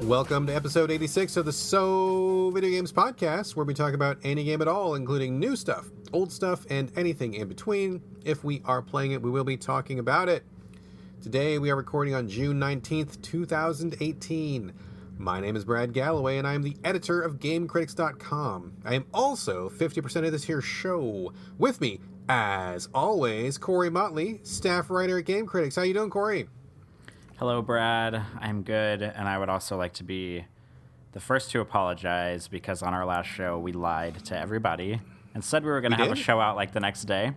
Welcome to episode 86 of the So Video Games Podcast, where we talk about any game at all, including new stuff, old stuff, and anything in between. If we are playing it, we will be talking about it. Today, we are recording on June 19th, 2018. My name is Brad Galloway, and I am the editor of GameCritics.com. I am also 50% of this here show. With me, as always, Corey Motley, staff writer at Game Critics. How you doing, Corey? Hello, Brad. I'm good, and I would also like to be the first to apologize because on our last show, we lied to everybody and said we were going to have a show out like the next day.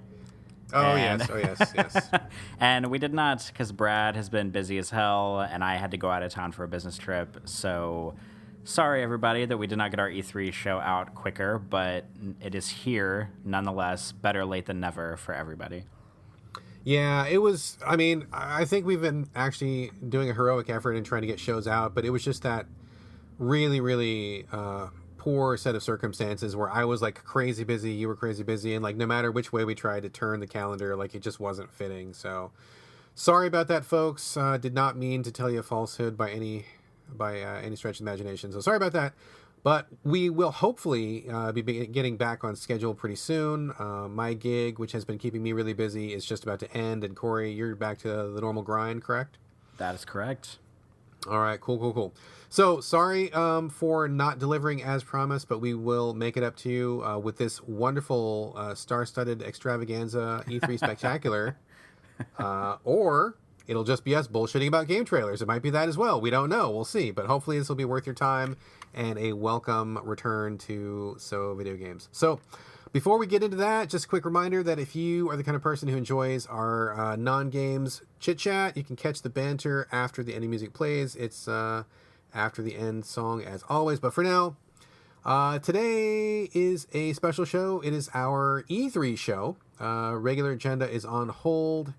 Yes. And we did not because Brad has been busy as hell, and I had to go out of town for a business trip. So sorry, everybody, that we did not get our E3 show out quicker, but it is here nonetheless. Better late than never for everybody. Yeah, it was, I think we've been actually doing a heroic effort in trying to get shows out, but it was just that really poor set of circumstances where I was like crazy busy, you were crazy busy, and like no matter which way we tried to turn the calendar, like it just wasn't fitting. So sorry about that, folks. Did not mean to tell you a falsehood by any stretch of imagination. So sorry about that. But we will hopefully be getting back on schedule pretty soon. My gig, which has been keeping me really busy, is just about to end. And Corey, you're back to the normal grind, correct? That is correct. All right, cool. So sorry for not delivering as promised, but we will make it up to you with this wonderful star-studded extravaganza E3 spectacular. Or it'll just be us bullshitting about game trailers. It might be that as well. We don't know. We'll see. But hopefully this will be worth your time and a welcome return to So Video Games. So before we get into that, just a quick reminder that if you are the kind of person who enjoys our non-games chit-chat, you can catch the banter after the ending music plays. It's after the end song as always. But for now, today is a special show. It is our E3 show. Regular agenda is on hold.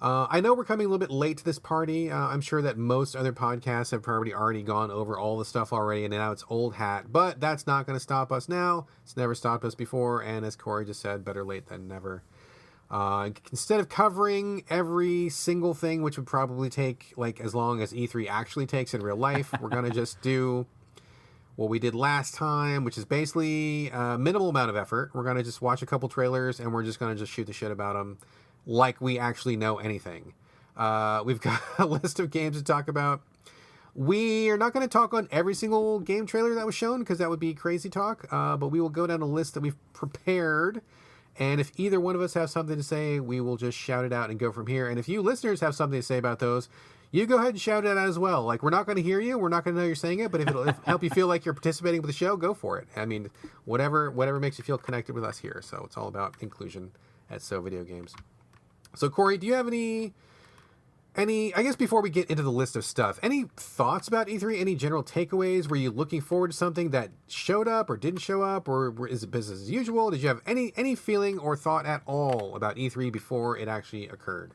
I know we're coming a little bit late to this party. I'm sure that most other podcasts have probably already gone over all the stuff already, and now it's old hat. But that's not going to stop us now. It's never stopped us before, and as Corey just said, better late than never. Instead of covering every single thing, which would probably take like as long as E3 actually takes in real life, we're going to just do what we did last time, which is basically a minimal amount of effort. We're going to just watch a couple trailers, and we're just going to just shoot the shit about them like we actually know anything. We've got a list of games to talk about. We are not going to talk on every single game trailer that was shown because that would be crazy talk, but we will go down a list that we've prepared, and if either one of us have something to say, we will just shout it out and go from here. And if you listeners have something to say about those, you go ahead and shout it out as well. Like, we're not going to hear you, we're not going to know you're saying it, but if it'll help you feel like you're participating with the show, go for it. I mean, whatever makes you feel connected with us here. So it's all about inclusion at So Video Games. So, Corey, do you have any, I guess before we get into the list of stuff, any thoughts about E3? Any general takeaways? Were you looking forward to something that showed up or didn't show up? Or is it business as usual? Did you have any feeling or thought at all about E3 before it actually occurred?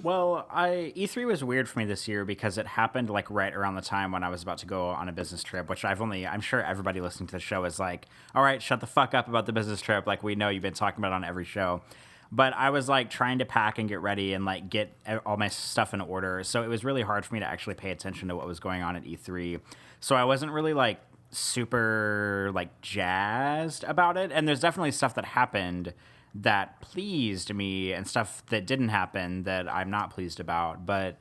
Well, E3 was weird for me this year because it happened like right around the time when I was about to go on a business trip, which I'm sure everybody listening to the show is like, all right, shut the fuck up about the business trip. Like, we know you've been talking about it on every show. But I was like trying to pack and get ready and like get all my stuff in order. So it was really hard for me to actually pay attention to what was going on at E3. So I wasn't really like super like jazzed about it. And there's definitely stuff that happened that pleased me and stuff that didn't happen that I'm not pleased about. But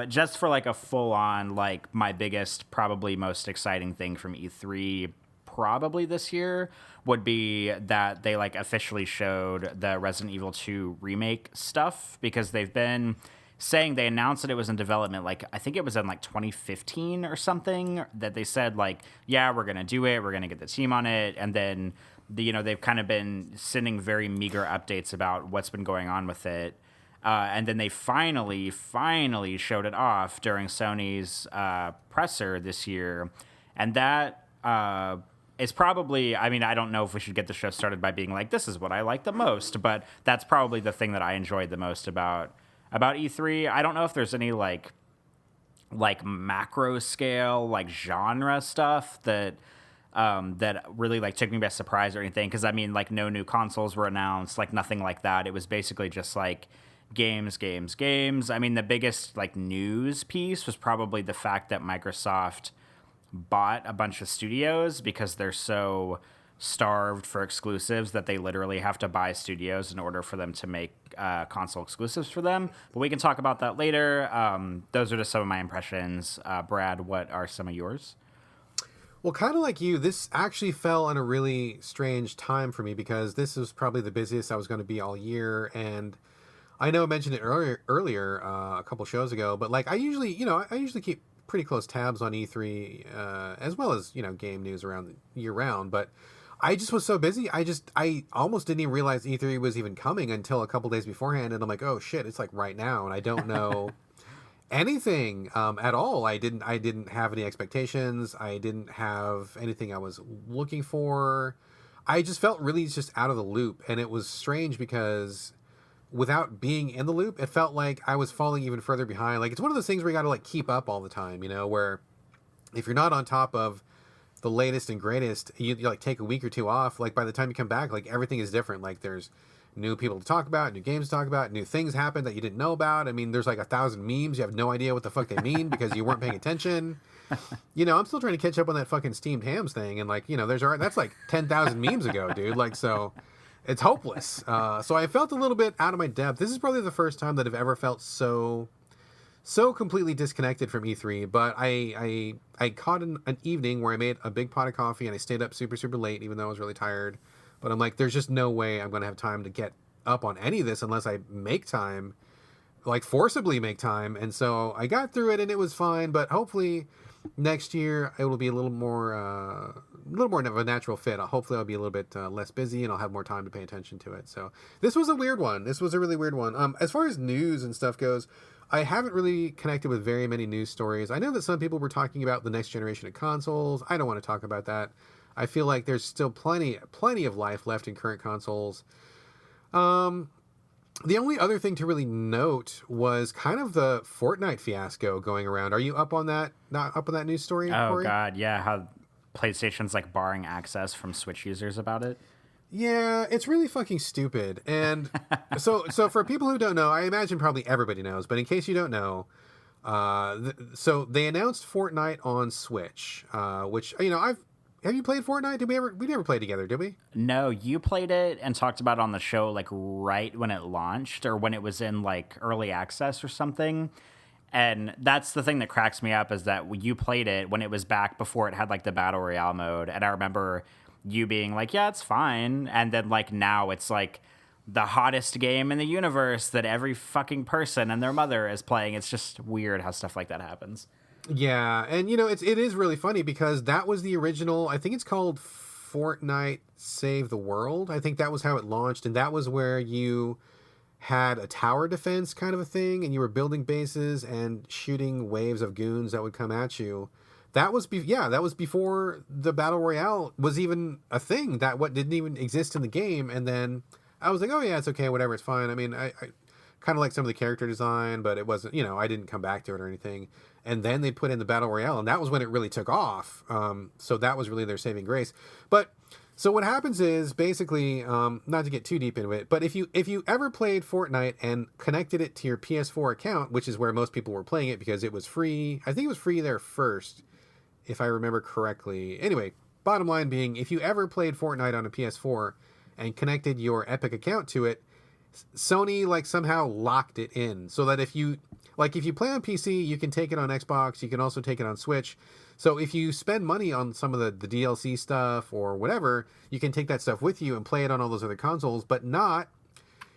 just for like a full on, like my biggest, probably most exciting thing from E3 probably this year would be that they like officially showed the Resident Evil 2 remake stuff, because they've been saying, they announced that it was in development, like I think it was in like 2015 or something, that they said like, yeah, we're going to do it, we're going to get the team on it, and then they've kind of been sending very meager updates about what's been going on with it. And then they finally showed it off during Sony's presser this year. And that is probably, I don't know if we should get the show started by being like, this is what I like the most, but that's probably the thing that I enjoyed the most about E3. I don't know if there's any like macro scale, like genre stuff that really like took me by surprise or anything. Cause like no new consoles were announced, like nothing like that. It was basically just like games. The biggest like news piece was probably the fact that Microsoft bought a bunch of studios because they're so starved for exclusives that they literally have to buy studios in order for them to make console exclusives for them. But we can talk about that later. Those are just some of my impressions. Brad, what are some of yours? Well, kind of like you, this actually fell on a really strange time for me because this was probably the busiest I was going to be all year. And I know I mentioned it earlier a couple shows ago, but like I usually keep pretty close tabs on E3 as well as, game news around year round. But I just was so busy. I almost didn't even realize E3 was even coming until a couple days beforehand. And I'm like, oh shit, it's like right now. And I don't know anything at all. I didn't have any expectations. I didn't have anything I was looking for. I just felt really just out of the loop. And it was strange because without being in the loop, it felt like I was falling even further behind. Like it's one of those things where you got to like keep up all the time, where if you're not on top of the latest and greatest, you like take a week or two off. Like by the time you come back, like everything is different. Like there's new people to talk about, new games to talk about, new things happen that you didn't know about. I mean, there's like 1,000 memes. You have no idea what the fuck they mean because you weren't paying attention. I'm still trying to catch up on that fucking steamed hams thing. And like, that's like 10,000 memes ago, dude. Like, so it's hopeless. So I felt a little bit out of my depth. This is probably the first time that I've ever felt so completely disconnected from E3, but I caught an evening where I made a big pot of coffee and I stayed up super, super late, even though I was really tired. But I'm like, there's just no way I'm going to have time to get up on any of this unless I make time, like forcibly make time. And so I got through it and it was fine, but hopefully next year it will be a little more of a natural fit. Hopefully I'll be a little bit less busy and I'll have more time to pay attention to it. So this was a weird one. This was a really weird one. As far as news and stuff goes, I haven't really connected with very many news stories. I know that some people were talking about the next generation of consoles. I don't want to talk about that. I feel like there's still plenty of life left in current consoles. The only other thing to really note was kind of the Fortnite fiasco going around. Are you up on that? Not up on that news story? Oh, Corey? God, yeah. How PlayStation's like barring access from Switch users about it. Yeah, it's really fucking stupid. And so for people who don't know, I imagine probably everybody knows, but in case you don't know, so they announced Fortnite on Switch, which, have you played Fortnite? We never played together, did we? No, you played it and talked about it on the show like right when it launched or when it was in like early access or something. And that's the thing that cracks me up is that you played it when it was back before it had like the Battle Royale mode. And I remember you being like, yeah, it's fine. And then like now it's like the hottest game in the universe that every fucking person and their mother is playing. It's just weird how stuff like that happens. Yeah, and it is really funny because that was the original. I think it's called Fortnite Save the World. I think that was how it launched, and that was where you had a tower defense kind of a thing, and you were building bases and shooting waves of goons that would come at you. That was before the Battle Royale was even a thing. That what didn't even exist in the game, and then I was like, oh yeah, it's okay, whatever, it's fine. I mean, I kind of like some of the character design, but it wasn't, I didn't come back to it or anything. And then they put in the Battle Royale, and that was when it really took off. So that was really their saving grace. But so what happens is basically, not to get too deep into it, but if you ever played Fortnite and connected it to your PS4 account, which is where most people were playing it because it was free. I think it was free there first, if I remember correctly. Anyway, bottom line being, if you ever played Fortnite on a PS4 and connected your Epic account to it, Sony like somehow locked it in so that if you play on PC, you can take it on Xbox, you can also take it on Switch. So if you spend money on some of the DLC stuff or whatever, you can take that stuff with you and play it on all those other consoles, but not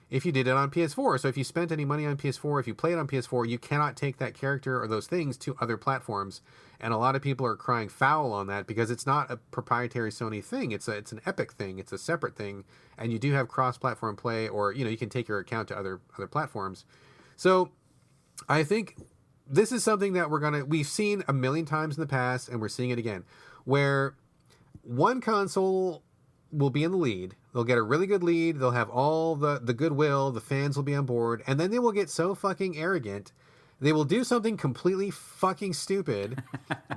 if you did it on PS4. So if you spent any money on PS4, if you play it on PS4, you cannot take that character or those things to other platforms. And a lot of people are crying foul on that because it's not a proprietary Sony thing. It's an Epic thing. It's a separate thing. And you do have cross-platform play, or you can take your account to other platforms. So I think this is something that we've seen a million times in the past, and we're seeing it again, where one console will be in the lead. They'll get a really good lead. They'll have all the goodwill. The fans will be on board. And then they will get so fucking arrogant. They will do something completely fucking stupid,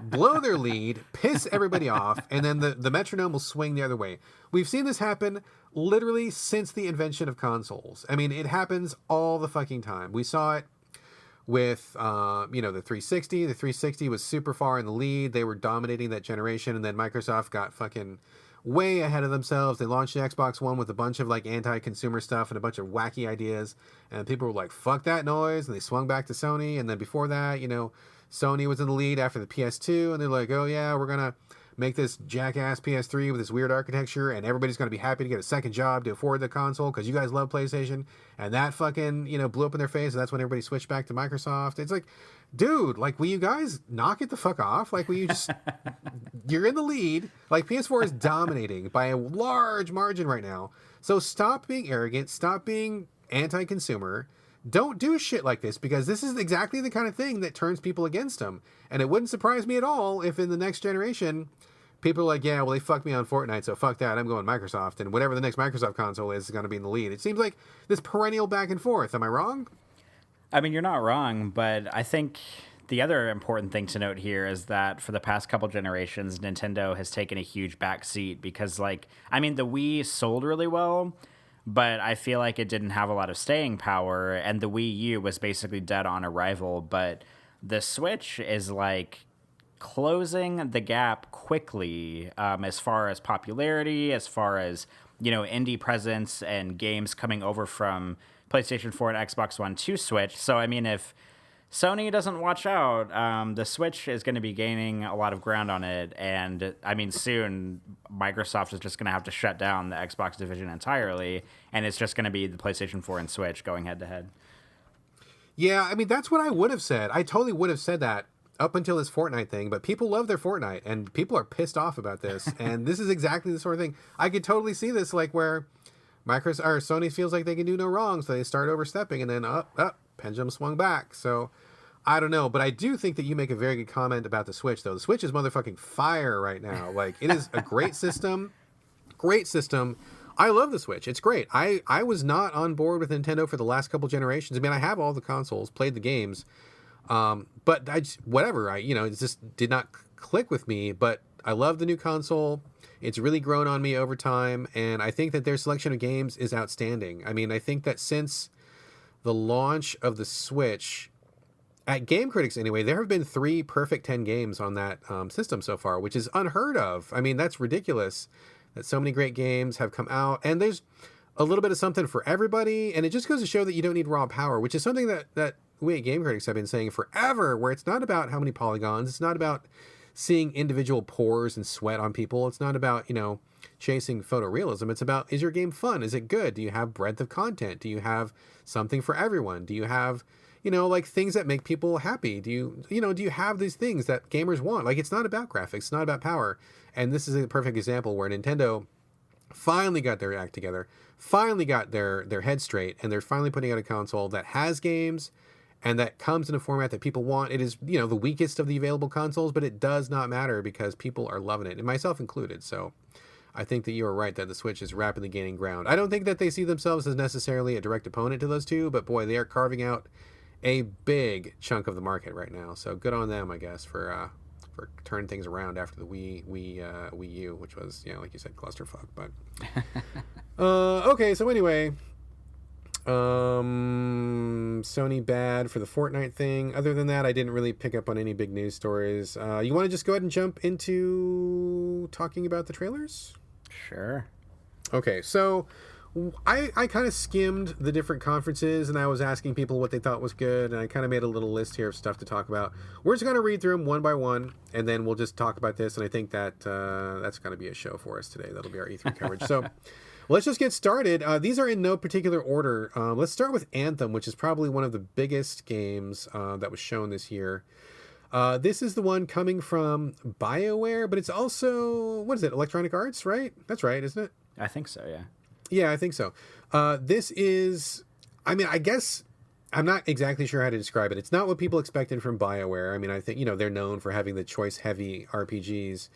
blow their lead, piss everybody off, and then the metronome will swing the other way. We've seen this happen literally since the invention of consoles. I mean, it happens all the fucking time. We saw it with the 360. The 360 was super far in the lead. They were dominating that generation, and then Microsoft got fucking way ahead of themselves. They launched the Xbox One with a bunch of like anti-consumer stuff and a bunch of wacky ideas, and people were like, fuck that noise, and they swung back to Sony. And then before that, Sony was in the lead after the PS2, and they're like, oh yeah, we're gonna make this jackass PS3 with this weird architecture, and everybody's going to be happy to get a second job to afford the console because you guys love PlayStation. And that fucking, blew up in their face, and that's when everybody switched back to Microsoft. It's like, dude, like, will you guys knock it the fuck off? Like, will you just... You're in the lead. Like, PS4 is dominating by a large margin right now. So stop being arrogant. Stop being anti-consumer. Don't do shit like this, because this is exactly the kind of thing that turns people against them. And it wouldn't surprise me at all if in the next generation, people are like, yeah, well, they fucked me on Fortnite, so fuck that. I'm going Microsoft. And whatever the next Microsoft console is going to be in the lead. It seems like this perennial back and forth. Am I wrong? I mean, you're not wrong, but I think the other important thing to note here is that for the past couple generations, Nintendo has taken a huge backseat because, the Wii sold really well, but I feel like it didn't have a lot of staying power, and the Wii U was basically dead on arrival. But the Switch is closing the gap quickly as far as popularity, as far as, indie presence and games coming over from PlayStation 4 and Xbox One to Switch. So, I mean, if Sony doesn't watch out, the Switch is going to be gaining a lot of ground on it. And, I mean, soon Microsoft is just going to have to shut down the Xbox division entirely, and it's just going to be the PlayStation 4 and Switch going head-to-head. Yeah, I mean, that's what I would have said. I totally would have said that up until this Fortnite thing, but people love their Fortnite, and people are pissed off about this. And this is exactly the sort of thing. I could totally see this, where Sony feels like they can do no wrong, so they start overstepping, and then pendulum swung back. So I don't know, but I do think that you make a very good comment about the Switch, though. The Switch is motherfucking fire right now. It is a great system. Great system. I love the Switch. It's great. I was not on board with Nintendo for the last couple generations. I mean, I have all the consoles, played the games, but it just did not click with me. But I love the new console. It's really grown on me over time, and I think that their selection of games is outstanding. I mean, I think that since the launch of the Switch, at Game Critics anyway, there have been 3 perfect 10 games on that system so far, which is unheard of. I mean, that's ridiculous that so many great games have come out, and there's a little bit of something for everybody, and it just goes to show that you don't need raw power, which is something that we at Game Critics have been saying forever, where it's not about how many polygons, it's not about seeing individual pores and sweat on people, it's not about, chasing photorealism. It's about, is your game fun? Is it good? Do you have breadth of content? Do you have something for everyone? Do you have, things that make people happy? Do you have these things that gamers want? It's not about graphics, it's not about power. And this is a perfect example where Nintendo finally got their act together, finally got their head straight, and they're finally putting out a console that has games and that comes in a format that people want. It is, the weakest of the available consoles, but it does not matter because people are loving it, and myself included. So I think that you are right that the Switch is rapidly gaining ground. I don't think that they see themselves as necessarily a direct opponent to those two, but boy, they are carving out a big chunk of the market right now. So good on them, I guess, for turning things around after the Wii U, which was, like you said, clusterfuck. But okay, so anyway, Sony bad for the Fortnite thing. Other than that, I didn't really pick up on any big news stories. You want to just go ahead and jump into talking about the trailers? Sure. Okay, so I kind of skimmed the different conferences, and I was asking people what they thought was good, and I kind of made a little list here of stuff to talk about. We're just going to read through them one by one, and then we'll just talk about this, and I think that that's going to be a show for us today. That'll be our E3 coverage. So let's just get started. These are in no particular order. Let's start with Anthem, which is probably one of the biggest games that was shown this year. This is the one coming from BioWare, but it's also, what is it, Electronic Arts, right? That's right, isn't it? I think so, yeah. Yeah, I think so. This is, I mean, I guess I'm not exactly sure how to describe it. It's not what people expected from BioWare. I mean, I think, they're known for having the choice-heavy RPGs.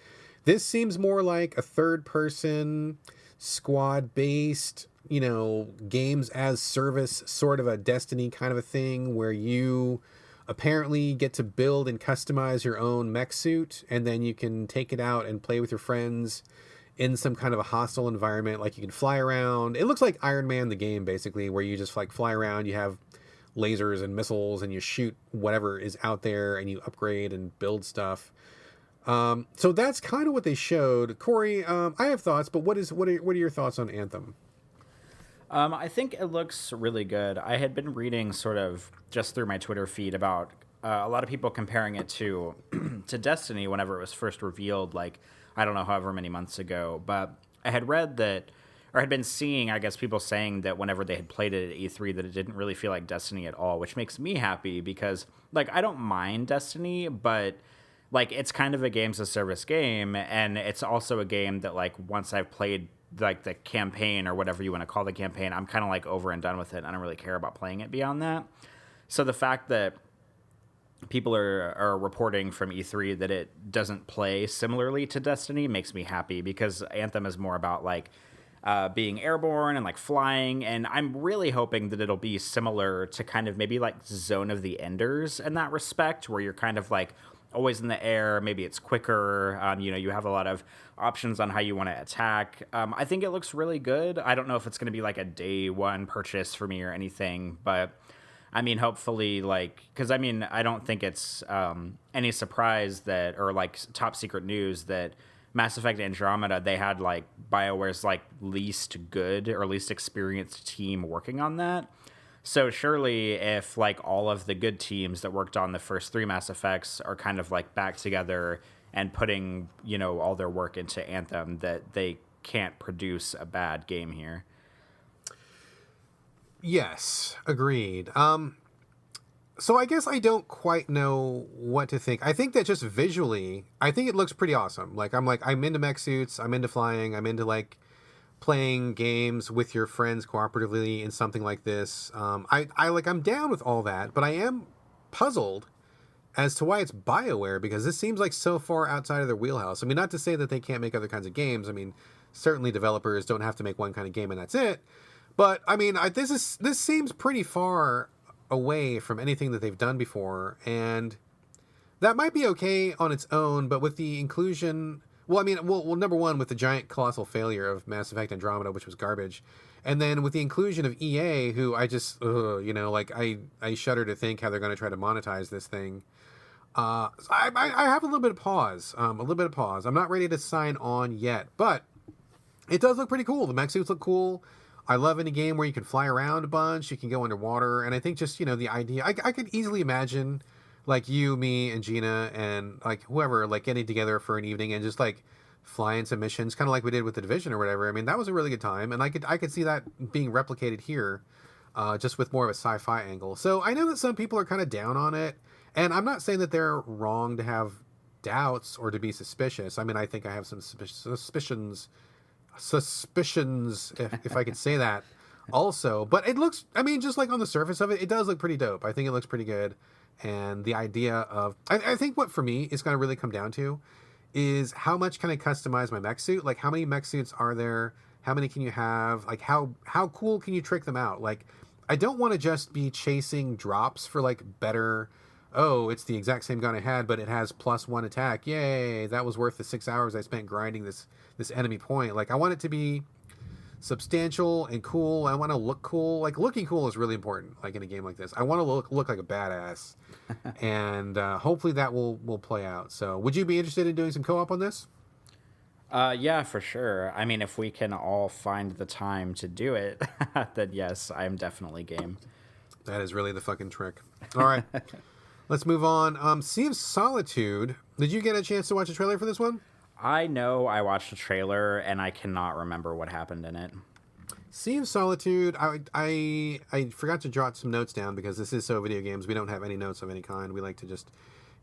This seems more like a third-person, squad-based, games as service, sort of a Destiny kind of a thing, where you apparently get to build and customize your own mech suit, and then you can take it out and play with your friends in some kind of a hostile environment. You can fly around. It looks like Iron Man the game, basically, where you just fly around. You have lasers and missiles, and you shoot whatever is out there, and you upgrade and build stuff. So that's kind of what they showed. Corey, I have thoughts, but what are your thoughts on Anthem? I think it looks really good. I had been reading sort of just through my Twitter feed about a lot of people comparing it to to Destiny whenever it was first revealed, like, I don't know, however many months ago. But I had read that, or had been seeing, I guess, people saying that whenever they had played it at E3 that it didn't really feel like Destiny at all, which makes me happy because, like, I don't mind Destiny, but, like, it's kind of a games as service game, and it's also a game that, like, once I've played like the campaign or whatever you want to call the campaign, I'm kind of like over and done with it. I don't really care about playing it beyond that. So the fact that people are reporting from E3 that it doesn't play similarly to Destiny makes me happy, because Anthem is more about like being airborne and like flying, and I'm really hoping that it'll be similar to kind of maybe like Zone of the Enders in that respect, where you're kind of like always in the air. Maybe it's quicker. You have a lot of options on how you want to attack. I think it looks really good. I don't know if it's going to be like a day one purchase for me or anything, but I mean, hopefully, like, because I mean, I don't think it's any surprise that, or like top secret news that Mass Effect Andromeda, they had like BioWare's like least good or least experienced team working on that. So surely if like all of the good teams that worked on the first 3 Mass Effects are kind of like back together and putting, all their work into Anthem, that they can't produce a bad game here. Yes, agreed. So I guess I don't quite know what to think. I think that just visually, I think it looks pretty awesome. I'm into mech suits, I'm into flying, I'm into like playing games with your friends cooperatively in something like this. I'm down with all that, but I am puzzled as to why it's BioWare, because this seems like so far outside of their wheelhouse. I mean, not to say that they can't make other kinds of games. I mean, certainly developers don't have to make one kind of game and that's it. But I mean, this seems pretty far away from anything that they've done before, and that might be okay on its own, but with the inclusion, number one, with the giant colossal failure of Mass Effect Andromeda, which was garbage, and then with the inclusion of EA, who I just, I shudder to think how they're going to try to monetize this thing. I have a little bit of pause. I'm not ready to sign on yet, but it does look pretty cool. The mech suits look cool. I love any game where you can fly around a bunch, you can go underwater, and I think just, the idea, I could easily imagine like you, me, and Gina, and like whoever, like getting together for an evening and just like flying some missions, kind of like we did with The Division or whatever. I mean, that was a really good time, and I could see that being replicated here, just with more of a sci-fi angle. So I know that some people are kind of down on it, and I'm not saying that they're wrong to have doubts or to be suspicious. I mean, I think I have some suspicions, if I could say that also. But it looks, I mean, just like on the surface of it, it does look pretty dope. I think it looks pretty good. And the idea of, I think what for me is going to really come down to is how much can I customize my mech suit? Like, how many mech suits are there? How many can you have? Like, how cool can you trick them out? Like, I don't want to just be chasing drops for like better, oh, it's the exact same gun I had, but it has +1 attack. Yay, that was worth the 6 hours I spent grinding this enemy point. Like, I want it to be substantial and cool. I want to look cool. Like, looking cool is really important, like in a game like this. I want to look like a badass. And hopefully that will play out. So would you be interested in doing some co-op on this? Yeah, for sure. I mean, if we can all find the time to do it, then yes, I'm definitely game. That is really the fucking trick. All right. Let's move on. Sea of Solitude. Did you get a chance to watch a trailer for this one? I know I watched the trailer, and I cannot remember what happened in it. Sea of Solitude, I forgot to jot some notes down because this is So Video Games. We don't have any notes of any kind. We like to just,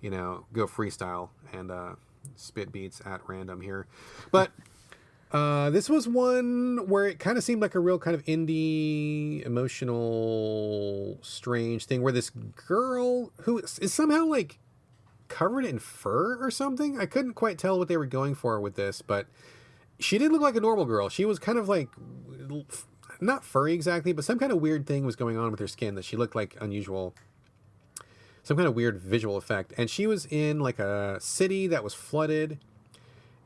go freestyle and spit beats at random here. But this was one where it kind of seemed like a real kind of indie, emotional, strange thing where this girl who is somehow like covered in fur or something. I couldn't quite tell what they were going for with this, but she didn't look like a normal girl. She was kind of like, not furry exactly, but some kind of weird thing was going on with her skin that she looked like unusual. Some kind of weird visual effect. And she was in like a city that was flooded,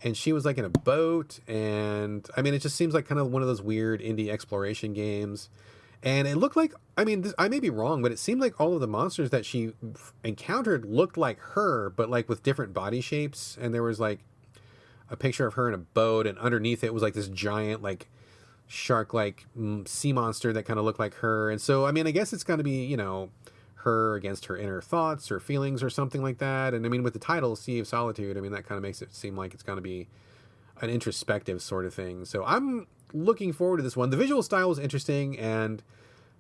and she was like in a boat. And I mean, it just seems like kind of one of those weird indie exploration games. And it looked like, I mean, I may be wrong, but it seemed like all of the monsters that she encountered looked like her, but like with different body shapes. And there was like a picture of her in a boat, and underneath it was like this giant, like shark like sea monster that kind of looked like her. And so, I mean, I guess it's going to be, her against her inner thoughts or feelings or something like that. And I mean, with the title, Sea of Solitude, I mean, that kind of makes it seem like it's going to be an introspective sort of thing. So I'm looking forward to this one. The visual style is interesting, and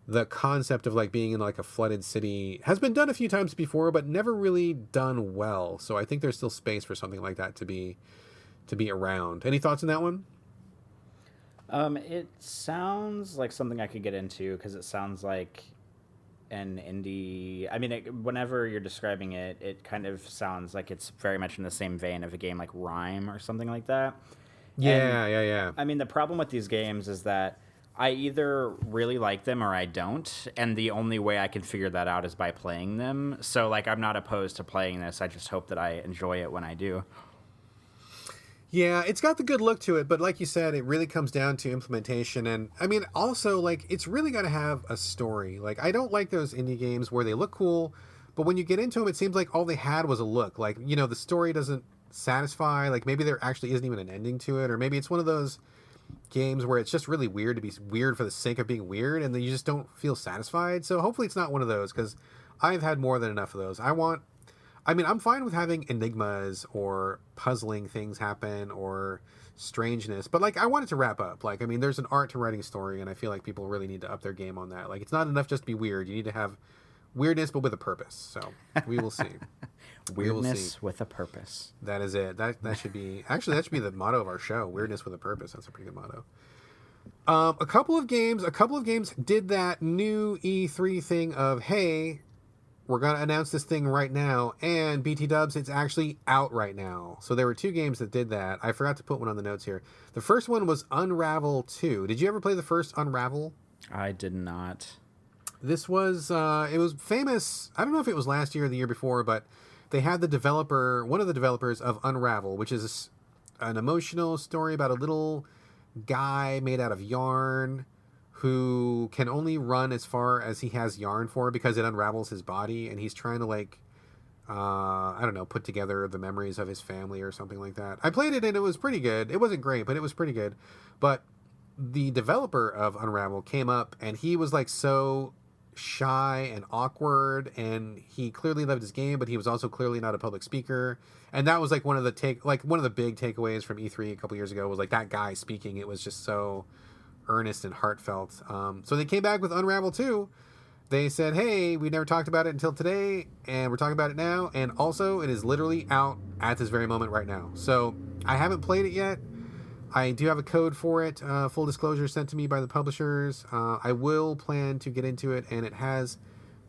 the concept of like being in like a flooded city has been done a few times before, but never really done well. So I think there's still space for something like that to be around. Any thoughts on that one? It sounds like something I could get into because it sounds like an indie. I mean, whenever you're describing it, it kind of sounds like it's very much in the same vein of a game like Rime or something like that. Yeah, And, yeah. I mean, the problem with these games is that I either really like them or I don't, and the only way I can figure that out is by playing them. So, like, I'm not opposed to playing this. I just hope that I enjoy it when I do. Yeah, it's got the good look to it, but like you said, it really comes down to implementation. And I mean, also, like, it's really got to have a story. Like, I don't like those indie games where they look cool, but when you get into them, it seems like all they had was a look. Like, the story doesn't satisfy. Like, maybe there actually isn't even an ending to it, or maybe it's one of those games where it's just really weird to be weird for the sake of being weird, and then you just don't feel satisfied. So hopefully it's not one of those, because I've had more than enough of those. I'm fine with having enigmas or puzzling things happen or strangeness, but like, I want it to wrap up. Like, I mean, there's an art to writing a story, and I feel like people really need to up their game on that. Like, it's not enough just to be weird. You need to have weirdness, but with a purpose. So we will see. Weirdness with a purpose. That is it. That should be, actually, that should be the motto of our show. Weirdness with a purpose. That's a pretty good motto. A couple of games did that new E3 thing of, hey, we're going to announce this thing right now, and BT Dubs, it's actually out right now. So there were two games that did that. I forgot to put one on the notes here. The first one was Unravel 2. Did you ever play the first Unravel? I did not. This was, it was famous, I don't know if it was last year or the year before, but they had one of the developers of Unravel, which is an emotional story about a little guy made out of yarn who can only run as far as he has yarn for because it unravels his body, and he's trying to, like, I don't know, put together the memories of his family or something like that. I played it and it was pretty good. It wasn't great, but it was pretty good. But the developer of Unravel came up, and he was like so shy and awkward, and he clearly loved his game, but he was also clearly not a public speaker. And that was like one of the big takeaways from E3 a couple years ago was like that guy speaking. It was just so earnest and heartfelt. So they came back with Unravel 2. They said, hey, we never talked about it until today, and we're talking about it now. And also, it is literally out at this very moment right now. So I haven't played it yet. I do have a code for it. Full disclosure, sent to me by the publishers. I will plan to get into it, and it has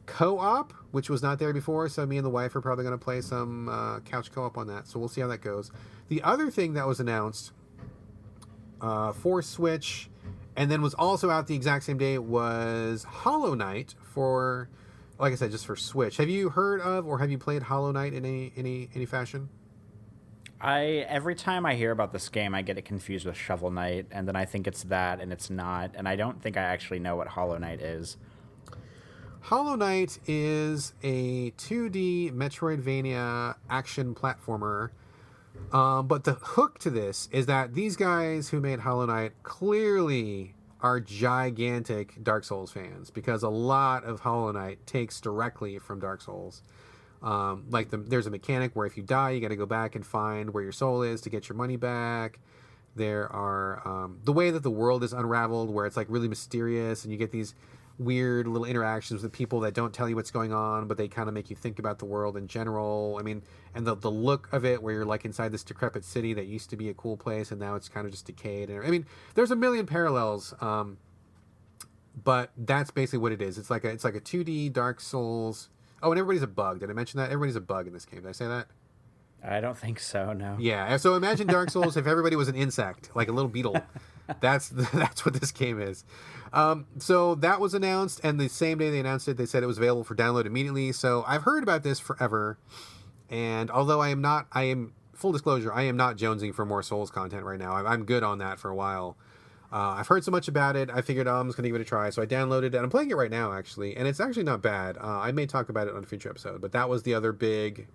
co-op, which was not there before. So me and the wife are probably going to play some couch co-op on that. So we'll see how that goes. The other thing that was announced for Switch, and then was also out the exact same day, was Hollow Knight for, like I said, just for Switch. Have you heard of or have you played Hollow Knight in any fashion? Every time I hear about this game, I get it confused with Shovel Knight, and then I think it's that, and it's not, and I don't think I actually know what Hollow Knight is. Hollow Knight is a 2D Metroidvania action platformer. But the hook to this is that these guys who made Hollow Knight clearly are gigantic Dark Souls fans, because a lot of Hollow Knight takes directly from Dark Souls. There's a mechanic where if you die, you got to go back and find where your soul is to get your money back. There are the way that the world is unraveled, where it's like really mysterious, and you get these weird little interactions with people that don't tell you what's going on, but they kind of make you think about the world in general. I mean, and the look of it, where you're like inside this decrepit city that used to be a cool place, and now it's kind of just decayed. And I mean, there's a million parallels, but that's basically what it is. It's like a 2D Dark Souls. Oh, and everybody's a bug. Did I mention that? Everybody's a bug in this game. Did I say that? I don't think so, no. Yeah, so imagine Dark Souls if everybody was an insect, like a little beetle. That's what this game is. So that was announced, and the same day they announced it, they said it was available for download immediately. So I've heard about this forever, and although I am full disclosure, I am not jonesing for more Souls content right now. I'm good on that for a while. I've heard so much about it. I figured I'm just going to give it a try. So I downloaded it, and I'm playing it right now, actually. And it's actually not bad. I may talk about it on a future episode, but that was the other big...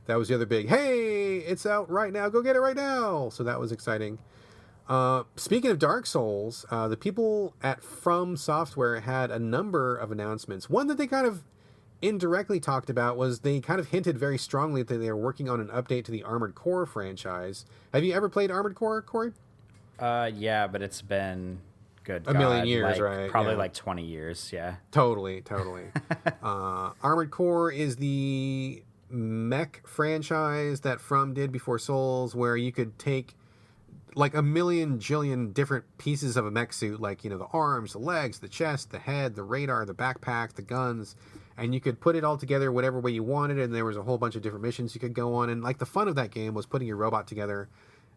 hey, it's out right now. Go get it right now. So that was exciting. Speaking of Dark Souls, the people at From Software had a number of announcements. One that they kind of indirectly talked about was they kind of hinted very strongly that they were working on an update to the Armored Core franchise. Have you ever played Armored Core, Corey? Yeah, but it's been a million years, like, right? Probably like 20 years, yeah. Totally. Armored Core is the mech franchise that From did before Souls, where you could take like a million jillion different pieces of a mech suit, like, the arms, the legs, the chest, the head, the radar, the backpack, the guns, and you could put it all together whatever way you wanted, and there was a whole bunch of different missions you could go on. And like the fun of that game was putting your robot together,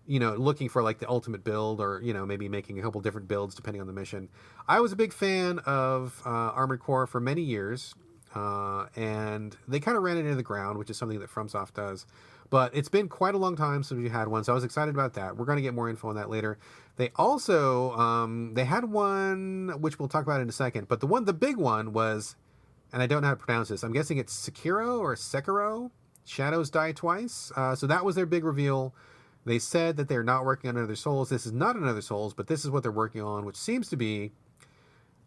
looking for like the ultimate build, or maybe making a couple different builds depending on the mission. I was a big fan of Armored Core for many years, and they kind of ran it into the ground, which is something that FromSoft does. But it's been quite a long time since we had one, so I was excited about that. We're going to get more info on that later. They also, they had one, which we'll talk about in a second, but the big one was, and I don't know how to pronounce this, I'm guessing it's Sekiro, Shadows Die Twice. So that was their big reveal. They said that they're not working on another Souls. This is not another Souls, but this is what they're working on, which seems to be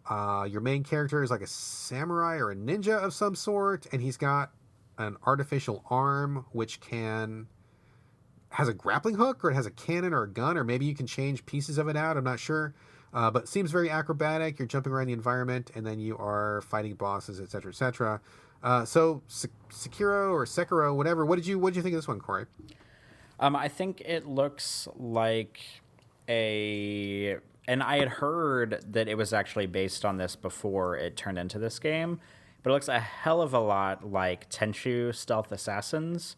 your main character is like a samurai or a ninja of some sort, and he's got an artificial arm which has a grappling hook, or it has a cannon or a gun, or maybe you can change pieces of it out. I'm not sure, but seems very acrobatic. You're jumping around the environment, and then you are fighting bosses, etc., etc. So Sekiro, whatever. What did you think of this one, Corey? I think it looks like and I had heard that it was actually based on this before it turned into this game, but it looks a hell of a lot like Tenchu Stealth Assassins.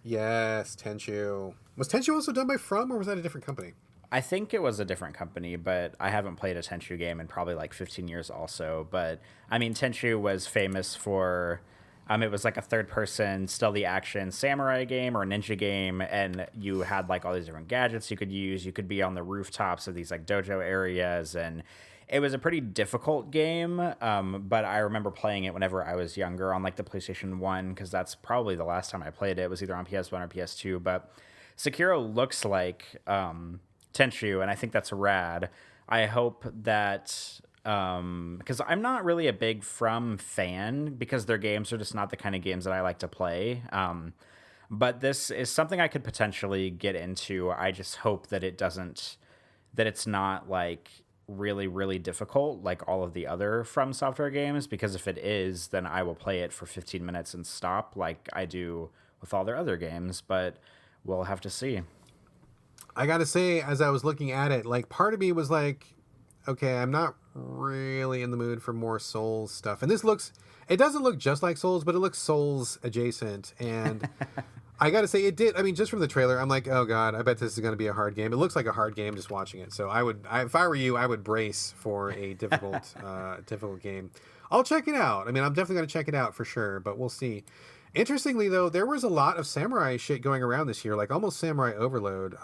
Yes, Tenchu. Was Tenchu also done by From, or was that a different company? I think it was a different company, but I haven't played a Tenchu game in probably like 15 years also. But, I mean, Tenchu was famous for... it was like a third-person stealthy action samurai game or a ninja game, and you had like all these different gadgets you could use. You could be on the rooftops of these like dojo areas, and it was a pretty difficult game, but I remember playing it whenever I was younger on like the PlayStation 1, because that's probably the last time I played it. It was either on PS1 or PS2, but Sekiro looks like Tenchu, and I think that's rad. I hope that... because I'm not really a big From fan, because their games are just not the kind of games that I like to play. But this is something I could potentially get into. I just hope that it's not like really, really difficult like all of the other From Software games, because if it is, then I will play it for 15 minutes and stop like I do with all their other games, but we'll have to see. I gotta say, as I was looking at it, like part of me was like, okay, I'm not really in the mood for more Souls stuff. And it doesn't look just like Souls, but it looks Souls adjacent. And I got to say, it did. I mean, just from the trailer, I'm like, oh God, I bet this is going to be a hard game. It looks like a hard game just watching it. So if I were you, I would brace for a difficult, difficult game. I'll check it out. I mean, I'm definitely going to check it out for sure, but we'll see. Interestingly, though, there was a lot of samurai shit going around this year, like almost samurai overload.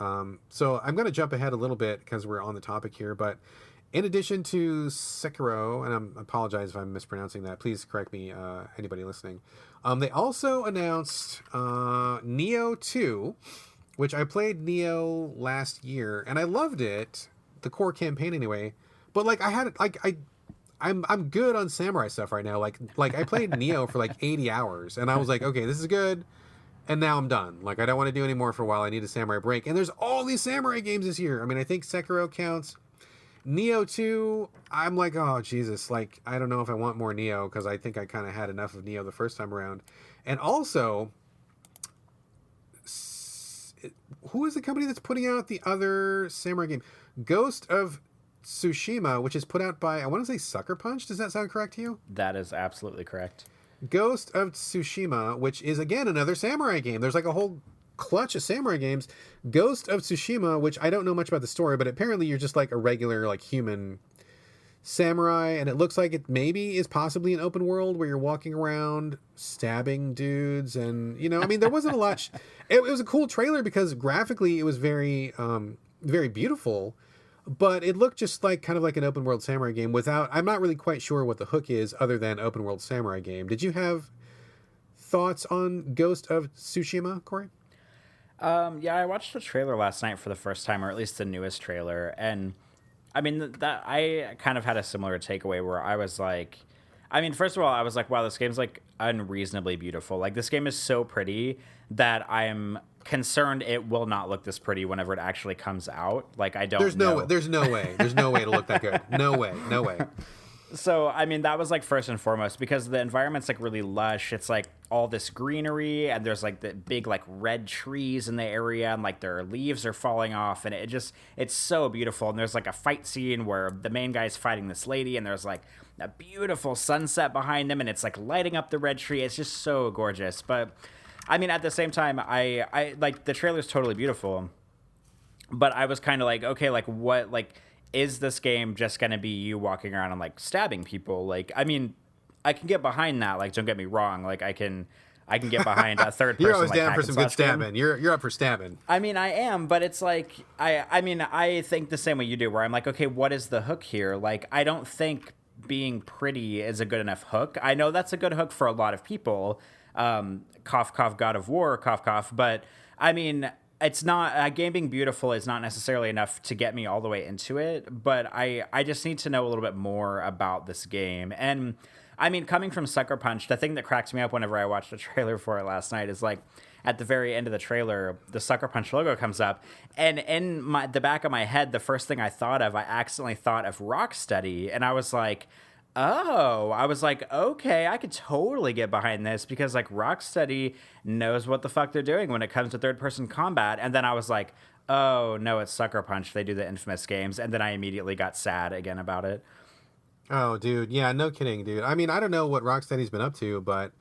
So I'm going to jump ahead a little bit because we're on the topic here, but in addition to Sekiro, and I apologize if I'm mispronouncing that, please correct me, anybody listening. They also announced Nioh 2, which I played Nioh last year, and I loved it, the core campaign anyway. But like I'm good on samurai stuff right now. Like I played Nioh for like 80 hours, and I was like, okay, this is good. And now I'm done. Like, I don't want to do any more for a while. I need a samurai break. And there's all these samurai games this year. I mean, I think Sekiro counts. Nioh 2, I'm like, oh, Jesus. Like, I don't know if I want more Nioh, because I think I kind of had enough of Nioh the first time around. And also, who is the company that's putting out the other samurai game? Ghost of Tsushima, which is put out by, I want to say Sucker Punch. Does that sound correct to you? That is absolutely correct. Ghost of Tsushima, which is, again, another samurai game. There's like a whole clutch of samurai games. Ghost of Tsushima, which I don't know much about the story, but apparently you're just like a regular like human samurai, and it looks like it maybe is possibly an open world where you're walking around stabbing dudes, and I mean, there wasn't a lot. It was a cool trailer because graphically it was very very beautiful. but it looked just like kind of like an open world samurai game without. I'm not really quite sure what the hook is other than open world samurai game. Did you have thoughts on Ghost of Tsushima, Corey? Yeah, I watched the trailer last night for the first time, or at least the newest trailer, and I mean that I kind of had a similar takeaway where I was like, I mean, first of all, I was like, wow, this game's like unreasonably beautiful. Like this game is so pretty that I am concerned it will not look this pretty whenever it actually comes out. Like I don't There's no know. there's no way. There's no way to look that good. No way. No way. So, I mean, that was like first and foremost because the environment's like really lush. It's like all this greenery and there's like the big like red trees in the area and like their leaves are falling off and it's so beautiful. And there's like a fight scene where the main guy's fighting this lady and there's like a beautiful sunset behind them and it's like lighting up the red tree. It's just so gorgeous. But I mean, at the same time, I like the trailer's totally beautiful, but I was kind of like, okay, like what, like, is this game just going to be you walking around and like stabbing people? Like, I mean, I can get behind that. Like, don't get me wrong. Like, I can get behind a third person. You're always like, down hack for and some good slash game. stabbing. You're up for stabbing. I mean, I am, but it's like, I mean, I think the same way you do, where I'm like, okay, what is the hook here? Like, I don't think being pretty is a good enough hook. I know that's a good hook for a lot of people. Cough, cough, God of War, cough, cough. But I mean, it's not a game being beautiful is not necessarily enough to get me all the way into it. But I just need to know a little bit more about this game. And I mean, coming from Sucker Punch, the thing that cracks me up whenever I watched the trailer for it last night is like at the very end of the trailer, the Sucker Punch logo comes up. And in the back of my head, the first thing I thought of, I accidentally thought of Rocksteady. And I was like, oh, I was like, okay, I could totally get behind this because like Rocksteady knows what the fuck they're doing when it comes to third-person combat. And then I was like, oh, no, it's Sucker Punch. They do the infamous games. And then I immediately got sad again about it. Oh, dude. Yeah, no kidding, dude. I mean, I don't know what Rocksteady's been up to, but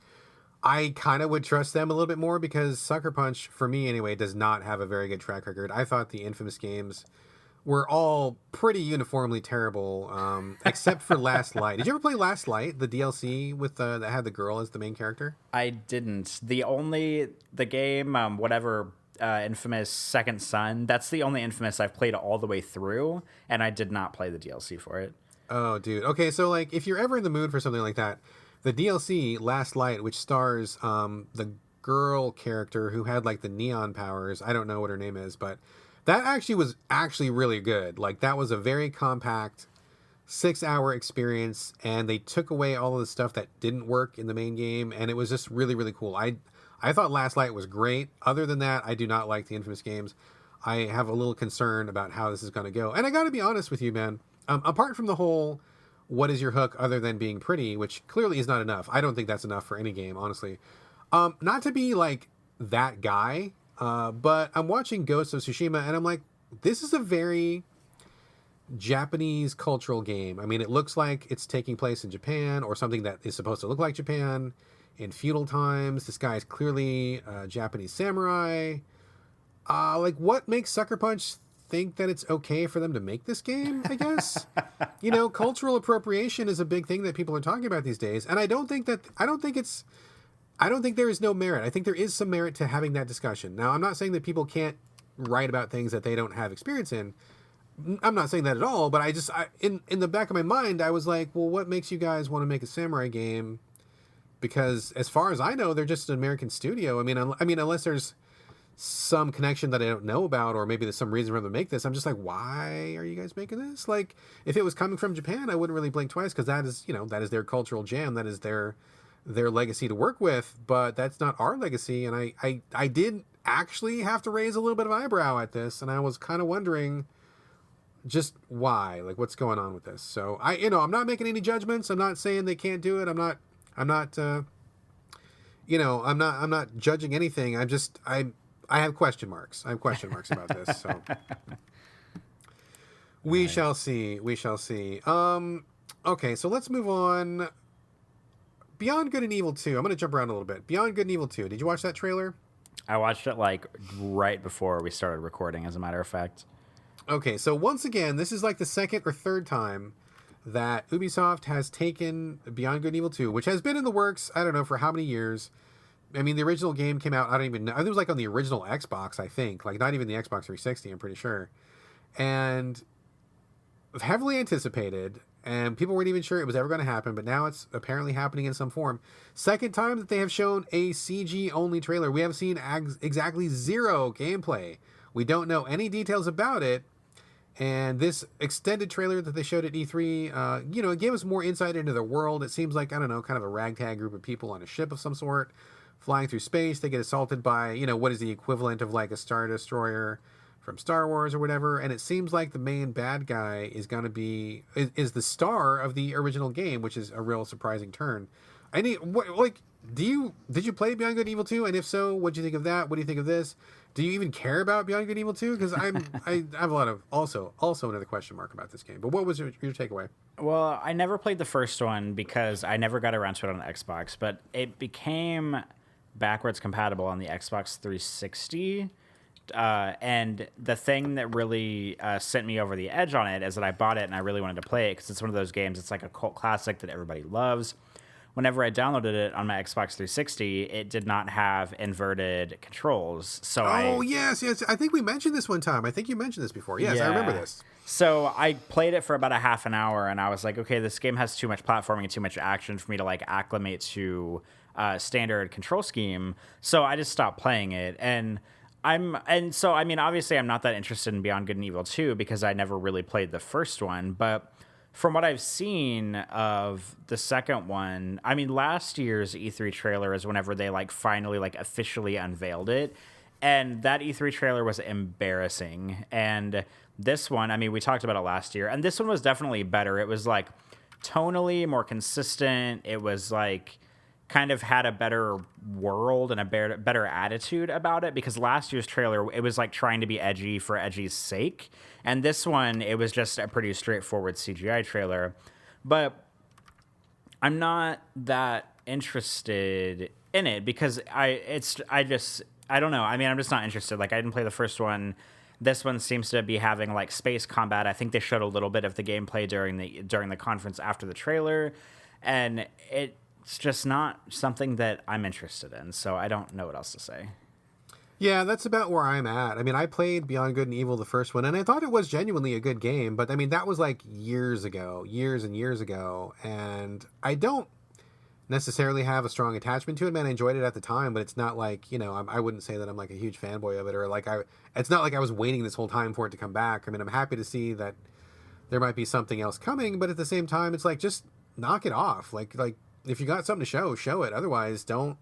I kind of would trust them a little bit more because Sucker Punch, for me anyway, does not have a very good track record. I thought the infamous games were all pretty uniformly terrible, except for Last Light. Did you ever play Last Light, the DLC with that had the girl as the main character? I didn't. The game, whatever, infamous Second Son, that's the only infamous I've played all the way through, and I did not play the DLC for it. Oh, dude. Okay, so like if you're ever in the mood for something like that, the DLC Last Light, which stars the girl character who had like the neon powers, I don't know what her name is, but that actually was actually really good. Like that was a very compact 6-hour experience, and they took away all of the stuff that didn't work in the main game, and it was just really, really cool. I thought Last Light was great. Other than that, I do not like the infamous games. I have a little concern about how this is going to go. And I got to be honest with you, man. Apart from the whole, what is your hook other than being pretty, which clearly is not enough. I don't think that's enough for any game, honestly. Not to be like that guy, but I'm watching Ghost of Tsushima, and I'm like, this is a very Japanese cultural game. I mean, it looks like it's taking place in Japan or something that is supposed to look like Japan in feudal times. This guy is clearly a Japanese samurai. Like, what makes Sucker Punch think that it's okay for them to make this game, I guess? You know, cultural appropriation is a big thing that people are talking about these days. And I don't think there is no merit. I think there is some merit to having that discussion. Now, I'm not saying that people can't write about things that they don't have experience in. I'm not saying that at all, but in the back of my mind, I was like, well, what makes you guys want to make a samurai game? Because as far as I know, they're just an American studio. I mean, unless there's some connection that I don't know about, or maybe there's some reason for them to make this. I'm just like, why are you guys making this? Like, if it was coming from Japan, I wouldn't really blink twice because that is their cultural jam. That is their legacy to work with, but that's not our legacy. And I did actually have to raise a little bit of eyebrow at this, and I was kind of wondering just why, like, what's going on with this. So I'm not making any judgments. I'm not saying they can't do it. I'm not judging anything. I have question marks. I have question marks about this. So we shall see. We shall see. Okay, so let's move on. Beyond Good and Evil 2. I'm going to jump around a little bit. Beyond Good and Evil 2. Did you watch that trailer? I watched it like right before we started recording, as a matter of fact. Okay, so once again, this is like the second or third time that Ubisoft has taken Beyond Good and Evil 2, which has been in the works, I don't know, for how many years. I mean, the original game came out, I don't even know. It was like on the original Xbox, I think. Like, not even the Xbox 360, I'm pretty sure. And heavily anticipated, and people weren't even sure it was ever going to happen, but now it's apparently happening in some form. Second time that they have shown a CG only trailer. We have seen exactly zero gameplay. We don't know any details about it. And this extended trailer that they showed at E3, it gave us more insight into the world. It seems like, I don't know, kind of a ragtag group of people on a ship of some sort, flying through space. They get assaulted by, what is the equivalent of like a Star Destroyer from Star Wars or whatever. And it seems like the main bad guy is going to be, is the star of the original game, which is a real surprising turn. Did you play Beyond Good and Evil 2? And if so, what do you think of that? What do you think of this? Do you even care about Beyond Good and Evil 2? Because I have a lot of also another question mark about this game. But what was your takeaway? Well, I never played the first one because I never got around to it on Xbox, but it became backwards compatible on the Xbox 360. And the thing that really sent me over the edge on it is that I bought it and I really wanted to play it because it's one of those games. It's like a cult classic that everybody loves. Whenever I downloaded it on my Xbox 360, it did not have inverted controls. So yes. I think we mentioned this one time. I think you mentioned this before. Yes, yeah. I remember this. So I played it for about a half an hour, and I was like, okay, this game has too much platforming and too much action for me to like acclimate to standard control scheme. So I just stopped playing it. Obviously I'm not that interested in Beyond Good and Evil 2 because I never really played the first one, but from what I've seen of the second one, I mean, last year's E3 trailer is whenever they finally officially unveiled it. And that E3 trailer was embarrassing. And this one, I mean, we talked about it last year, and this one was definitely better. It was tonally more consistent. It was kind of had a better world and a better attitude about it, because last year's trailer, it was trying to be edgy for edgy's sake. And this one, it was just a pretty straightforward CGI trailer. But I'm not that interested in it because I don't know. I mean, I'm just not interested. I didn't play the first one. This one seems to be having space combat. I think they showed a little bit of the gameplay during the conference after the trailer, and it's just not something that I'm interested in. So I don't know what else to say. Yeah, that's about where I'm at. I mean, I played Beyond Good and Evil, the first one, and I thought it was genuinely a good game. But I mean, that was years and years ago, and I don't necessarily have a strong attachment to it. Man, I enjoyed it at the time, but it's not I wouldn't say that I'm a huge fanboy of it, or it's not like I was waiting this whole time for it to come back. I mean, I'm happy to see that there might be something else coming, but at the same time, it's just knock it off. If you got something to show it. Otherwise, don't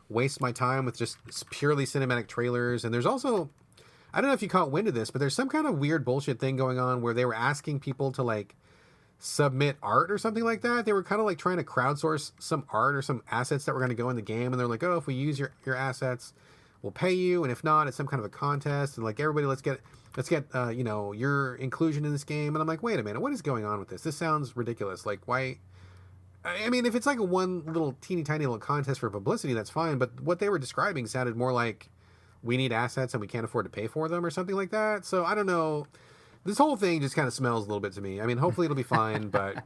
waste my time with just purely cinematic trailers. And there's also, I don't know if you caught wind of this, but there's some kind of weird bullshit thing going on where they were asking people to submit art or something like that. They were kind of trying to crowdsource some art or some assets that were going to go in the game. And they're like, oh, if we use your assets, we'll pay you. And if not, it's some kind of a contest. And everybody, let's get your inclusion in this game. And I'm like, wait a minute, what is going on with this? This sounds ridiculous. Why? I mean, if it's a one little teeny tiny little contest for publicity, that's fine. But what they were describing sounded more like we need assets and we can't afford to pay for them or something like that. So I don't know. This whole thing just kind of smells a little bit to me. I mean, hopefully it'll be fine, but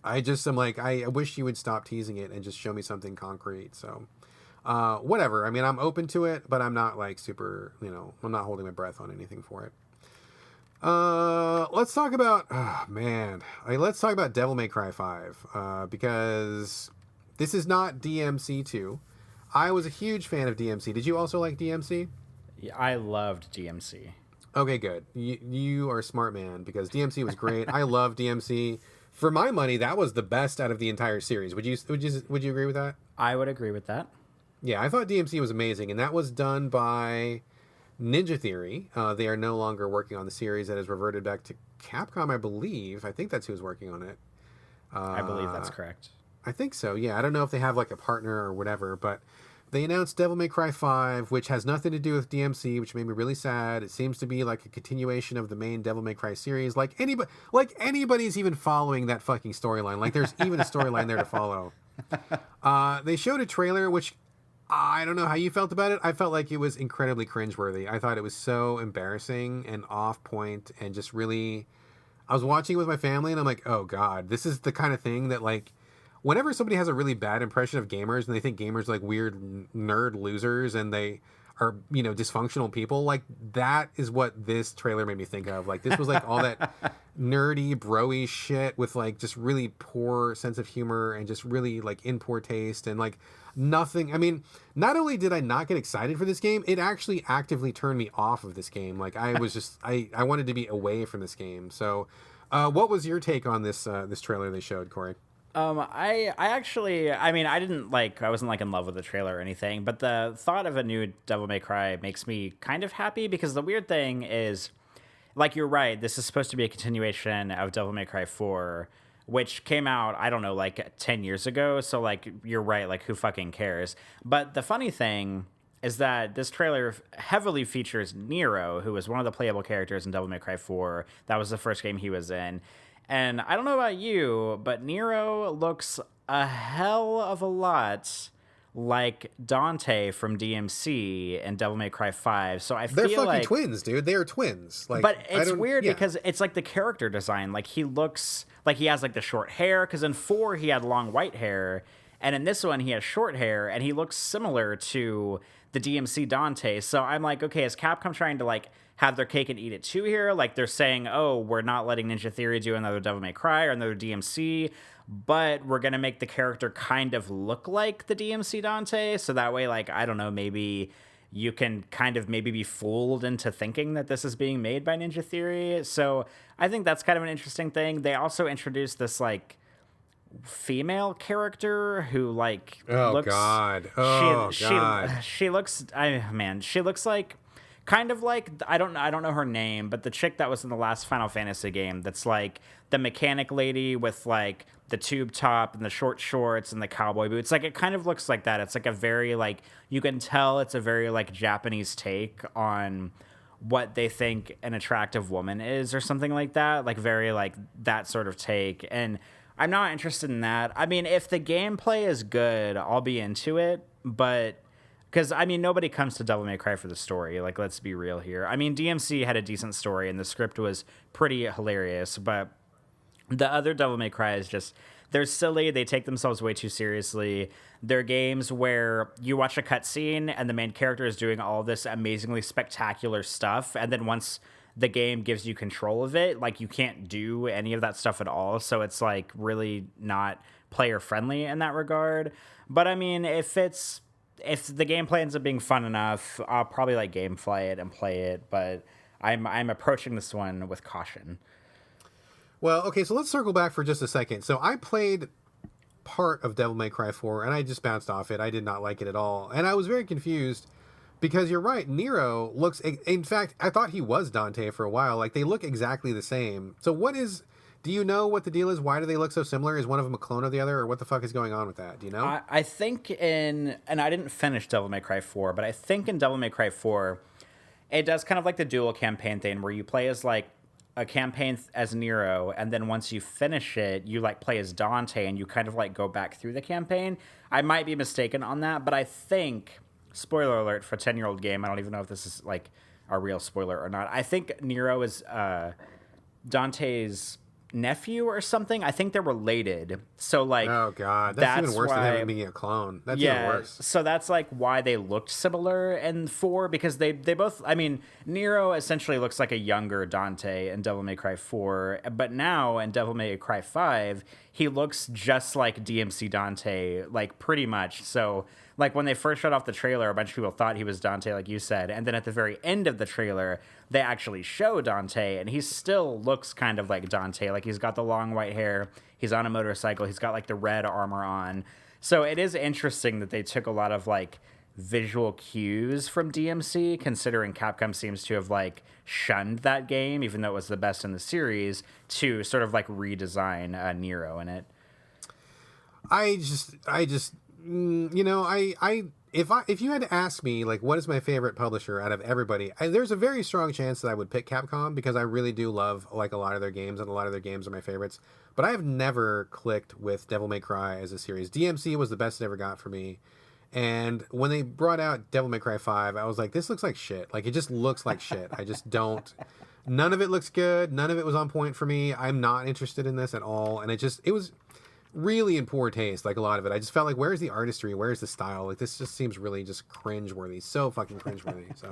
I just am I wish you would stop teasing it and just show me something concrete. So whatever. I mean, I'm open to it, but I'm not super, I'm not holding my breath on anything for it. Let's talk about, let's talk about Devil May Cry 5, because this is not DMC 2. I was a huge fan of DMC. Did you also like DMC? Yeah, I loved DMC. Okay, good. You are a smart man, because DMC was great. I love DMC. For my money, that was the best out of the entire series. Would you agree with that? I would agree with that. Yeah, I thought DMC was amazing, and that was done by Ninja Theory. They are no longer working on the series. That has reverted back to Capcom, I believe. I think that's who's working on it. I believe that's correct. I think so, yeah. I don't know if they have a partner or whatever, but they announced Devil May Cry 5, which has nothing to do with DMC, which made me really sad. It seems to be a continuation of the main Devil May Cry series. Anybody's even following that fucking storyline. There's even a storyline there to follow. They showed a trailer, which I don't know how you felt about it. I felt like it was incredibly cringeworthy. I thought it was so embarrassing and off point, and just really, I was watching it with my family and I'm like, oh God, this is the kind of thing that whenever somebody has a really bad impression of gamers and they think gamers are weird nerd losers and they are, you know, dysfunctional people. Like, that is what this trailer made me think of. Like, this was like all that nerdy, bro-y shit with like just really poor sense of humor and just really like in poor taste and like nothing. I mean, not only did I not get excited for this game, it actually actively turned me off of this game. Like, I was just, I wanted to be away from this game. So, what was your take on this this trailer they showed, Corey? I actually, I mean, I wasn't like in love with the trailer or anything, but the thought of a new Devil May Cry makes me kind of happy because the weird thing is, like, you're right, this is supposed to be a continuation of Devil May Cry 4, which came out, I don't know, like 10 years ago. So, like, you're right, like, who fucking cares? But the funny thing is that this trailer heavily features Nero, who was one of the playable characters in Devil May Cry 4. That was the first game he was in. And I don't know about you, but Nero looks a hell of a lot like Dante from DMC and Devil May Cry 5. So They're feel fucking like twins, dude. They are twins. Like, but it's weird yeah. because it's like the character design. Like, he looks like he has like the short hair, because in 4 he had long white hair, and in this one he has short hair, and he looks similar to the DMC Dante. So I'm like, okay, is Capcom trying to like have their cake and eat it too here? Like, they're saying, oh, we're not letting Ninja Theory do another Devil May Cry or another DMC, but we're going to make the character kind of look like the DMC Dante. So that way, like, I don't know, maybe you can kind of maybe be fooled into thinking that this is being made by Ninja Theory. So I think that's kind of an interesting thing. They also introduced this, like, female character who, like, looks... God. She looks... she looks like... kind of like, I don't know her name, but the chick that was in the last Final Fantasy game that's like the mechanic lady with like the tube top and the short shorts and the cowboy boots. Like, it kind of looks like that. It's like a very, like, you can tell it's a very like Japanese take on what they think an attractive woman is or something like that. Like, very like that sort of take. And I'm not interested in that. I mean, if the gameplay is good, I'll be into it, but... because, I mean, nobody comes to Devil May Cry for the story. Like, let's be real here. I mean, DMC had a decent story, and the script was pretty hilarious. But the other Devil May Cry is just... they're silly. They take themselves way too seriously. They're games where you watch a cutscene, and the main character is doing all this amazingly spectacular stuff. And then once the game gives you control of it, like, you can't do any of that stuff at all. So it's, like, really not player-friendly in that regard. But, I mean, if the gameplay ends up being fun enough, I'll probably like gamefly it and play it, but I'm approaching this one with caution. Well, okay, so let's circle back for just a second. So I played part of Devil May Cry 4, and I just bounced off it. I did not like it at all. And I was very confused because you're right, Nero looks... in fact, I thought he was Dante for a while. Like, they look exactly the same. So what is... do you know what the deal is? Why do they look so similar? Is one of them a clone of the other, or what the fuck is going on with that? Do you know? I think and I didn't finish Devil May Cry 4, but I think in Devil May Cry 4, it does kind of like the dual campaign thing where you play as like a campaign as Nero, and then once you finish it, you like play as Dante, and you kind of like go back through the campaign. I might be mistaken on that, but I think, spoiler alert for a 10-year-old game, I don't even know if this is like a real spoiler or not. I think Nero is Dante's nephew or something. I think they're related. So like, oh god, that's even worse than him being a clone. That's even worse. So that's like why they looked similar in 4, because they both, I mean, Nero essentially looks like a younger Dante in Devil May Cry 4, but now in Devil May Cry 5 he looks just like DMC Dante, like pretty much. So like when they first showed off the trailer, a bunch of people thought he was Dante, like you said, and then at the very end of the trailer they actually show Dante, and he still looks kind of like Dante. Like, he's got the long white hair, he's on a motorcycle, he's got like the red armor on. So it is interesting that they took a lot of like visual cues from DMC, considering Capcom seems to have like shunned that game, even though it was the best in the series, to sort of like redesign Nero in it. I just you know, if you had to ask me, like, what is my favorite publisher out of everybody, there's a very strong chance that I would pick Capcom, because I really do love, like, a lot of their games, and a lot of their games are my favorites. But I have never clicked with Devil May Cry as a series. DMC was the best it ever got for me. And when they brought out Devil May Cry 5, I was like, this looks like shit. Like, it just looks like shit. I just don't... None of it looks good. None of it was on point for me. I'm not interested in this at all. And it was... really in poor taste, like a lot of it. I just felt like, where's the artistry? Where's the style? Like, this just seems really just cringeworthy. So fucking cringeworthy. So,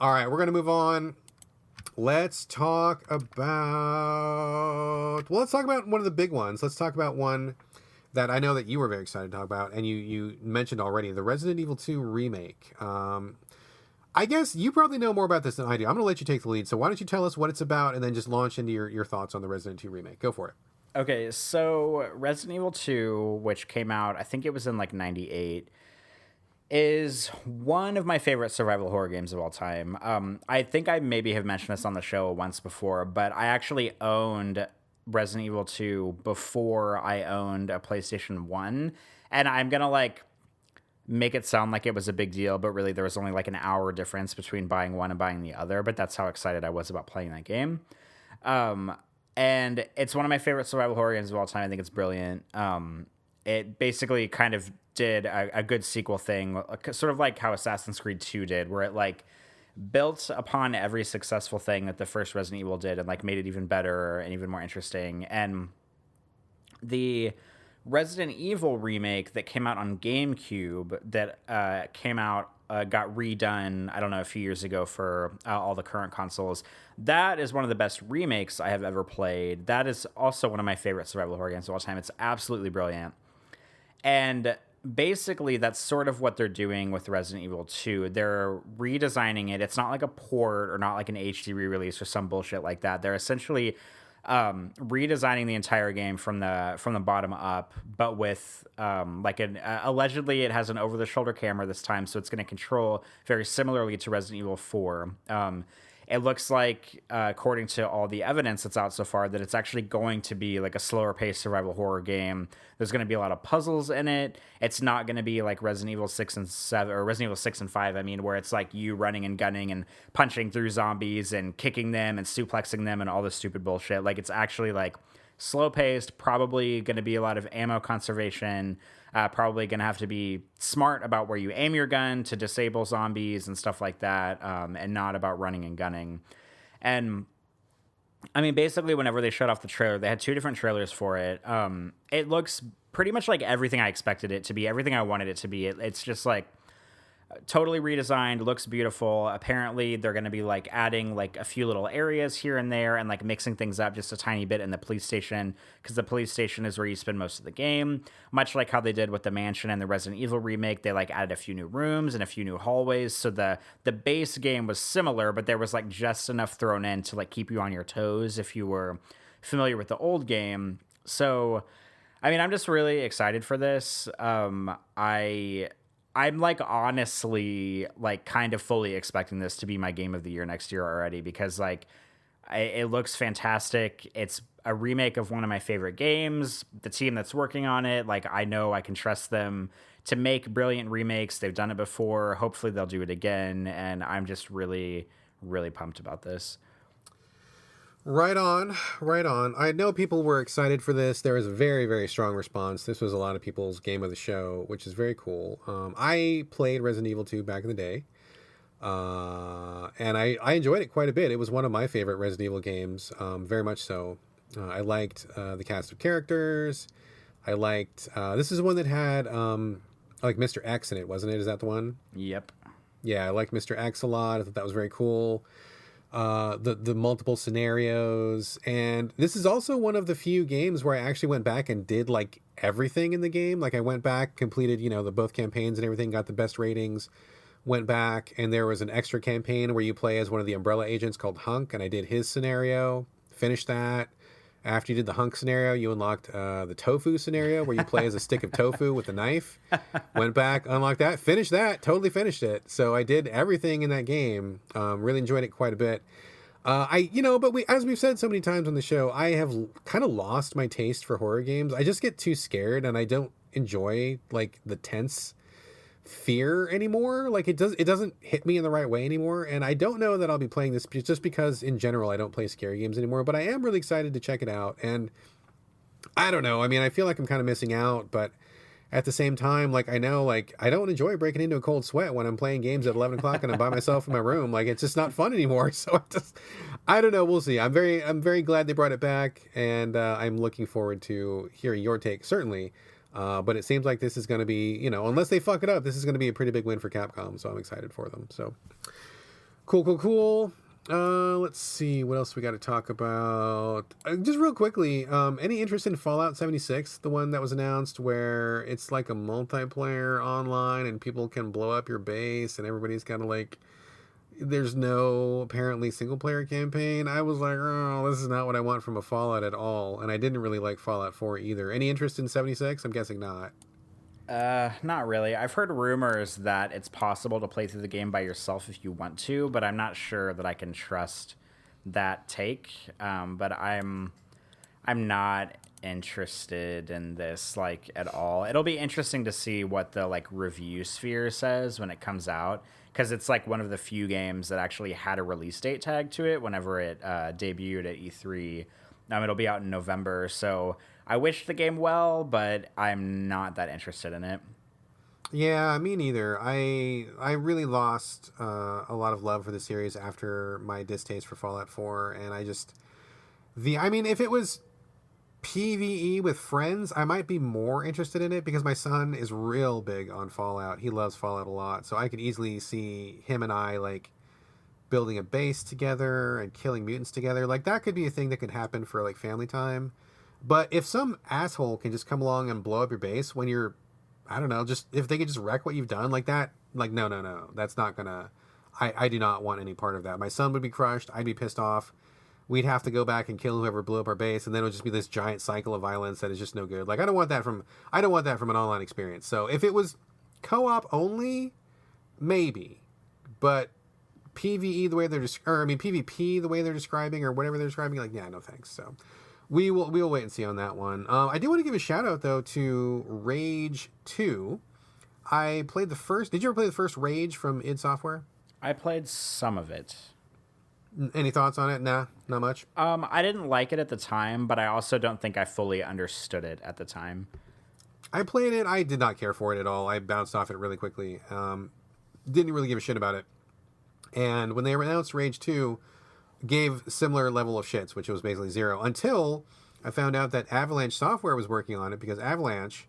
all right, we're going to move on. Let's talk about... Well, let's talk about one of the big ones. Let's talk about one that I know that you were very excited to talk about, and you mentioned already, the Resident Evil 2 remake. I guess you probably know more about this than I do. I'm going to let you take the lead. So why don't you tell us what it's about and then just launch into your thoughts on the Resident 2 remake. Go for it. Okay, so Resident Evil 2, which came out, I think it was in like 98, is one of my favorite survival horror games of all time. I think I maybe have mentioned this on the show once before, but I actually owned Resident Evil 2 before I owned a PlayStation 1. And I'm going to like make it sound like it was a big deal, but really there was only like an hour difference between buying one and buying the other. But that's how excited I was about playing that game. And it's one of my favorite survival horror games of all time. I think it's brilliant. It basically kind of did a good sequel thing, sort of like how Assassin's Creed 2 did, where it like built upon every successful thing that the first Resident Evil did and like made it even better and even more interesting. And the Resident Evil remake that came out on GameCube that got redone, I don't know, a few years ago for all the current consoles. That is one of the best remakes I have ever played. That is also one of my favorite survival horror games of all time. It's absolutely brilliant. And basically, that's sort of what they're doing with Resident Evil 2. They're redesigning it. It's not like a port or not like an HD re-release or some bullshit like that. They're essentially redesigning the entire game from the bottom up, but with allegedly it has an over-the-shoulder camera this time, so it's going to control very similarly to Resident Evil 4. It looks like, according to all the evidence that's out so far, that it's actually going to be like a slower paced survival horror game. There's going to be a lot of puzzles in it. It's not going to be like Resident Evil 6 and 7, or Resident Evil 6 and 5, I mean, where it's like you running and gunning and punching through zombies and kicking them and suplexing them and all this stupid bullshit. Like, it's actually like slow paced, probably going to be a lot of ammo conservation, probably going to have to be smart about where you aim your gun to disable zombies and stuff like that, and not about running and gunning. And I mean, basically, whenever they showed off the trailer, they had two different trailers for it. It looks pretty much like everything I expected it to be, everything I wanted it to be. It's just like totally redesigned, looks beautiful. Apparently they're going to be like adding like a few little areas here and there and like mixing things up just a tiny bit in the police station, because the police station is where you spend most of the game, much like how they did with the mansion and the Resident Evil remake. They like added a few new rooms and a few new hallways, so the base game was similar, but there was like just enough thrown in to like keep you on your toes if you were familiar with the old game. So I mean, I'm just really excited for this. I'm like honestly like kind of fully expecting this to be my game of the year next year already, because like it looks fantastic. It's a remake of one of my favorite games. The team that's working on it, like I know I can trust them to make brilliant remakes. They've done it before. Hopefully they'll do it again. And I'm just really, really pumped about this. Right on, right on. I know people were excited for this. There was a very, very strong response. This was a lot of people's game of the show, which is very cool. I played Resident Evil 2 back in the day, and I enjoyed it quite a bit. It was one of my favorite Resident Evil games, very much so. I liked the cast of characters. I liked... this is one that had like Mr. X in it, wasn't it? Is that the one? Yep. Yeah, I liked Mr. X a lot. I thought that was very cool. The multiple scenarios, and this is also one of the few games where I actually went back and did like everything in the game. Like I went back, completed both campaigns and everything, got the best ratings, went back, and there was an extra campaign where you play as one of the Umbrella agents called Hunk, and I did his scenario, finished that. After you did the Hunk scenario, you unlocked the Tofu scenario, where you play as a stick of tofu with a knife. Went back, unlocked that, finished that, totally finished it. So I did everything in that game. Really enjoyed it quite a bit. But as we've said so many times on the show, I have kind of lost my taste for horror games. I just get too scared, and I don't enjoy like the tense fear anymore. Like it doesn't hit me in the right way anymore, and I don't know that I'll be playing this just because in general I don't play scary games anymore, but I am really excited to check it out. And I don't know, I mean, I feel like I'm kind of missing out, but at the same time, like, I know, like, I don't enjoy breaking into a cold sweat when I'm playing games at 11 o'clock and I'm by myself in my room. Like, it's just not fun anymore. So I don't know. We'll see. I'm very glad they brought it back, and I'm looking forward to hearing your take, certainly. But it seems like this is going to be, unless they fuck it up, this is going to be a pretty big win for Capcom. So I'm excited for them. So cool. Let's see what else we got to talk about. Just real quickly, any interest in Fallout 76, the one that was announced where it's like a multiplayer online and people can blow up your base and everybody's kind of like, there's no apparently single player campaign. I was like, oh, this is not what I want from a Fallout at all. And I didn't really like Fallout 4 either. Any interest in 76? I'm guessing not. Not really. I've heard rumors that it's possible to play through the game by yourself if you want to, but I'm not sure that I can trust that take. But I'm not interested in this like at all. It'll be interesting to see what the like review sphere says when it comes out, because it's like one of the few games that actually had a release date tag to it whenever it debuted at E3. It'll be out in November, so I wish the game well, but I'm not that interested in it. Yeah, me neither. I really lost a lot of love for the series after my distaste for Fallout 4, and if it was PvE with friends, I might be more interested in it because my son is real big on Fallout. He loves Fallout a lot, so I could easily see him and I like building a base together and killing mutants together. Like, that could be a thing that could happen for like family time. But if some asshole can just come along and blow up your base when you're, I don't know, just if they could just wreck what you've done like that, like, no, that's not gonna, I do not want any part of that. My son would be crushed. I'd be pissed off. We'd have to go back and kill whoever blew up our base, and then it would just be this giant cycle of violence that is just no good. Like, I don't want that from an online experience. So if it was co-op only, maybe, but PvE the way they're PvP the way they're describing or whatever they're describing, like, yeah, no thanks. So we'll wait and see on that one. I do want to give a shout out though to Rage 2. I played the first. Did you ever play the first Rage from id Software? I played some of it. Any thoughts on it? Nah, not much. I didn't like it at the time, but I also don't think I fully understood it at the time. I played it. I did not care for it at all. I bounced off it really quickly. Didn't really give a shit about it. And when they announced Rage 2, gave similar level of shits, which was basically 0, until I found out that Avalanche Software was working on it, because Avalanche,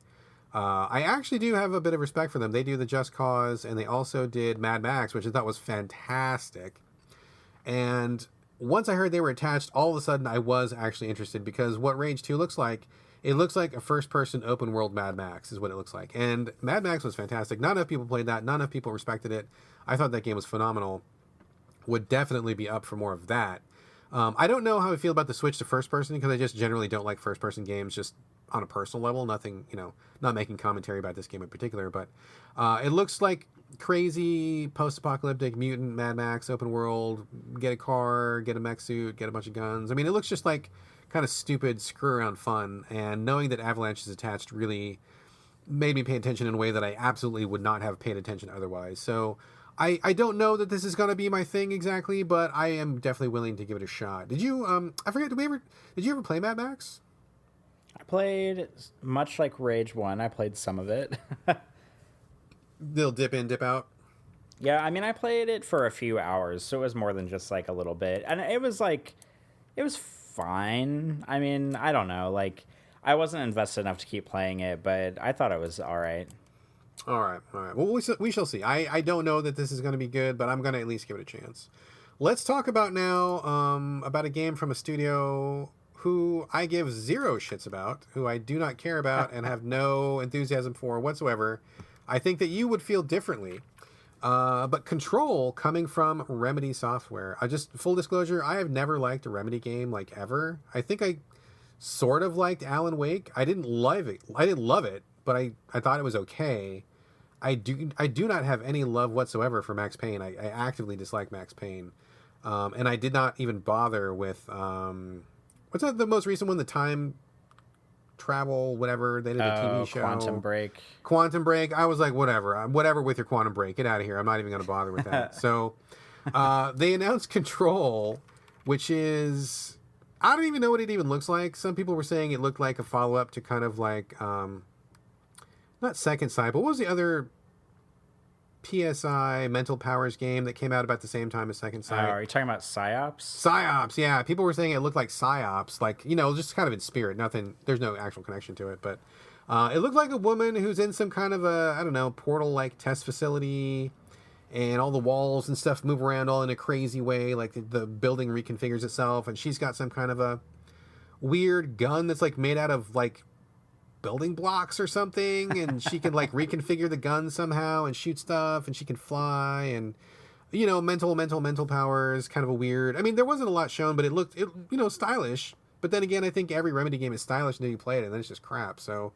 I actually do have a bit of respect for them. They do the Just Cause, and they also did Mad Max, which I thought was fantastic. And once I heard they were attached, all of a sudden I was actually interested, because what Rage 2 looks like, it looks like a first-person open-world Mad Max is what it looks like. And Mad Max was fantastic. Not enough people played that. Not enough people respected it. I thought that game was phenomenal. Would definitely be up for more of that. I don't know how I feel about the switch to first-person, because I just generally don't like first-person games, just on a personal level. Nothing, not making commentary about this game in particular. But it looks like crazy post-apocalyptic mutant Mad Max open world. Get a car, get a mech suit, get a bunch of guns. I mean, it looks just like kind of stupid screw-around fun. And knowing that Avalanche is attached really made me pay attention in a way that I absolutely would not have paid attention otherwise. So I don't know that this is going to be my thing exactly, but I am definitely willing to give it a shot. Did you, I forget, did you ever play Mad Max? I played, much like Rage 1, I played some of it. They'll dip in, dip out? Yeah, I mean, I played it for a few hours, so it was more than just like a little bit. And it was fine. I mean, I don't know, like, I wasn't invested enough to keep playing it, but I thought it was all right. All right. Well, we shall see. I don't know that this is going to be good, but I'm going to at least give it a chance. Let's talk about now about a game from a studio who I give 0 shits about, who I do not care about and have no enthusiasm for whatsoever. I think that you would feel differently. But Control, coming from Remedy Software. Just full disclosure, I have never liked a Remedy game, like, ever. I think I sort of liked Alan Wake. I didn't love it, but I thought it was okay. I do not have any love whatsoever for Max Payne. I actively dislike Max Payne. And I did not even bother with what's that, the most recent one, the time travel, whatever, they did a TV show. Quantum Break. I was like, whatever with your Quantum Break, get out of here. I'm not even going to bother with that. So they announced Control, which is, I don't even know what it even looks like. Some people were saying it looked like a follow-up to kind of like not Second Sight, but what was the other PSI Mental Powers game that came out about the same time as Second Sight? Are you talking about PsyOps? PsyOps, yeah. People were saying it looked like PsyOps, like, just kind of in spirit. Nothing, there's no actual connection to it, but it looked like a woman who's in some kind of a, I don't know, portal-like test facility, and all the walls and stuff move around all in a crazy way, like the building reconfigures itself, and she's got some kind of a weird gun that's like made out of like building blocks or something, and she can like reconfigure the gun somehow and shoot stuff, and she can fly, and mental powers, kind of a weird. I mean, there wasn't a lot shown, but it looked stylish. But then again, I think every Remedy game is stylish until you play it, and then it's just crap. So,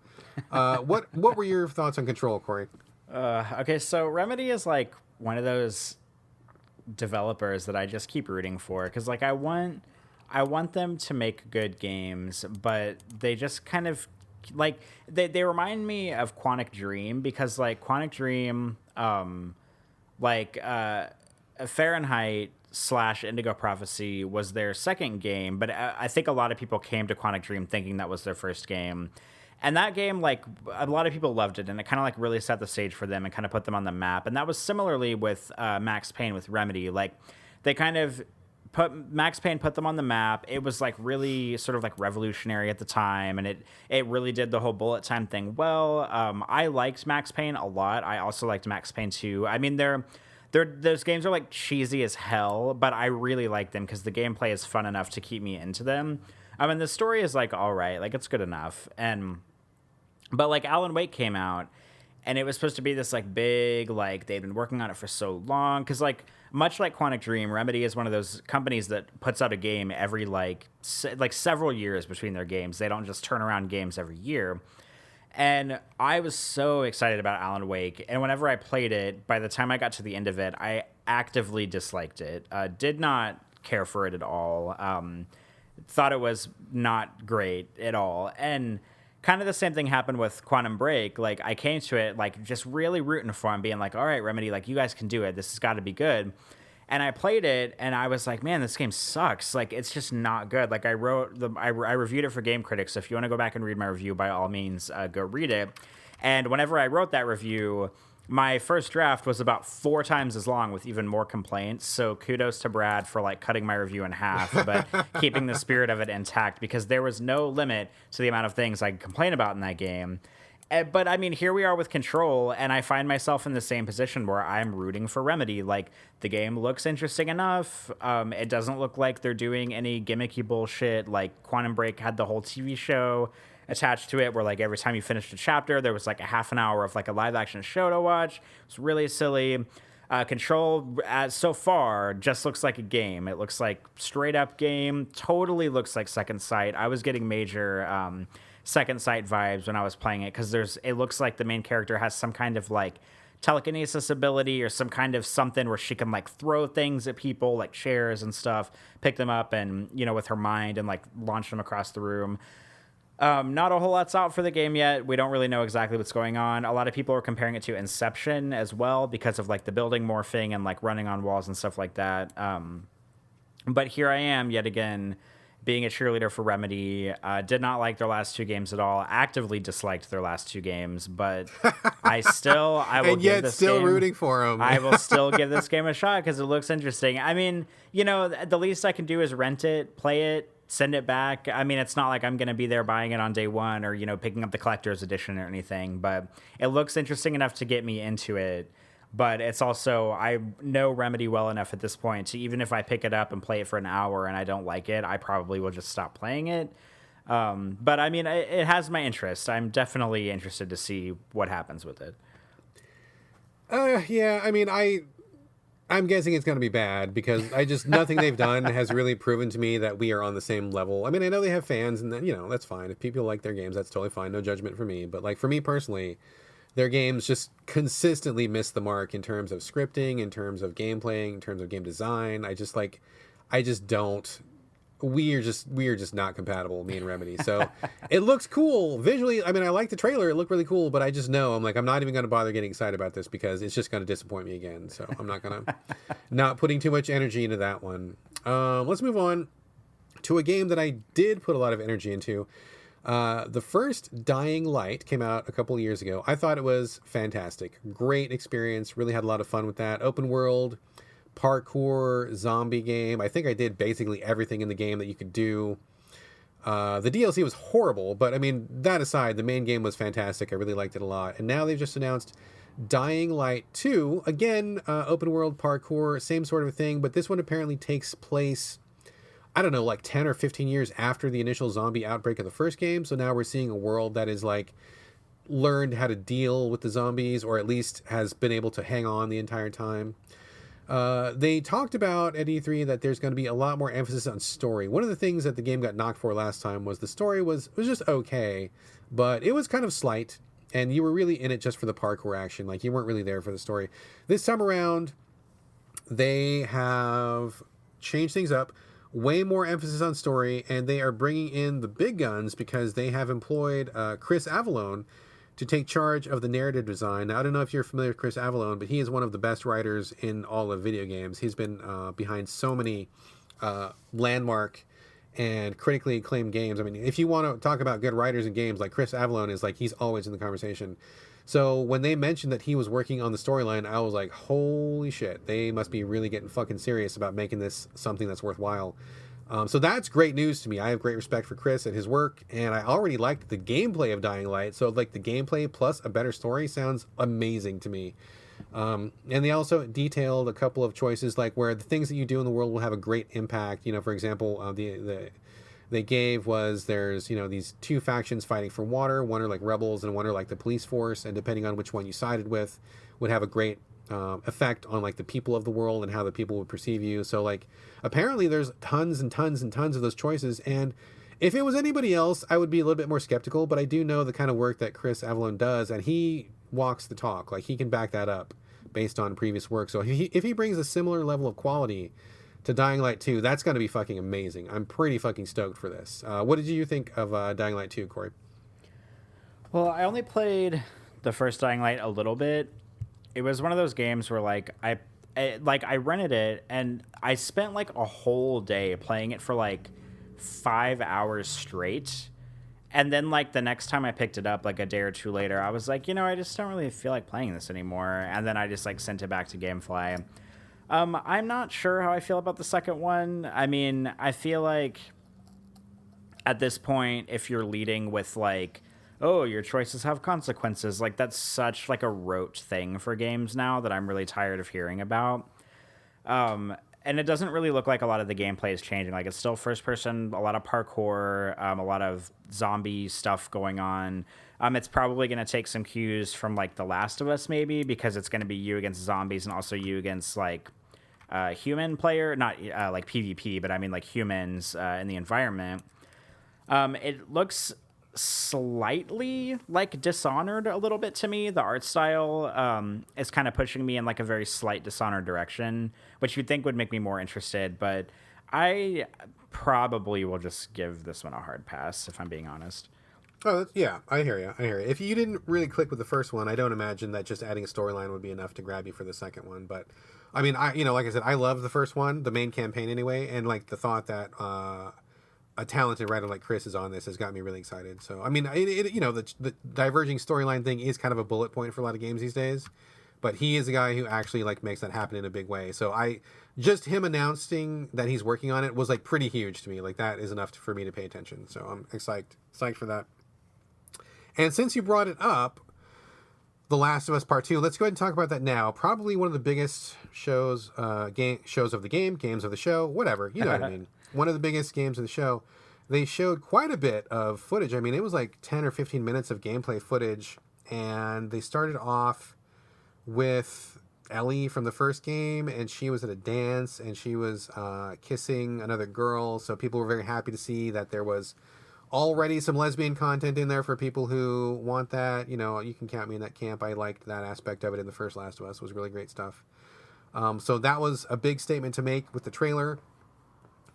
what were your thoughts on Control, Corey? Okay, so Remedy is like one of those developers that I just keep rooting for, because like I want them to make good games, but they just kind of like they remind me of Quantic Dream, because like Quantic Dream, Fahrenheit / Indigo Prophecy was their second game, but I think a lot of people came to Quantic Dream thinking that was their first game. And that game, like, a lot of people loved it, and it kind of, like, really set the stage for them and kind of put them on the map. And that was similarly with Max Payne with Remedy. Like, they kind of Max Payne put them on the map. It was, like, really sort of, like, revolutionary at the time, and it really did the whole bullet time thing well. I liked Max Payne a lot. I also liked Max Payne 2. I mean, those games are, like, cheesy as hell, but I really like them because the gameplay is fun enough to keep me into them. I mean, the story is, like, all right. Like, it's good enough. But, like, Alan Wake came out, and it was supposed to be this, like, big, like, they'd been working on it for so long. Because, like, much like Quantic Dream, Remedy is one of those companies that puts out a game every, like several years between their games. They don't just turn around games every year. And I was so excited about Alan Wake. And whenever I played it, by the time I got to the end of it, I actively disliked it. Did not care for it at all. Thought it was not great at all. And kind of the same thing happened with Quantum Break. Like, I came to it, like, just really rooting for him, being like, all right, Remedy, like, you guys can do it. This has got to be good. And I played it, and I was like, man, this game sucks. Like, it's just not good. Like, I reviewed it for Game Critics. So if you want to go back and read my review, by all means, go read it. And whenever I wrote that review, my first draft was about 4 times as long with even more complaints. So kudos to Brad for like cutting my review in half, but keeping the spirit of it intact, because there was no limit to the amount of things I could complain about in that game. But I mean, here we are with Control, and I find myself in the same position where I'm rooting for Remedy. Like, the game looks interesting enough. It doesn't look like they're doing any gimmicky bullshit. Like, Quantum Break had the whole TV show attached to it, where like every time you finished a chapter, there was like a half an hour of like a live action show to watch. It's really silly. Control, as so far, just looks like a game. It looks like straight up game. Totally looks like Second Sight. I was getting major Second Sight vibes when I was playing it, because it looks like the main character has some kind of like telekinesis ability or some kind of something where she can like throw things at people, like chairs and stuff, pick them up and, with her mind, and like launch them across the room. Not a whole lot's out for the game yet. We don't really know exactly what's going on. A lot of people are comparing it to Inception as well, because of like the building morphing and like running on walls and stuff like that. But here I am yet again, being a cheerleader for Remedy. Did not like their last 2 games at all. Actively disliked their last 2 games, but I will and give yet this still game, rooting for them. I will still give this game a shot because it looks interesting. I mean, the least I can do is rent it, play it, send it back. I mean, it's not like I'm going to be there buying it on day one, or, picking up the collector's edition or anything, but it looks interesting enough to get me into it. But it's also, I know Remedy well enough at this point to, even if I pick it up and play it for an hour and I don't like it, I probably will just stop playing it. But I mean, it has my interest. I'm definitely interested to see what happens with it. Yeah, I mean, I'm guessing it's going to be bad, because nothing they've done has really proven to me that we are on the same level. I mean, I know they have fans, and then, that's fine. If people like their games, that's totally fine. No judgment for me. But like, for me personally, their games just consistently miss the mark in terms of scripting, in terms of gameplay, in terms of game design. I just don't. We are just not compatible, me and Remedy. So it looks cool visually. I mean, I like the trailer. It looked really cool, but I just know I'm not even going to bother getting excited about this, because it's just going to disappoint me again. So I'm not putting too much energy into that one. Let's move on to a game that I did put a lot of energy into. The first Dying Light came out a couple of years ago. I thought it was fantastic. Great experience. Really had a lot of fun with that. Open world, parkour, zombie game. I think I did basically everything in the game that you could do. The DLC was horrible, but I mean, that aside, the main game was fantastic. I really liked it a lot. And now they've just announced Dying Light 2. Again, open world parkour, same sort of a thing, but this one apparently takes place, I don't know, like 10 or 15 years after the initial zombie outbreak of the first game. So now we're seeing a world that is like learned how to deal with the zombies, or at least has been able to hang on the entire time. They talked about at E3 that there's going to be a lot more emphasis on story. One of the things that the game got knocked for last time was the story was just okay, but it was kind of slight, and you were really in it just for the parkour action. Like, you weren't really there for the story. This time around, they have changed things up, way more emphasis on story, and they are bringing in the big guns because they have employed Chris Avellone to take charge of the narrative design. Now, I don't know if you're familiar with Chris Avellone, but he is one of the best writers in all of video games. He's been behind so many landmark and critically acclaimed games. I mean, if you want to talk about good writers in games, like Chris Avellone is like, he's always in the conversation. So when they mentioned that he was working on the storyline, I was like, holy shit, they must be really getting fucking serious about making this something that's worthwhile. So that's great news to me. I have great respect for Chris and his work, and I already liked the gameplay of Dying Light. So like the gameplay plus a better story sounds amazing to me. And they also detailed a couple of choices, like where the things that you do in the world will have a great impact. You know, for example, they gave was there's, you know, these two factions fighting for water. One are like rebels and one are like the police force. And depending on which one you sided with would have a great effect on like the people of the world and how the people would perceive you. So like apparently there's tons and tons and tons of those choices. And if it was anybody else, I would be a little bit more skeptical, but I do know the kind of work that Chris Avellone does, and he walks the talk. Like, he can back that up based on previous work. So if he brings a similar level of quality to Dying Light 2, that's going to be fucking amazing. I'm pretty fucking stoked for this. What did you think of Dying Light 2, Corey? Well, I only played the first Dying Light a little bit. It was one of those games where I rented it and I spent like a whole day playing it for like 5 hours straight. And then like the next time I picked it up, like a day or two later, I was like, you know, I just don't really feel like playing this anymore. And then I just like sent it back to GameFly. I'm not sure how I feel about the second one. I mean, I feel like at this point, if you're leading with like, oh, your choices have consequences, like that's such like a rote thing for games now that I'm really tired of hearing about. And it doesn't really look like a lot of the gameplay is changing. Like, it's still first person, a lot of parkour, a lot of zombie stuff going on. It's probably going to take some cues from like The Last of Us, maybe, because it's going to be you against zombies and also you against like human player, not like PvP, but I mean like humans in the environment. It looks slightly like Dishonored a little bit to me. The art style is kind of pushing me in like a very slight Dishonored direction, which you'd think would make me more interested, but I probably will just give this one a hard pass, if I'm being honest. Oh, yeah, I hear you. If you didn't really click with the first one, I don't imagine that just adding a storyline would be enough to grab you for the second one. But I mean, like I said, I love the first one, the main campaign anyway, and like the thought that a talented writer like Chris is on this has got me really excited. So I mean, the diverging storyline thing is kind of a bullet point for a lot of games these days, but he is a guy who actually like makes that happen in a big way. So just him announcing that he's working on it was like pretty huge to me. Like, that is enough for me to pay attention. So I'm psyched for that. And since you brought it up, The Last of Us Part 2, let's go ahead and talk about that now. Probably one of the biggest shows of the game, games of the show, whatever, you know what I mean. One of the biggest games of the show. They showed quite a bit of footage. I mean, it was like 10 or 15 minutes of gameplay footage, and they started off with Ellie from the first game, and she was at a dance, and she was kissing another girl, so people were very happy to see that there was already some lesbian content in there for people who want that. You know, you can count me in that camp. I liked that aspect of it in the first Last of Us. It was really great stuff. So that was a big statement to make with the trailer,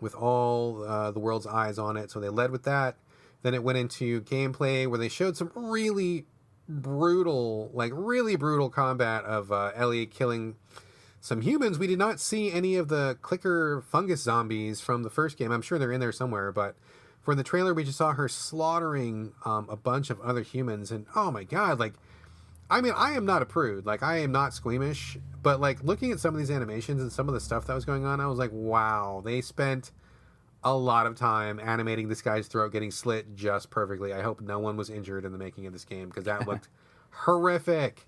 with all the world's eyes on it. So they led with that. Then it went into gameplay where they showed some really brutal combat of Ellie killing some humans. We did not see any of the clicker fungus zombies from the first game. I'm sure they're in there somewhere, but for the trailer, we just saw her slaughtering a bunch of other humans, and oh my god, like, I mean, I am not a prude, like, I am not squeamish, but like looking at some of these animations and some of the stuff that was going on, I was like, wow, they spent a lot of time animating this guy's throat getting slit just perfectly. I hope no one was injured in the making of this game because that looked horrific.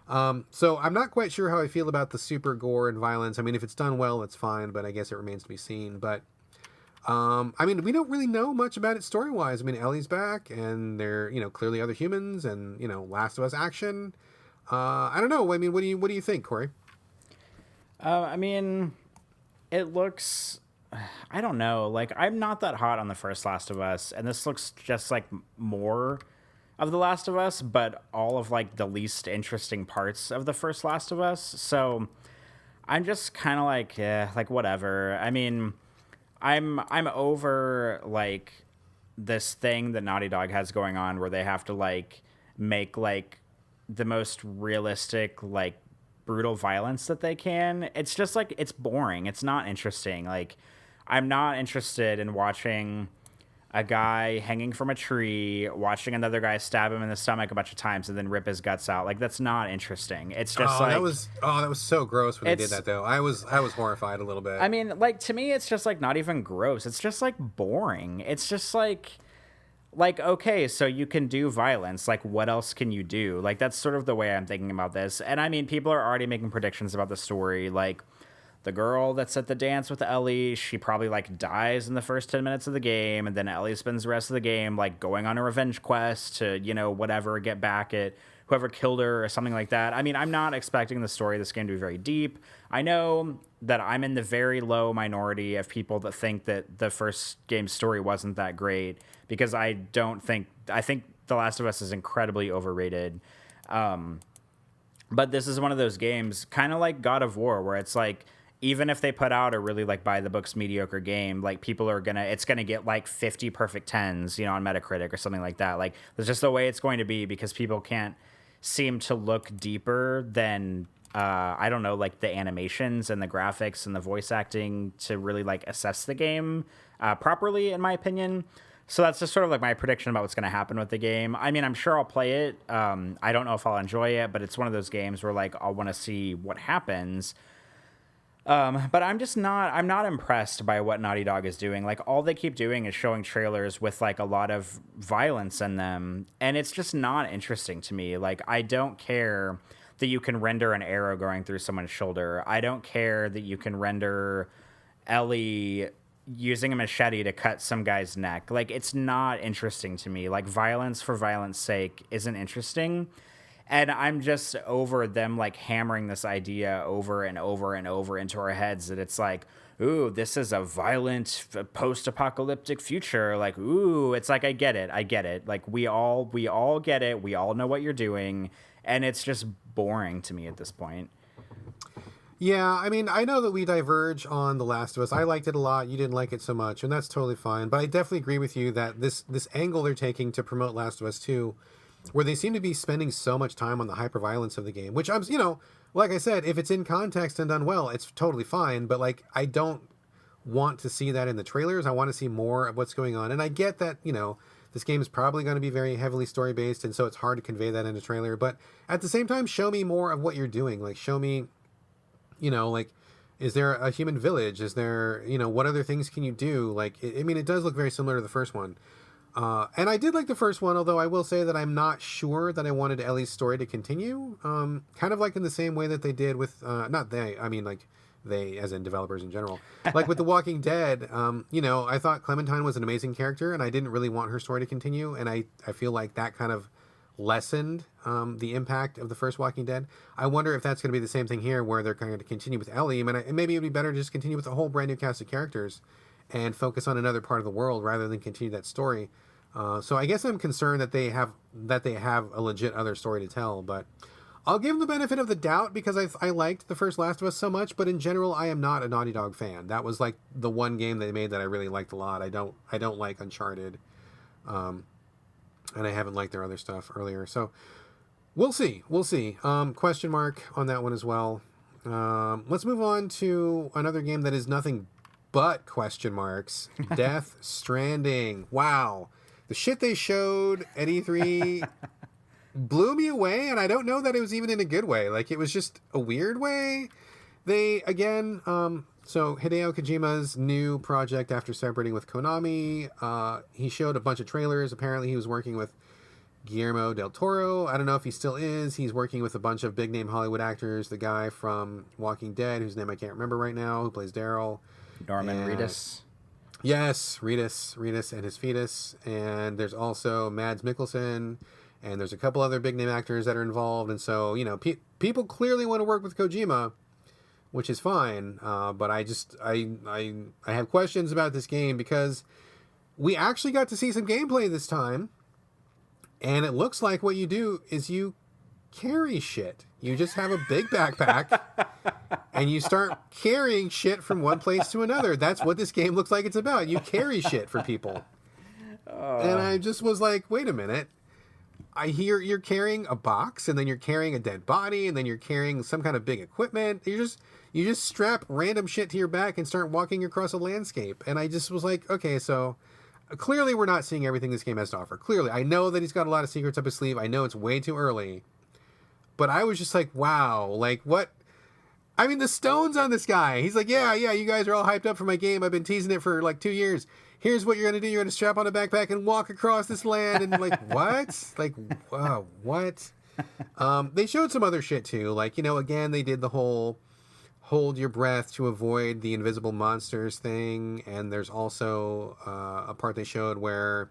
So I'm not quite sure how I feel about the super gore and violence. I mean, if it's done well, that's fine, but I guess it remains to be seen. But I mean, we don't really know much about it story-wise. I mean, Ellie's back, and they're, you know, clearly other humans, and, you know, Last of Us action. I don't know. I mean, what do you think, Corey? I mean, it looks. I don't know. Like, I'm not that hot on the first Last of Us, and this looks just like more of the Last of Us, but all of like the least interesting parts of the first Last of Us. So I'm just kind of like, yeah, like whatever. I mean, I'm over like this thing that Naughty Dog has going on where they have to like make like the most realistic like brutal violence that they can. It's just like it's boring. It's not interesting. Like I'm not interested in watching a guy hanging from a tree, watching another guy stab him in the stomach a bunch of times and then rip his guts out. Like that's not interesting. It's just like that was so gross when they did that though. I was horrified a little bit. I mean, like to me it's just like not even gross. It's just like boring. It's just like okay, so you can do violence. Like what else can you do? Like that's sort of the way I'm thinking about this. And I mean, people are already making predictions about the story. Like the girl that's at the dance with Ellie, she probably like dies in the first 10 minutes of the game, and then Ellie spends the rest of the game like going on a revenge quest to, you know, whatever, get back at whoever killed her or something like that. I mean, I'm not expecting the story of this game to be very deep. I know that I'm in the very low minority of people that think that the first game's story wasn't that great, because I think The Last of Us is incredibly overrated. But this is one of those games, kind of like God of War, where it's like, even if they put out a really like by the books mediocre game, like people are it's gonna get like 50 perfect 10s, you know, on Metacritic or something like that. Like that's just the way it's going to be, because people can't seem to look deeper than I don't know, like the animations and the graphics and the voice acting to really like assess the game properly, in my opinion. So that's just sort of like my prediction about what's going to happen with the game. I mean, I'm sure I'll play it. I don't know if I'll enjoy it, but it's one of those games where like I'll want to see what happens. But I'm not impressed by what Naughty Dog is doing. Like all they keep doing is showing trailers with like a lot of violence in them, and it's just not interesting to me. Like I don't care that you can render an arrow going through someone's shoulder. I don't care that you can render Ellie using a machete to cut some guy's neck. Like it's not interesting to me. Like violence for violence sake isn't interesting. And I'm just over them like hammering this idea over and over and over into our heads that it's like, ooh, this is a violent post-apocalyptic future. Like, ooh, it's like, I get it. Like we all get it. We all know what you're doing. And it's just boring to me at this point. Yeah, I mean, I know that we diverge on The Last of Us. I liked it a lot. You didn't like it so much, and that's totally fine. But I definitely agree with you that this angle they're taking to promote Last of Us 2, where they seem to be spending so much time on the hyperviolence of the game, which I'm, you know, like I said, if it's in context and done well, it's totally fine. But like, I don't want to see that in the trailers. I want to see more of what's going on. And I get that, you know, this game is probably going to be very heavily story based, and so it's hard to convey that in a trailer. But at the same time, show me more of what you're doing. Like, show me, you know, like, is there a human village? Is there, you know, what other things can you do? Like, I mean, it does look very similar to the first one. And I did like the first one, although I will say that I'm not sure that I wanted Ellie's story to continue. Kind of like in the same way that they did with, not they, I mean like they as in developers in general. Like with The Walking Dead, you know, I thought Clementine was an amazing character, and I didn't really want her story to continue. And I feel like that kind of lessened the impact of the first Walking Dead. I wonder if that's going to be the same thing here, where they're going to continue with Ellie. I mean, maybe it would be better to just continue with a whole brand new cast of characters and focus on another part of the world rather than continue that story. So I guess I'm concerned that they have a legit other story to tell, but I'll give them the benefit of the doubt because I liked the first Last of Us so much. But in general, I am not a Naughty Dog fan. That was like the one game they made that I really liked a lot. I don't like Uncharted, and I haven't liked their other stuff earlier. So we'll see. Question mark on that one as well. Let's move on to another game that is nothing but question marks. Death Stranding. Wow. The shit they showed at E3 blew me away, and I don't know that it was even in a good way. Like, it was just a weird way. They, again, so Hideo Kojima's new project after separating with Konami, he showed a bunch of trailers. Apparently he was working with Guillermo del Toro. I don't know if he still is. He's working with a bunch of big-name Hollywood actors. The guy from Walking Dead, whose name I can't remember right now, who plays Daryl. Norman Reedus. Yes, Reedus and his fetus. And there's also Mads Mikkelsen, and there's a couple other big-name actors that are involved. And so, you know, people clearly want to work with Kojima, which is fine. But I have questions about this game because we actually got to see some gameplay this time. And it looks like what you do is you carry shit. You just have a big backpack and you start carrying shit from one place to another. That's what this game looks like it's about. You carry shit for people. And I just was like, wait a minute. I hear you're carrying a box, and then you're carrying a dead body, and then you're carrying some kind of big equipment. You just strap random shit to your back and start walking across a landscape. And I just was like, okay, so clearly we're not seeing everything this game has to offer. Clearly. I know that he's got a lot of secrets up his sleeve. I know it's way too early. But I was just like, wow, like what? I mean, the stones on this guy. He's like, yeah, you guys are all hyped up for my game. I've been teasing it for like 2 years. Here's what you're going to do. You're going to strap on a backpack and walk across this land. And like, what? Like, wow, what? They showed some other shit too. Like, you know, again, they did the whole hold your breath to avoid the invisible monsters thing. And there's also a part they showed where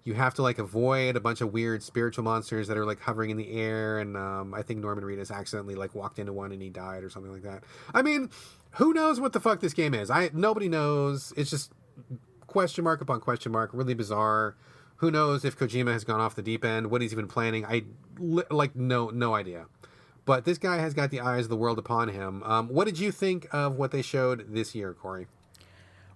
you have to like avoid a bunch of weird spiritual monsters that are like hovering in the air. And I think Norman Reedus accidentally like walked into one and he died or something like that. I mean, who knows what the fuck this game is? Nobody knows. It's just question mark upon question mark. Really bizarre. Who knows if Kojima has gone off the deep end? What he's even planning? No idea. But this guy has got the eyes of the world upon him. What did you think of what they showed this year, Corey?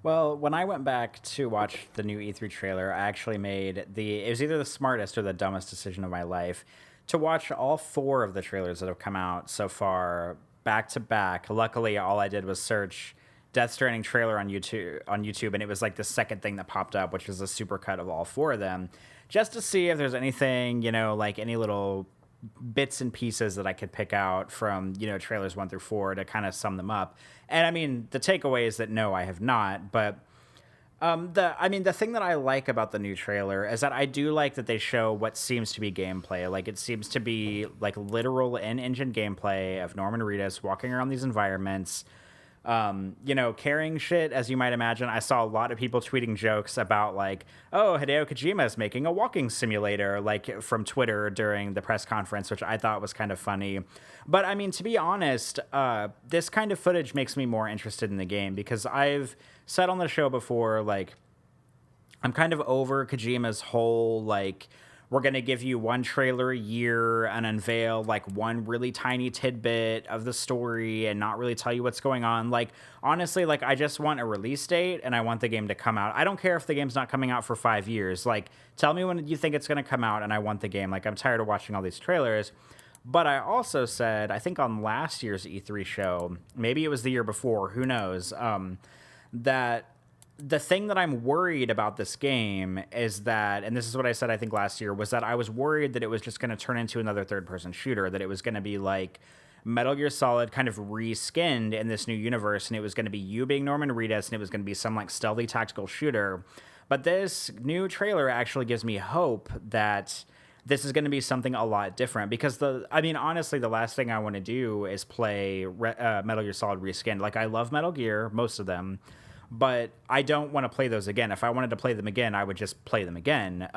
Well, when I went back to watch the new E3 trailer, I actually made it was either the smartest or the dumbest decision of my life to watch all 4 of the trailers that have come out so far back to back. Luckily, all I did was search Death Stranding trailer on YouTube, and it was like the second thing that popped up, which was a supercut of all 4 of them, just to see if there's anything, you know, like any little bits and pieces that I could pick out from, you know, trailers 1 through 4 to kind of sum them up. And I mean, the takeaway is that no, I have not. But the thing that I like about the new trailer is that I do like that they show what seems to be gameplay. Like, it seems to be like literal in-engine gameplay of Norman Reedus walking around these environments, you know, carrying shit, as you might imagine. I saw a lot of people tweeting jokes about like, oh, Hideo Kojima is making a walking simulator, like from Twitter during the press conference, which I thought was kind of funny. But I mean, to be honest, this kind of footage makes me more interested in the game because I've said on the show before, like, I'm kind of over Kojima's whole, like, we're going to give you one trailer a year and unveil like one really tiny tidbit of the story and not really tell you what's going on. Like, honestly, like, I just want a release date and I want the game to come out. I don't care if the game's not coming out for 5 years. Like, tell me when you think it's going to come out and I want the game. Like, I'm tired of watching all these trailers. But I also said, I think on last year's E3 show, maybe it was the year before, who knows, that the thing that I'm worried about this game is that, and this is what I said I think last year, was that I was worried that it was just going to turn into another third-person shooter, that it was going to be like Metal Gear Solid kind of reskinned in this new universe, and it was going to be you being Norman Reedus, and it was going to be some like stealthy tactical shooter. But this new trailer actually gives me hope that this is going to be something a lot different, because honestly, the last thing I want to do is play Metal Gear Solid reskinned. Like, I love Metal Gear, most of them, but I don't want to play those again. If I wanted to play them again, I would just play them again.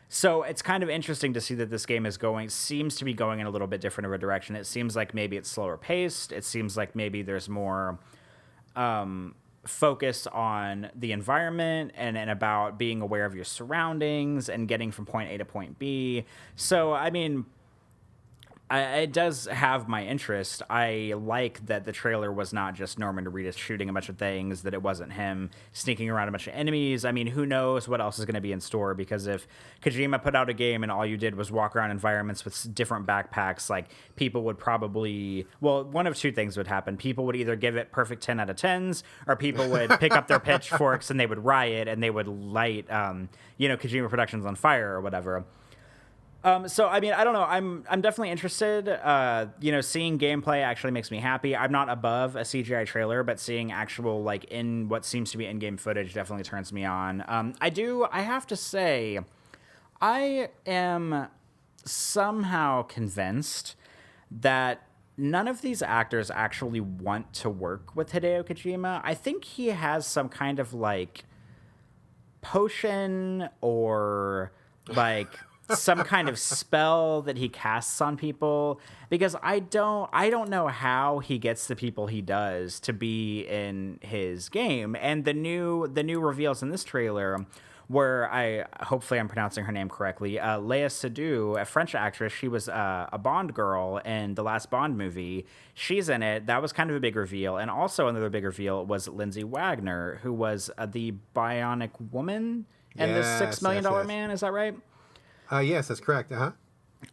So it's kind of interesting to see that this game seems to be going in a little bit different of a direction. It seems like maybe it's slower paced. It seems like maybe there's more focus on the environment and about being aware of your surroundings and getting from point A to point B. So, I mean, it does have my interest. I like that the trailer was not just Norman Reedus shooting a bunch of things, that it wasn't him sneaking around a bunch of enemies. I mean, who knows what else is going to be in store, because if Kojima put out a game and all you did was walk around environments with different backpacks, like, people would probably, well, one of two things would happen. People would either give it perfect 10 out of 10s, or people would pick up their pitchforks and they would riot and they would light, Kojima Productions on fire or whatever. So I mean, I don't know. I'm definitely interested. Seeing gameplay actually makes me happy. I'm not above a CGI trailer, but seeing actual, like, in what seems to be in-game footage definitely turns me on. I have to say, I am somehow convinced that none of these actors actually want to work with Hideo Kojima. I think he has some kind of, like, potion or, like, some kind of spell that he casts on people, because I don't know how he gets the people he does to be in his game. And the new reveals in this trailer, where hopefully I'm pronouncing her name correctly, Léa Seydoux, a French actress. She was a Bond girl in the last Bond movie. She's in it. That was kind of a big reveal. And also another big reveal was Lindsay Wagner, who was the Bionic Woman in the $6 million Man. Is that right? Yes, that's correct. Uh-huh.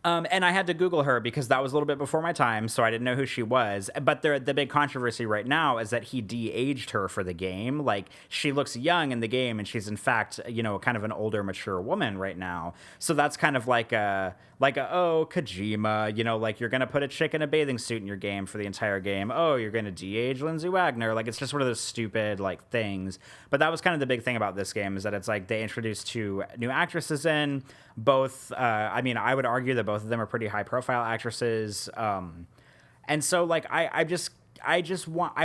And I had to Google her because that was a little bit before my time, so I didn't know who she was. But the big controversy right now is that he de-aged her for the game. Like, she looks young in the game, and she's in fact, kind of an older, mature woman right now. So that's kind of like oh, Kojima, like, you're gonna put a chick in a bathing suit in your game for the entire game. Oh, you're gonna de-age Lindsay Wagner. Like, it's just one of those stupid, like, things. But that was kind of the big thing about this game, is that it's like they introduced two new actresses in. Both, I would argue that both of them are pretty high-profile actresses, and so, like, I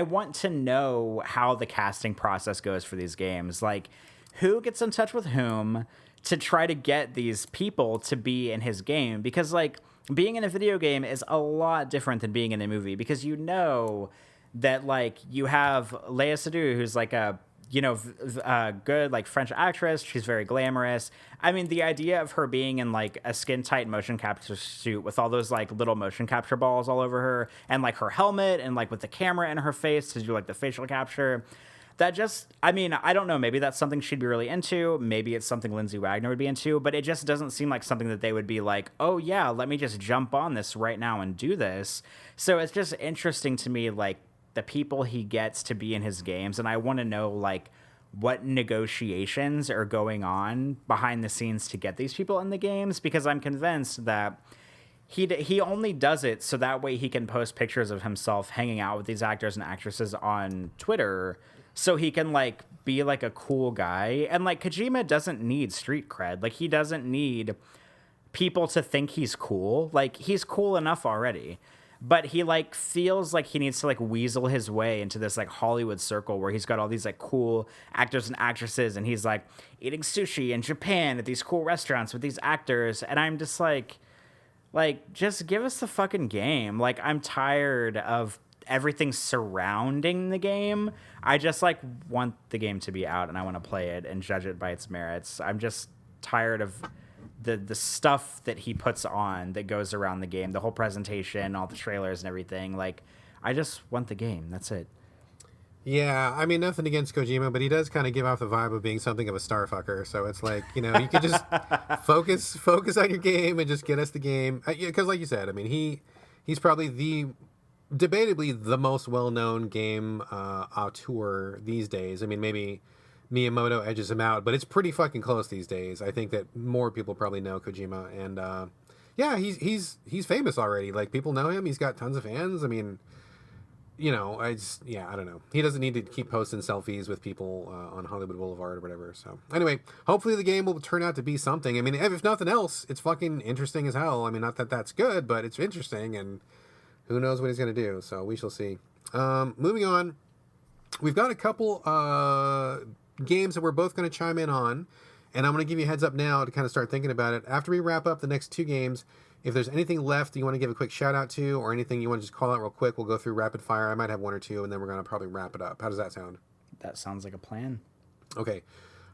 want to know how the casting process goes for these games. Like, who gets in touch with whom to try to get these people to be in his game? Because, like, being in a video game is a lot different than being in a movie, because that, like, you have Léa Seydoux, who's like a good, like, French actress. She's very glamorous. I mean, the idea of her being in, like, a skin-tight motion capture suit with all those, like, little motion capture balls all over her, and, like, her helmet, and, like, with the camera in her face to do, like, the facial capture, that just, I mean, I don't know, maybe that's something she'd be really into. Maybe it's something Lindsay Wagner would be into, but it just doesn't seem like something that they would be like, oh yeah, let me just jump on this right now and do this. So it's just interesting to me, like, the people he gets to be in his games, and I want to know, like, what negotiations are going on behind the scenes to get these people in the games, because I'm convinced that he only does it so that way he can post pictures of himself hanging out with these actors and actresses on Twitter, so he can, like, be, like, a cool guy. And, like, Kojima doesn't need street cred. Like, he doesn't need people to think he's cool. Like, he's cool enough already. But he, like, feels like he needs to, like, weasel his way into this, like, Hollywood circle where he's got all these, like, cool actors and actresses, and he's, like, eating sushi in Japan at these cool restaurants with these actors. And I'm just like, just give us the fucking game. Like, I'm tired of everything surrounding the game. I just, like, want the game to be out, and I want to play it and judge it by its merits. I'm just tired of the stuff that he puts on that goes around the game, the whole presentation, all the trailers and everything. Like, I just want the game. That's it. Yeah, I mean, nothing against Kojima, but he does kind of give off the vibe of being something of a starfucker. So it's like, you could just focus on your game and just get us the game. Because, like you said, I mean, he's probably debatably the most well-known game auteur these days. I mean, maybe Miyamoto edges him out, but it's pretty fucking close these days. I think that more people probably know Kojima, and yeah, he's famous already. Like, people know him. He's got tons of fans. I mean, I don't know. He doesn't need to keep posting selfies with people on Hollywood Boulevard or whatever. So anyway, hopefully the game will turn out to be something. I mean, if nothing else, it's fucking interesting as hell. I mean, not that that's good, but it's interesting, and who knows what he's gonna do. So we shall see. Moving on, we've got a couple games that we're both going to chime in on, and I'm going to give you a heads up now to kind of start thinking about it. After we wrap up the next two games, if there's anything left you want to give a quick shout out to, or anything you want to just call out real quick, we'll go through rapid fire. I might have one or two, and then we're going to probably wrap it up. How does that sound? That sounds like a plan. Okay.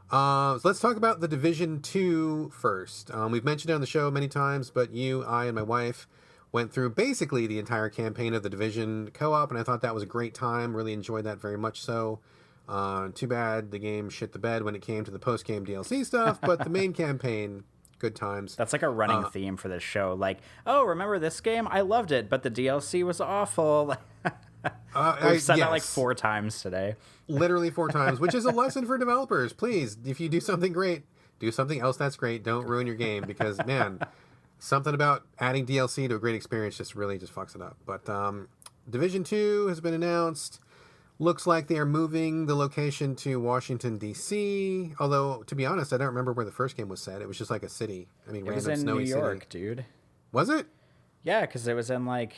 So let's talk about The Division 2 first. We've mentioned it on the show many times, but I and my wife went through basically the entire campaign of the Division co-op, and I thought that was a great time. Really enjoyed that very much so. Too bad the game shit the bed when it came to the post-game DLC stuff, but the main campaign, good times. That's like a running theme for this show. Like, oh, remember this game? I loved it, but the DLC was awful. We've said that like 4 times today. Literally 4 times, which is a lesson for developers. Please, if you do something great, do something else that's great. Don't ruin your game, because, man, something about adding DLC to a great experience just really just fucks it up. But Division 2 has been announced. Looks like they are moving the location to Washington, D.C. Although, to be honest, I don't remember where the first game was set. It was just like a city. I mean, it was random in snowy New York, city. dude. Was it? Yeah, because it was in like,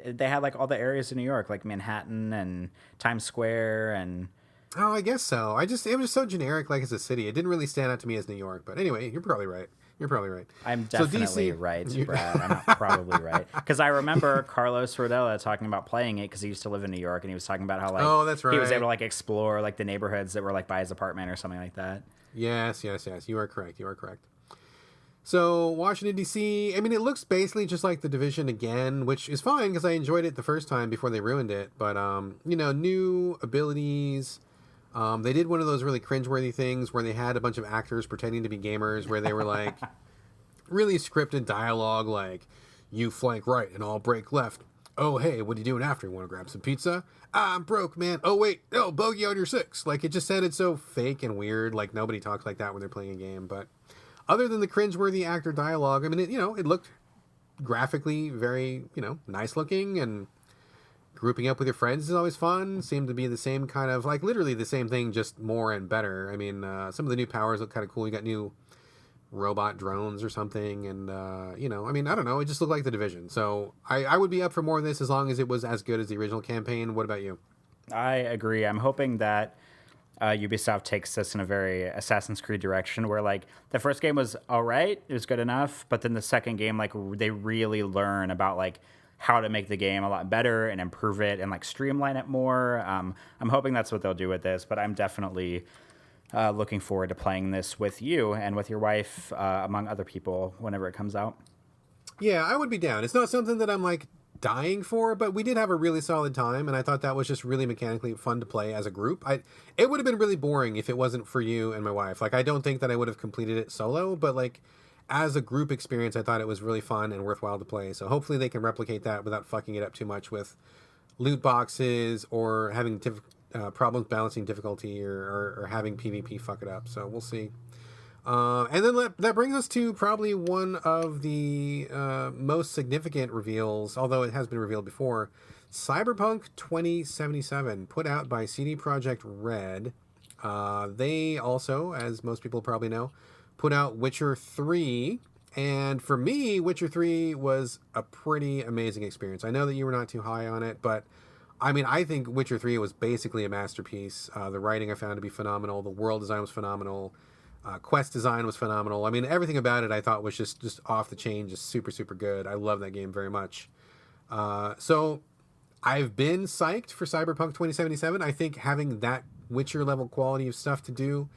they had like all the areas in New York, like Manhattan and Times Square and... Oh, I guess so. It was so generic, like as a city. It didn't really stand out to me as New York. But anyway, you're probably right. I'm definitely right, Brad. I'm not probably right. Because I remember Carlos Rodella talking about playing it because he used to live in New York, and he was talking about how, like, oh, that's right, he was able to, like, explore, like, the neighborhoods that were, like, by his apartment or something like that. Yes. You are correct. So, Washington, D.C., I mean, it looks basically just like The Division again, which is fine because I enjoyed it the first time before they ruined it. But, new abilities. They did one of those really cringeworthy things where they had a bunch of actors pretending to be gamers, where they were like really scripted dialogue, like, you flank right and I'll break left. Oh, hey, what are you doing after? You want to grab some pizza? I'm broke, man. Oh, wait. Oh, bogey on your 6. Like, it just sounded so fake and weird. Like, nobody talks like that when they're playing a game. But other than the cringeworthy actor dialogue, I mean, it looked graphically very, nice looking, and grouping up with your friends is always fun. Seemed to be the same kind of, like, literally the same thing, just more and better. I mean, some of the new powers look kind of cool. You got new robot drones or something, and, I mean, I don't know. It just looked like The Division. So I would be up for more of this as long as it was as good as the original campaign. What about you? I agree. I'm hoping that Ubisoft takes this in a very Assassin's Creed direction, where, like, the first game was all right, it was good enough, but then the second game, like, they really learn about, like, how to make the game a lot better and improve it and, like, streamline it more. I'm hoping that's what they'll do with this, but I'm definitely looking forward to playing this with you and with your wife, among other people, whenever it comes out. Yeah, I would be down. It's not something that I'm, like, dying for, but we did have a really solid time, and I thought that was just really mechanically fun to play as a group. It would have been really boring if it wasn't for you and my wife. Like, I don't think that I would have completed it solo, but, like, as a group experience, I thought it was really fun and worthwhile to play. So hopefully they can replicate that without fucking it up too much with loot boxes or having problems balancing difficulty or having PvP fuck it up. So we'll see. And then that brings us to probably one of the most significant reveals, although it has been revealed before. Cyberpunk 2077, put out by CD Projekt Red. They also, as most people probably know, put out Witcher 3, and for me, Witcher 3 was a pretty amazing experience. I know that you were not too high on it, but I mean, I think Witcher 3 was basically a masterpiece. The writing I found to be phenomenal. The world design was phenomenal. Quest design was phenomenal. I mean, everything about it I thought was just off the chain, just super, super good. I love that game very much. So I've been psyched for Cyberpunk 2077. I think having that Witcher level quality of stuff to do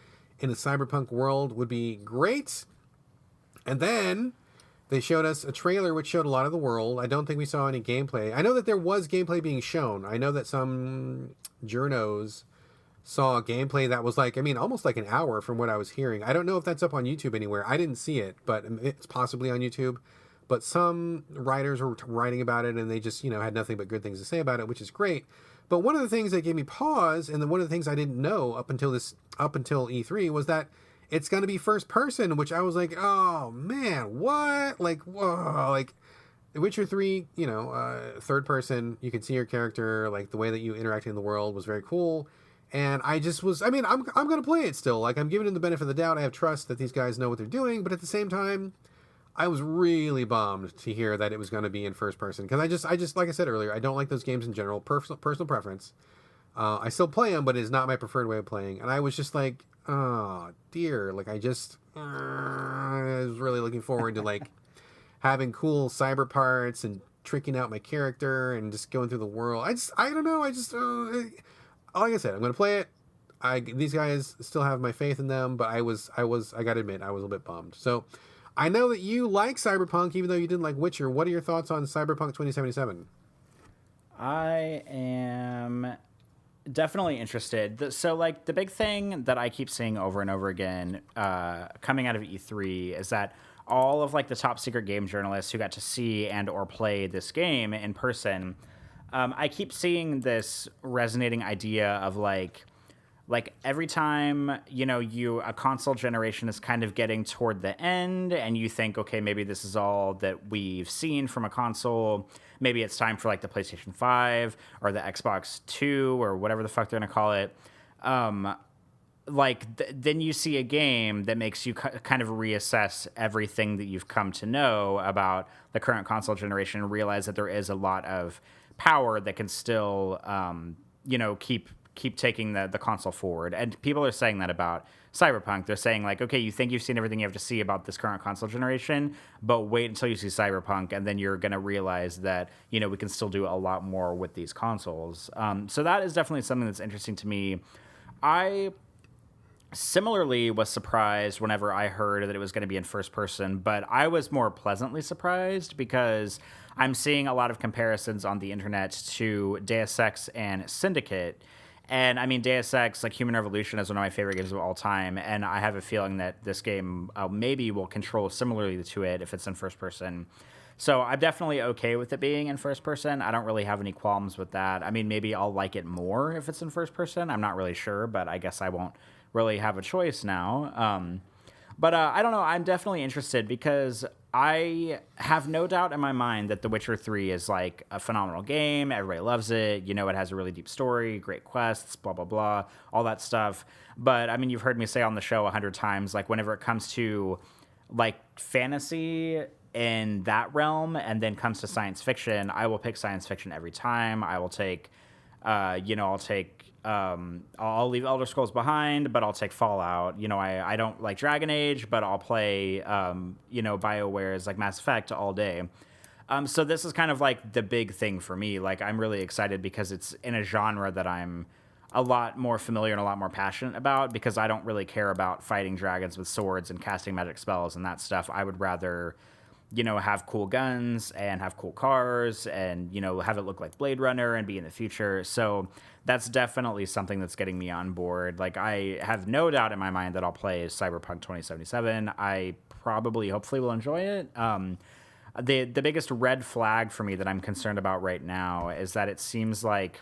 in a cyberpunk world would be great. And then they showed us a trailer which showed a lot of the world. I don't think we saw any gameplay. I know that there was gameplay being shown. I know that some journos saw gameplay that was like, I mean, almost like an hour from what I was hearing. I don't know if that's up on YouTube anywhere. I didn't see it, but it's possibly on YouTube. But some writers were writing about it, and they just, had nothing but good things to say about it, which is great. But one of the things that gave me pause, and then one of the things I didn't know up until E3, was that it's going to be first person, which I was like, oh man, what? Like, whoa, like Witcher 3, third person, you can see your character, like the way that you interact in the world was very cool. And I just was, I mean, I'm going to play it still. Like, I'm giving it the benefit of the doubt. I have trust that these guys know what they're doing, but at the same time, I was really bummed to hear that it was going to be in first person, because I just like I said earlier, I don't like those games in general. Personal preference. I still play them, but it is not my preferred way of playing. And I was just like, oh dear, like I was really looking forward to like having cool cyber parts and tricking out my character and just going through the world. I don't know. Like I said, I'm going to play it. These guys still have my faith in them, but I got to admit, I was a little bit bummed. So I know that you like Cyberpunk, even though you didn't like Witcher. What are your thoughts on Cyberpunk 2077? I am definitely interested. So, like, the big thing that I keep seeing over and over again coming out of E3 is that all of, like, the top secret game journalists who got to see and or play this game in person, I keep seeing this resonating idea of, like every time a console generation is kind of getting toward the end and you think, okay, maybe this is all that we've seen from a console, maybe it's time for like the PlayStation 5 or the Xbox 2 or whatever the fuck they're gonna call it. Then you see a game that makes you kind of reassess everything that you've come to know about the current console generation and realize that there is a lot of power that can still keep taking the console forward. And people are saying that about Cyberpunk. They're saying, like, okay, you think you've seen everything you have to see about this current console generation, but wait until you see Cyberpunk, and then you're going to realize that, we can still do a lot more with these consoles. So that is definitely something that's interesting to me. I similarly was surprised whenever I heard that it was going to be in first person, but I was more pleasantly surprised because I'm seeing a lot of comparisons on the internet to Deus Ex and Syndicate. And I mean, Deus Ex, like Human Revolution, is one of my favorite games of all time. And I have a feeling that this game maybe will control similarly to it if it's in first person. So I'm definitely okay with it being in first person. I don't really have any qualms with that. I mean, maybe I'll like it more if it's in first person. I'm not really sure, but I guess I won't really have a choice now. But I don't know. I'm definitely interested because I have no doubt in my mind that The Witcher 3 is like a phenomenal game. Everybody loves it. It has a really deep story, great quests, blah, blah, blah, all that stuff. But I mean, you've heard me say on the show 100 times, like whenever it comes to like fantasy in that realm and then comes to science fiction, I will pick science fiction every time. I will take, I'll leave Elder Scrolls behind, but I'll take Fallout. I don't like Dragon Age, but I'll play, BioWare's like Mass Effect all day. So this is kind of like the big thing for me. Like, I'm really excited because it's in a genre that I'm a lot more familiar and a lot more passionate about because I don't really care about fighting dragons with swords and casting magic spells and that stuff. I would rather have cool guns and have cool cars and, have it look like Blade Runner and be in the future. So that's definitely something that's getting me on board. Like, I have no doubt in my mind that I'll play Cyberpunk 2077. I hopefully will enjoy it. The biggest red flag for me that I'm concerned about right now is that it seems like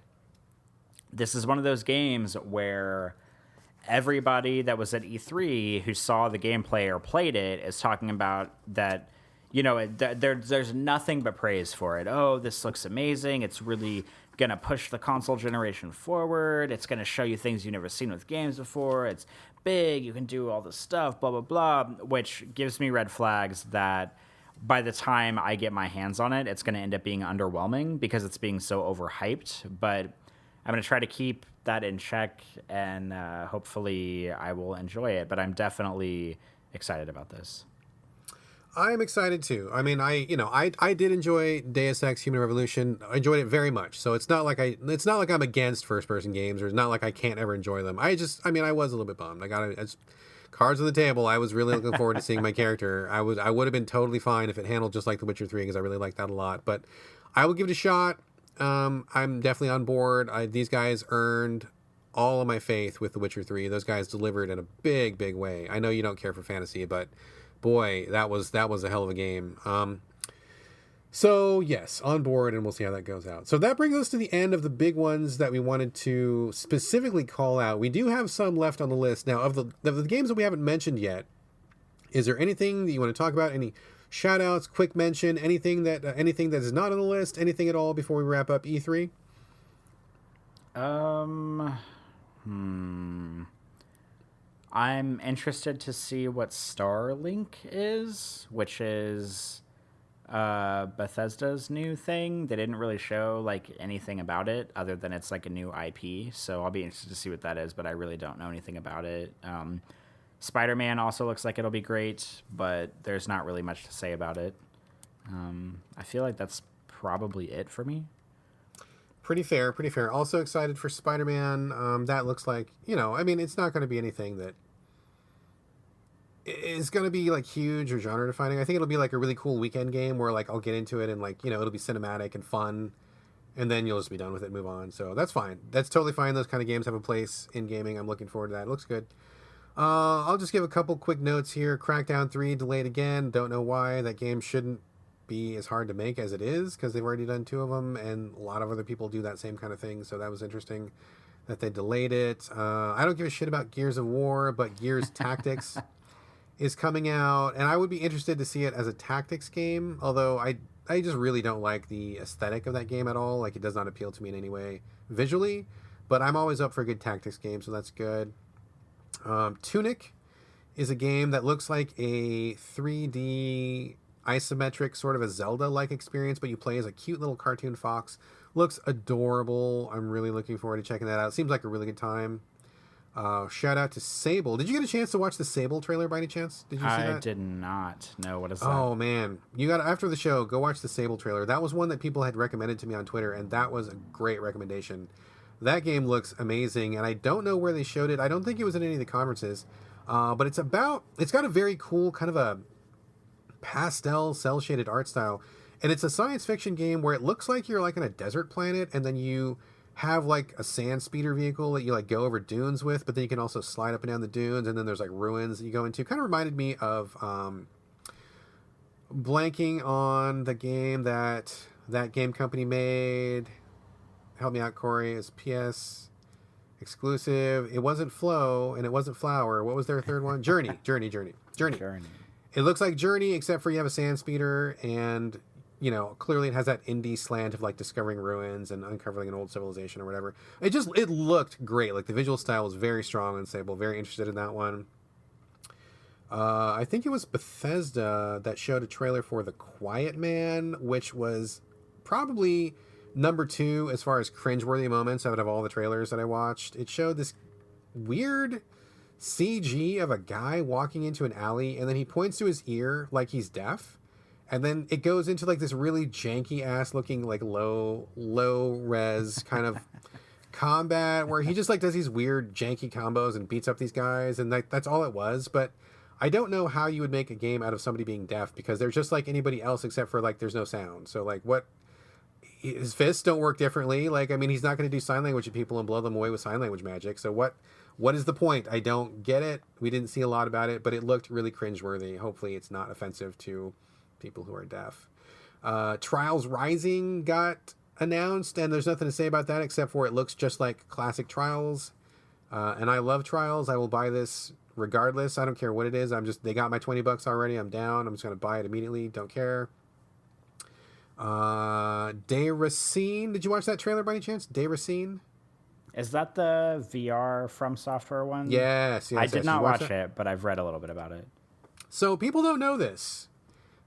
this is one of those games where everybody that was at E3 who saw the gameplay or played it is talking about that, there's nothing but praise for it. Oh, this looks amazing. It's really going to push the console generation forward. It's going to show you things you've never seen with games before. It's big. You can do all this stuff, blah, blah, blah, which gives me red flags that by the time I get my hands on it, it's going to end up being underwhelming because it's being so overhyped. But I'm going to try to keep that in check, and hopefully I will enjoy it. But I'm definitely excited about this. I'm excited too. I mean, I did enjoy Deus Ex Human Revolution. I enjoyed it very much. So it's not like I'm against first person games, or it's not like I can't ever enjoy them. I was a little bit bummed. I got cards on the table. I was really looking forward to seeing my character. I would have been totally fine if it handled just like The Witcher 3 because I really like that a lot. But I will give it a shot. I'm definitely on board. These guys earned all of my faith with The Witcher 3. Those guys delivered in a big, big way. I know you don't care for fantasy, but boy, that was a hell of a game. So yes, on board, and we'll see how that goes out. So that brings us to the end of the big ones that we wanted to specifically call out. We do have some left on the list now of the games that we haven't mentioned yet. Is there anything that you want to talk about? Any shout outs, quick mention, anything that is not on the list, anything at all before we wrap up E3? I'm interested to see what Starlink is, which is Bethesda's new thing. They didn't really show like anything about it other than it's like a new IP. So I'll be interested to see what that is, but I really don't know anything about it. Spider-Man also looks like it'll be great, but there's not really much to say about it. I feel like that's probably it for me. Pretty fair. Also excited for Spider-Man. That looks like, it's not going to be anything that is going to be like huge or genre defining. I think it'll be like a really cool weekend game where like I'll get into it and like, you know, it'll be cinematic and fun, and then you'll just be done with it and move on. So that's fine. That's totally fine. Those kind of games have a place in gaming. I'm looking forward to that. It looks good. I'll just give a couple quick notes here. Crackdown 3 delayed again. Don't know why. That game shouldn't be as hard to make as it is because they've already done 2 of them, and a lot of other people do that same kind of thing. So that was interesting that they delayed it. I don't give a shit about Gears of War, but Gears Tactics is coming out, and I would be interested to see it as a tactics game, although I just really don't like the aesthetic of that game at all. Like, it does not appeal to me in any way visually, but I'm always up for a good tactics game, so that's good. Tunic is a game that looks like a 3D isometric, sort of a Zelda-like experience, but you play as a cute little cartoon fox. Looks adorable. I'm really looking forward to checking that out. Seems like a really good time. Shout out to Sable. Did you get a chance to watch the Sable trailer by any chance? Did you see that? I did not. No, what is that? Oh man, you got after the show, go watch the Sable trailer. That was one that people had recommended to me on Twitter, and that was a great recommendation. That game looks amazing, and I don't know where they showed it. I don't think it was in any of the conferences, but it's got a very cool kind of a pastel cel shaded art style, and it's a science fiction game where it looks like you're like in a desert planet, and then you have like a sand speeder vehicle that you like go over dunes with, but then you can also slide up and down the dunes, and then there's like ruins that you go into. Kind of reminded me of blanking on the game that game company made. Help me out, Corey. It's PS exclusive. It wasn't Flow and it wasn't Flower. What was their third one? Journey. It looks like Journey, except for you have a sand speeder, and you know, clearly it has that indie slant of like discovering ruins and uncovering an old civilization or whatever. It looked great. Like the visual style was very strong and Sable. Very interested in that one. I think it was Bethesda that showed a trailer for The Quiet Man, which was probably number 2 as far as cringeworthy moments out of all the trailers that I watched. It showed this weird CG of a guy walking into an alley, and then he points to his ear like he's deaf. And then it goes into like this really janky ass looking like low res kind of combat where he just like does these weird janky combos and beats up these guys, and that's all it was. But I don't know how you would make a game out of somebody being deaf, because they're just like anybody else except for like there's no sound. So like what, his fists don't work differently. Like, I mean, he's not going to do sign language to people and blow them away with sign language magic. So what is the point? I don't get it. We didn't see a lot about it, but it looked really cringeworthy. Hopefully it's not offensive to people who are deaf. Trials Rising got announced, and there's nothing to say about that except for it looks just like classic Trials. And I love Trials. I will buy this regardless. I don't care what it is. They got my $20 already. I'm down. I'm just going to buy it immediately. Don't care. De Racine. Did you watch that trailer by any chance? De Racine? Is that the VR From Software one? Yes. I did not watch it, but I've read a little bit about it. So people don't know this,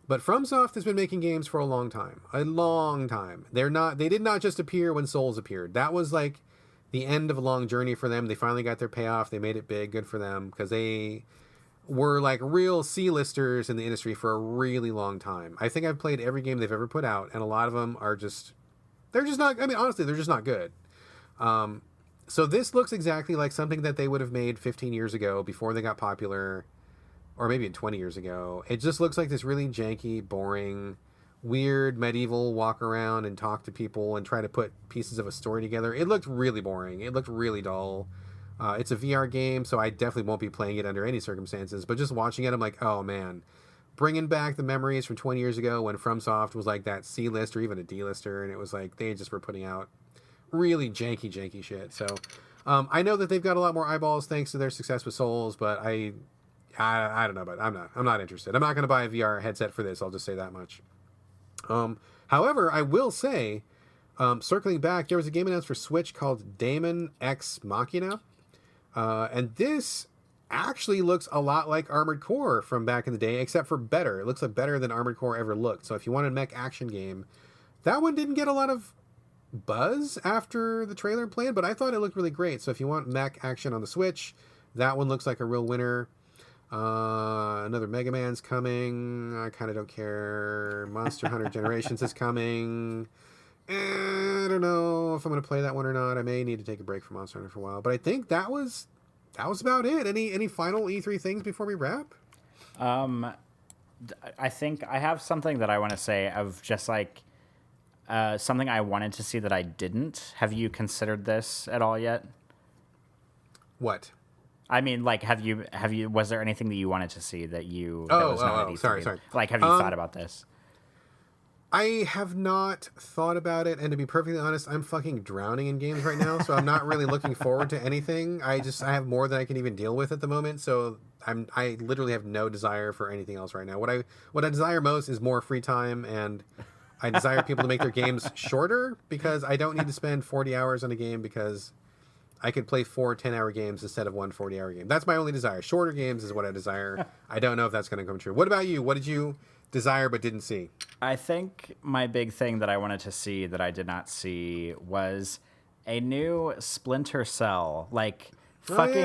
but FromSoft has been making games for a long time. A long time. They did not just appear when Souls appeared. That was like the end of a long journey for them. They finally got their payoff. They made it big. Good for them, because they were like real C-listers in the industry for a really long time. I think I've played every game they've ever put out, and a lot of them are they're just not, I mean, honestly, they're just not good. So this looks exactly like something that they would have made 15 years ago before they got popular, or maybe 20 years ago. It just looks like this really janky, boring, weird medieval walk around and talk to people and try to put pieces of a story together. It looked really boring. It looked really dull. It's a VR game, so I definitely won't be playing it under any circumstances. But just watching it, I'm like, oh man, bringing back the memories from 20 years ago when FromSoft was like that C-list or even a D-lister, and it was like they just were putting out really janky shit. So I know that they've got a lot more eyeballs thanks to their success with Souls, but I don't know, but I'm not interested. I'm not going to buy a VR headset for this. I'll just say that much. However, I will say, circling back, there was a game announced for Switch called Daemon X Machina. And this actually looks a lot like Armored Core from back in the day, except for better. It looks like better than Armored Core ever looked. So if you want a mech action game, that one didn't get a lot of buzz after the trailer played, but I thought it looked really great. So if you want mech action on the Switch, that one looks like a real winner. Another Mega Man's coming. I kind of don't care. Monster Hunter Generations is coming. I don't know if I'm going to play that one or not. I may need to take a break from Monster Hunter for a while. But I think that was about it. Any final E3 things before we wrap? I think I have something that I want to say of just like something I wanted to see that I didn't. Have you considered this at all yet? What? I mean, like, was there anything that you wanted to see that was not at E3? Sorry. Like, have you thought about this? I have not thought about it, and to be perfectly honest, I'm fucking drowning in games right now, so I'm not really looking forward to anything. I have more than I can even deal with at the moment, so I literally have no desire for anything else right now. What I desire most is more free time, and I desire people to make their games shorter, because I don't need to spend 40 hours on a game, because I could play 4 10-hour games instead of one 40-hour game. That's my only desire. Shorter games is what I desire. I don't know if that's going to come true. What about you? What did you desire but didn't see? I think my big thing that I wanted to see that I did not see was a new Splinter Cell. Like, fucking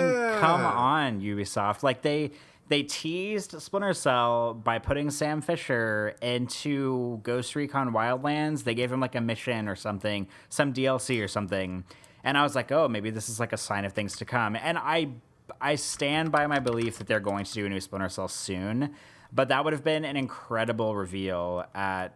come on, Ubisoft. Like, they teased Splinter Cell by putting Sam Fisher into Ghost Recon Wildlands. They gave him like a mission or something, some DLC or something. And I was like, oh, maybe this is like a sign of things to come. And I stand by my belief that they're going to do a new Splinter Cell soon. But that would have been an incredible reveal at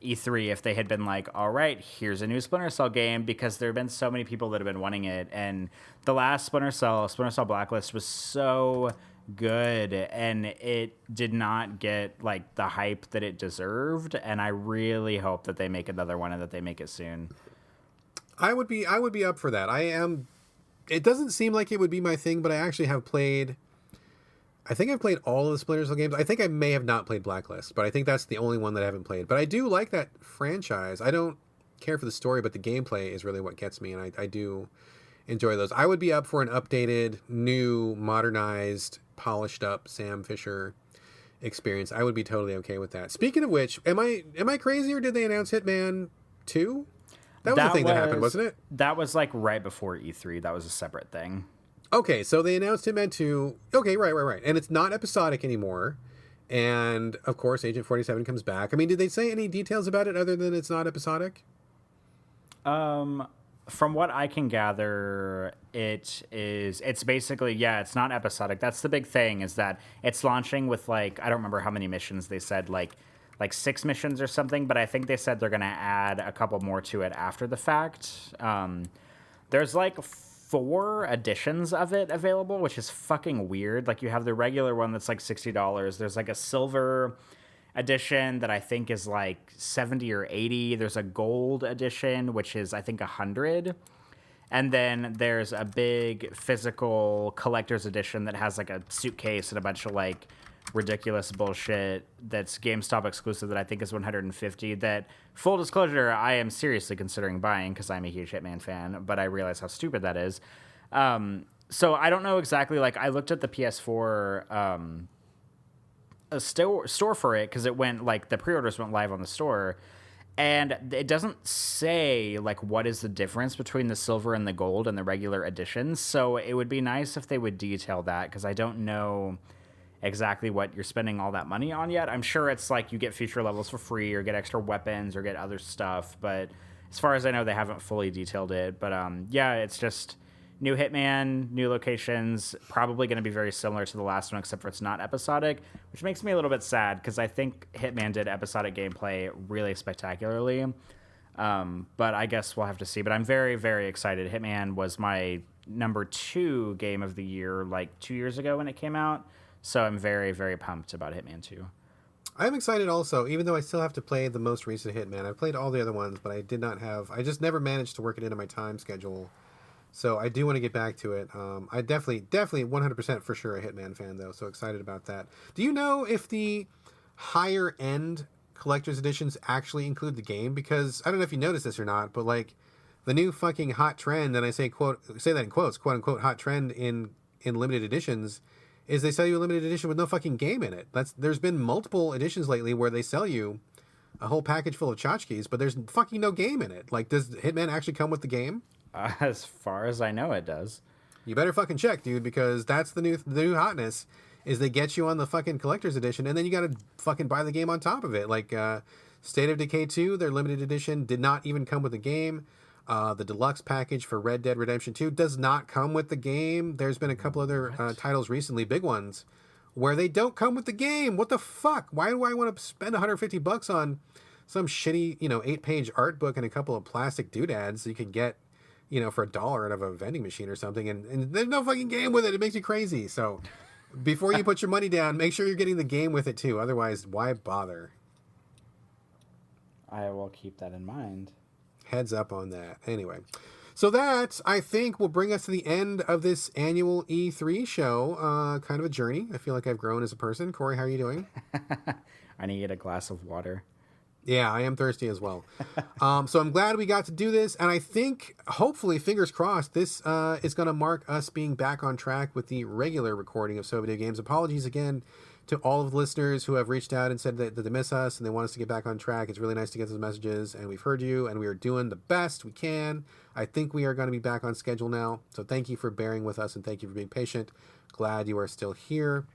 E3 if they had been like, all right, here's a new Splinter Cell game, because there have been so many people that have been wanting it. And the last Splinter Cell Blacklist, was so good, and it did not get like the hype that it deserved. And I really hope that they make another one and that they make it soon. I would be up for that. It doesn't seem like it would be my thing, but I actually have played. I think I've played all of the Splinter Cell games. I think I may have not played Blacklist, but I think that's the only one that I haven't played. But I do like that franchise. I don't care for the story, but the gameplay is really what gets me, and I do enjoy those. I would be up for an updated, new, modernized, polished up Sam Fisher experience. I would be totally okay with that. Speaking of which, am I crazy, or did they announce Hitman 2? That was the thing that happened, wasn't it? That was like right before E3. That was a separate thing. Okay, so they announced Hitman 2. Okay, right. And it's not episodic anymore. And, of course, Agent 47 comes back. I mean, did they say any details about it other than it's not episodic? From what I can gather, it's basically, it's not episodic. That's the big thing, is that it's launching with, like, I don't remember how many missions they said, like 6 missions or something, but I think they said they're going to add a couple more to it after the fact. There's, like, 4 editions of it available, which is fucking weird. Like, you have the regular one that's like $60. There's like a silver edition that I think is like 70 or 80. There's a gold edition, which is I think 100. And then there's a big physical collector's edition that has like a suitcase and a bunch of like ridiculous bullshit that's GameStop exclusive that I think is 150. That, full disclosure, I am seriously considering buying because I'm a huge Hitman fan, but I realize how stupid that is. So I don't know exactly. Like, I looked at the PS4 a store for it, because it went, like, the pre-orders went live on the store, and it doesn't say like what is the difference between the silver and the gold and the regular editions. So it would be nice if they would detail that, because I don't know exactly what you're spending all that money on yet. I'm sure it's like you get future levels for free or get extra weapons or get other stuff, but as far as I know, they haven't fully detailed it. But it's just new Hitman, new locations, probably going to be very similar to the last one, except for it's not episodic, which makes me a little bit sad, because I think Hitman did episodic gameplay really spectacularly. But I guess we'll have to see. But I'm very, very excited. Hitman was my number 2 game of the year like 2 years ago when it came out. So I'm very, very pumped about Hitman 2. I'm excited also, even though I still have to play the most recent Hitman. I've played all the other ones, but I just never managed to work it into my time schedule. So I do want to get back to it. I definitely 100% for sure a Hitman fan, though. So excited about that. Do you know if the higher end collector's editions actually include the game? Because I don't know if you noticed this or not, but like the new fucking hot trend, and I say that in quotes, quote unquote hot trend in limited editions, is they sell you a limited edition with no fucking game in it. There's been multiple editions lately where they sell you a whole package full of tchotchkes, but there's fucking no game in it. Like, does Hitman actually come with the game? As far as I know, it does. You better fucking check, dude, because that's the new hotness, is they get you on the fucking collector's edition, and then you gotta fucking buy the game on top of it. Like, State of Decay 2, their limited edition, did not even come with the game. The deluxe package for Red Dead Redemption 2 does not come with the game. There's been a couple other titles recently, big ones, where they don't come with the game. What the fuck? Why do I want to spend $150 on some shitty, 8-page art book and a couple of plastic doodads you could get, for $1 out of a vending machine or something, and there's no fucking game with it. It makes me crazy. So before you put your money down, make sure you're getting the game with it too. Otherwise, why bother? I will keep that in mind. Heads up on that. Anyway, so that, I think, will bring us to the end of this annual E3 show. Kind of a journey. I feel like I've grown as a person. Corey, how are you doing? I need a glass of water. Yeah, I am thirsty as well. So I'm glad we got to do this. And I think, hopefully, fingers crossed, this is going to mark us being back on track with the regular recording of So Video Games. Apologies again to all of the listeners who have reached out and said that they miss us and they want us to get back on track. It's really nice to get those messages, and we've heard you, and we are doing the best we can. I think we are going to be back on schedule now. So thank you for bearing with us, and thank you for being patient. Glad you are still here.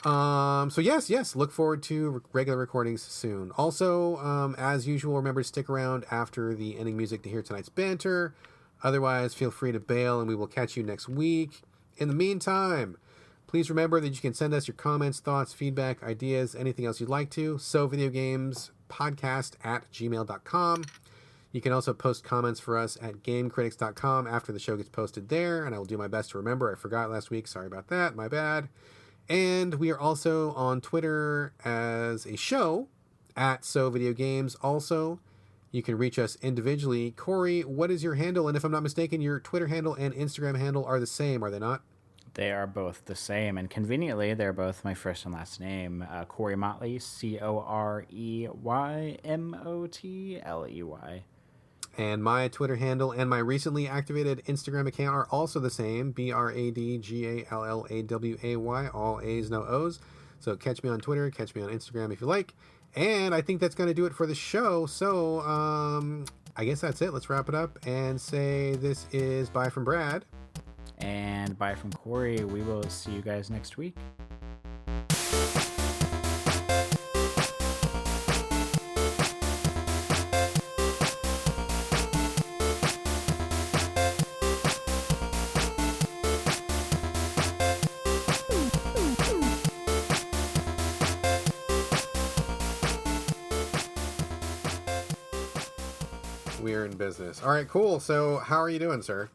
So yes, look forward to regular recordings soon. Also, as usual, remember to stick around after the ending music to hear tonight's banter. Otherwise, feel free to bail, and we will catch you next week. In the meantime, please remember that you can send us your comments, thoughts, feedback, ideas, anything else you'd like to. sovideogamespodcast@gmail.com. You can also post comments for us at gamecritics.com after the show gets posted there, and I will do my best to remember. I forgot last week. Sorry about that. My bad. And we are also on Twitter as a show at SoVideoGames. Also, you can reach us individually. Corey, what is your handle? And if I'm not mistaken, your Twitter handle and Instagram handle are the same, are they not? They are both the same, and conveniently, they're both my first and last name. Corey Motley, CoreyMotley. And my Twitter handle and my recently activated Instagram account are also the same, BradGallaway, all A's, no O's. So catch me on Twitter, catch me on Instagram if you like. And I think that's going to do it for the show. So I guess that's it. Let's wrap it up and say this is bye from Brad. And bye from Corey. We will see you guys next week. We're in business. All right, cool. So how are you doing, sir?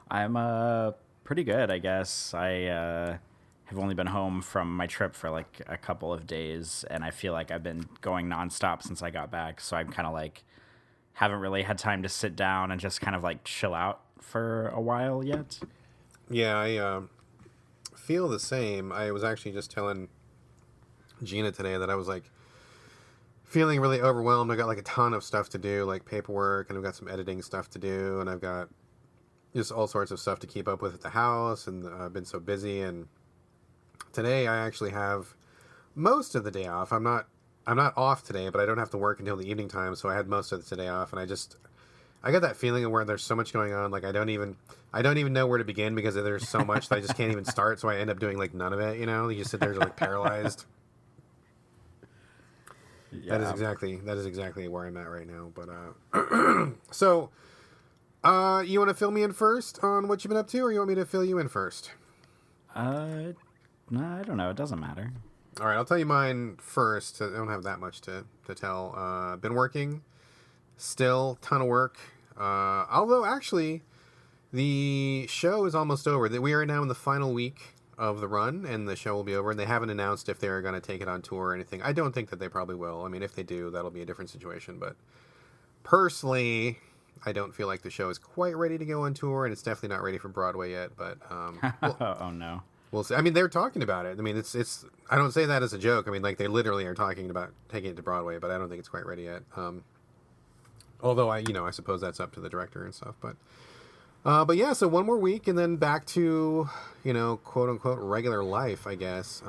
I'm pretty good, I guess. I have only been home from my trip for like a couple of days, and I feel like I've been going nonstop since I got back. So I'm kind of like haven't really had time to sit down and just kind of like chill out for a while yet. Yeah, I feel the same. I was actually just telling Gina today that I was like feeling really overwhelmed. I got like a ton of stuff to do, like paperwork, and I've got some editing stuff to do, and I've got just all sorts of stuff to keep up with at the house, and I've been so busy. And today I actually have most of the day off. I'm not off today, but I don't have to work until the evening time, so I had most of the today off, and I got that feeling of where there's so much going on, like I don't even know where to begin because there's so much that I just can't even start, so I end up doing like none of it, you just sit there like paralyzed. Yeah. That is exactly where I'm at right now. But so you want to fill me in first on what you've been up to, or you want me to fill you in first? No, I don't know. It doesn't matter. All right, I'll tell you mine first. I don't have that much to tell. Been working, still ton of work. Although actually, the show is almost over. We are now in the final week of the run, and the show will be over, and they haven't announced if they're going to take it on tour or anything. I don't think that they probably will. I mean, if they do, that'll be a different situation, but personally, I don't feel like the show is quite ready to go on tour, and it's definitely not ready for Broadway yet, but oh no, we'll see. I mean, they're talking about it. I mean, it's I don't say that as a joke. I mean, like, they literally are talking about taking it to Broadway, but I don't think it's quite ready yet. Although I suppose that's up to the director and stuff, but yeah, so one more week and then back to, quote unquote regular life, I guess.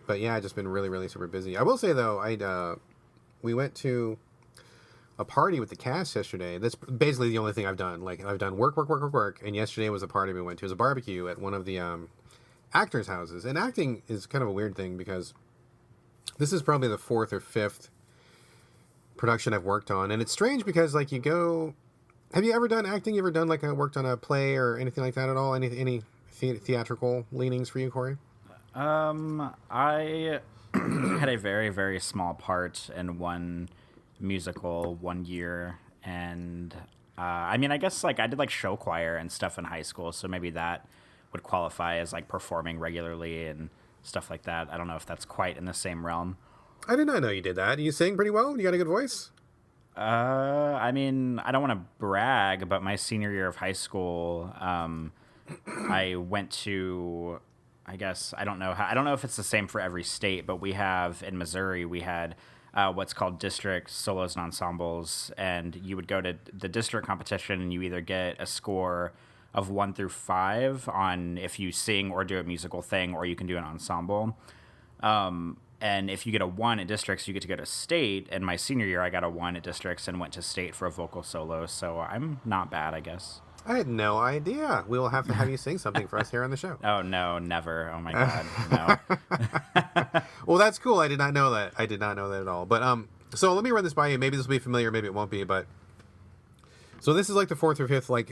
But yeah, I've just been really, really super busy. I will say though, we went to a party with the cast yesterday. That's basically the only thing I've done. Like, I've done work. And yesterday was a party we went to. It was a barbecue at one of the actors' houses. And acting is kind of a weird thing because this is probably the fourth or fifth production I've worked on. And it's strange because, like, have you ever done acting? You ever done, worked on a play or anything like that at all? Any theatrical leanings for you, Corey? I had a very, very small part in one musical one year, and I mean, I guess like I did like show choir and stuff in high school, so maybe that would qualify as like performing regularly and stuff like that. I don't know if that's quite in the same realm. I did not know you did that. You sing pretty well. You got a good voice. I mean, I don't want to brag, but my senior year of high school, I went to, I guess I don't know how, I don't know if it's the same for every state, but we have in Missouri we had what's called district solos and ensembles, and you would go to the district competition and you either get a score of 1 through 5 on if you sing or do a musical thing, or you can do an ensemble. And if you get a 1 at districts, you get to go to state. And my senior year, I got a 1 at districts and went to state for a vocal solo. So I'm not bad, I guess. I had no idea. We will have to have you sing something for us here on the show. Oh, no, never. Oh, my God. No. Well, that's cool. I did not know that. I did not know that at all. But so let me run this by you. Maybe this will be familiar, maybe it won't be. But so this is like the 4th or 5th, like,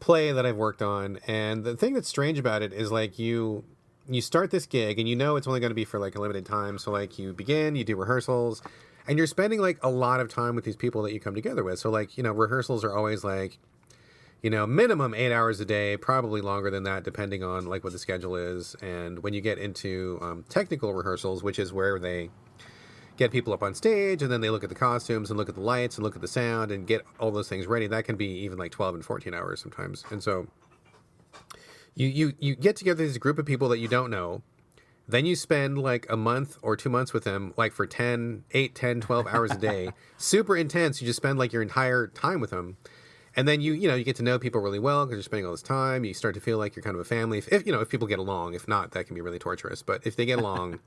play that I've worked on. And the thing that's strange about it is like you start this gig and you know it's only going to be for like a limited time. So like you begin, you do rehearsals, and you're spending like a lot of time with these people that you come together with. So like, rehearsals are always like, minimum 8 hours a day, probably longer than that, depending on like what the schedule is. And when you get into technical rehearsals, which is where they get people up on stage and then they look at the costumes and look at the lights and look at the sound and get all those things ready, that can be even like 12 and 14 hours sometimes. And so You get together this group of people that you don't know. Then you spend like a month or 2 months with them, like for 8, 10, 12 hours a day. Super intense. You just spend like your entire time with them. And then you get to know people really well because you're spending all this time. You start to feel like you're kind of a family. If people get along. If not, that can be really torturous. But if they get along,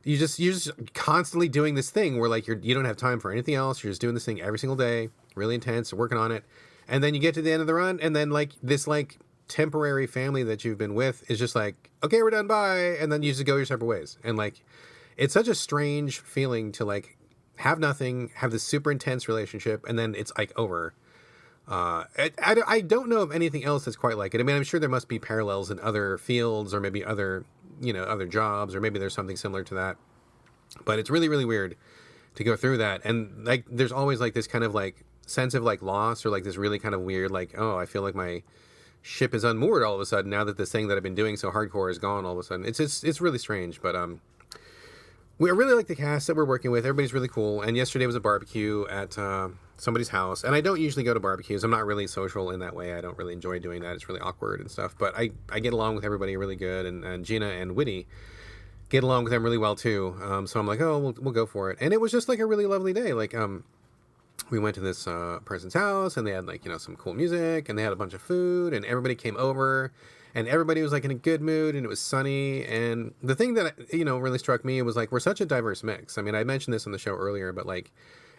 you're just constantly doing this thing where like you don't have time for anything else. You're just doing this thing every single day, really intense, working on it. And then you get to the end of the run, and then like this like temporary family that you've been with is just like, okay, we're done, bye, and then you just go your separate ways. And like, it's such a strange feeling to like have nothing, have this super intense relationship, and then it's like over. I don't know of anything else that's quite like it. I mean, I'm sure there must be parallels in other fields or maybe other jobs, or maybe there's something similar to that. But it's really, really weird to go through that. And like, there's always like this kind of like sense of like loss, or like this really kind of weird, like, oh, I feel like my ship is unmoored all of a sudden now that this thing that I've been doing so hardcore is gone all of a sudden. It's really strange, but we really like the cast that we're working with. Everybody's really cool. And yesterday was a barbecue at somebody's house, and I don't usually go to barbecues. I'm not really social in that way. I don't really enjoy doing that. It's really awkward and stuff, but I get along with everybody really good, and Gina and Whitty get along with them really well too. So I'm like, oh, we'll go for it. And it was just like a really lovely day. Like we went to this person's house, and they had like, some cool music, and they had a bunch of food, and everybody came over, and everybody was like in a good mood, and it was sunny. And the thing that, really struck me was like, we're such a diverse mix. I mean, I mentioned this on the show earlier, but like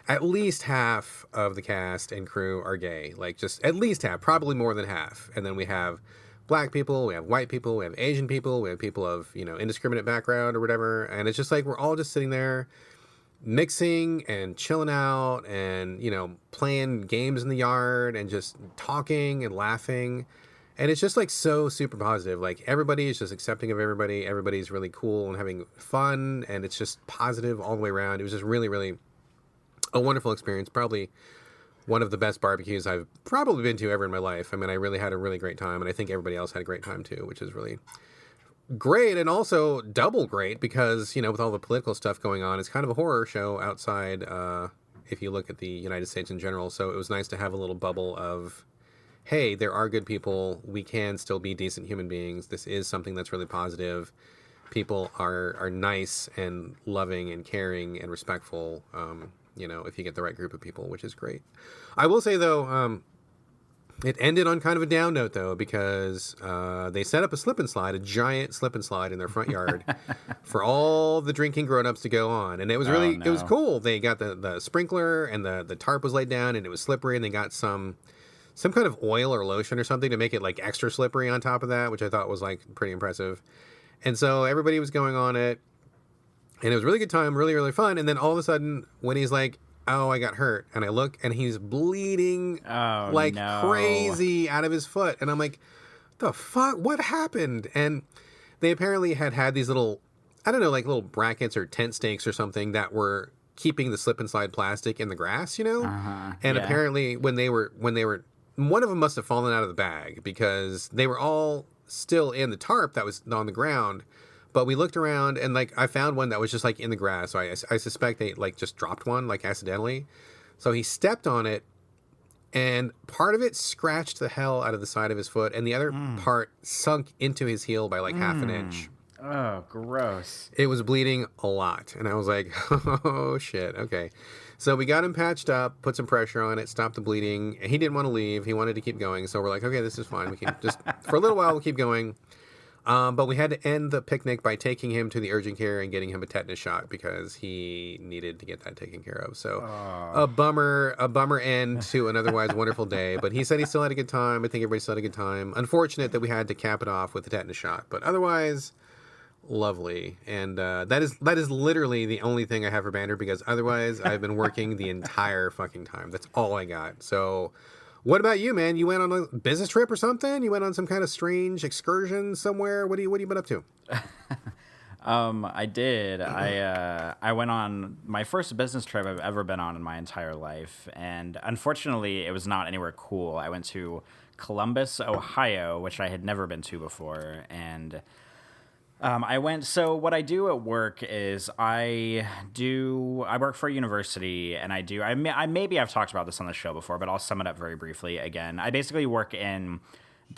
at least half of the cast and crew are gay, like just at least half, probably more than half. And then we have Black people, we have white people, we have Asian people, we have people of, indiscriminate background or whatever. And it's just like, we're all just sitting there mixing and chilling out and, playing games in the yard and just talking and laughing. And it's just like so super positive. Like everybody is just accepting of everybody. Everybody's really cool and having fun. And it's just positive all the way around. It was just really, really a wonderful experience. Probably one of the best barbecues I've probably been to ever in my life. I mean, I really had a really great time. And I think everybody else had a great time too, which is really great. And also double great because, with all the political stuff going on, it's kind of a horror show outside, if you look at the United States in general. So it was nice to have a little bubble of, hey, there are good people. We can still be decent human beings. This is something that's really positive. People are nice and loving and caring and respectful, if you get the right group of people, which is great. I will say, though, it ended on kind of a down note, though, because they set up a slip and slide, a giant slip and slide in their front yard for all the drinking grown-ups to go on. And it was really, It was cool. They got the sprinkler, and the tarp was laid down, and it was slippery, and they got some kind of oil or lotion or something to make it like extra slippery on top of that, which I thought was like pretty impressive. And so everybody was going on it, and it was a really good time, really, really fun. And then all of a sudden, when he's like, oh, I got hurt, and I look, and he's bleeding crazy out of his foot. And I'm like, the fuck? What happened? And they apparently had these little, I don't know, like little brackets or tent stakes or something that were keeping the slip and slide plastic in the grass, And Yeah. apparently when they were one of them must have fallen out of the bag because they were all still in the tarp that was on the ground. But we looked around and like I found one that was just like in the grass. So I suspect they like just dropped one like accidentally. So he stepped on it and part of it scratched the hell out of the side of his foot and the other part sunk into his heel by like half an inch. Oh, gross. It was bleeding a lot. And I was like, oh shit, okay. So we got him patched up, put some pressure on it, stopped the bleeding. He didn't want to leave. He wanted to keep going. So we're like, okay, this is fine. We can just, for a little while, we'll keep going. But we had to end the picnic by taking him to the urgent care and getting him a tetanus shot because he needed to get that taken care of. So a bummer end to an otherwise wonderful day. But he said he still had a good time. I think everybody still had a good time. Unfortunate that we had to cap it off with the tetanus shot. But otherwise, lovely. And that is literally the only thing I have for Banter because otherwise I've been working the entire fucking time. That's all I got. So what about you, man? You went on a business trip or something? You went on some kind of strange excursion somewhere? What you been up to? I did. I went on my first business trip I've ever been on in my entire life, and unfortunately, it was not anywhere cool. I went to Columbus, Ohio, which I had never been to before, and so what I do at work is I work for a university and maybe I've talked about this on the show before, but I'll sum it up very briefly again. I basically work in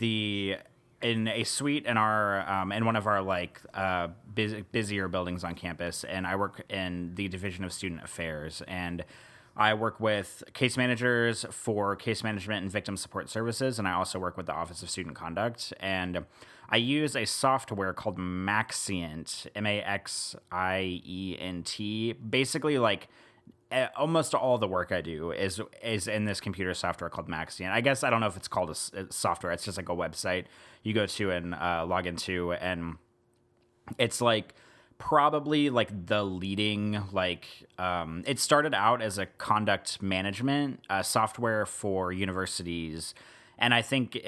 a suite in in one of our busier buildings on campus, and I work in the Division of Student Affairs, and I work with case managers for case management and victim support services, and I also work with the Office of Student Conduct, and I use a software called Maxient, Maxient. Basically, like almost all the work I do is in this computer software called Maxient. I guess I don't know if it's called a software. It's just like a website you go to and log into, and it's like probably like the leading it started out as a conduct management software for universities. And I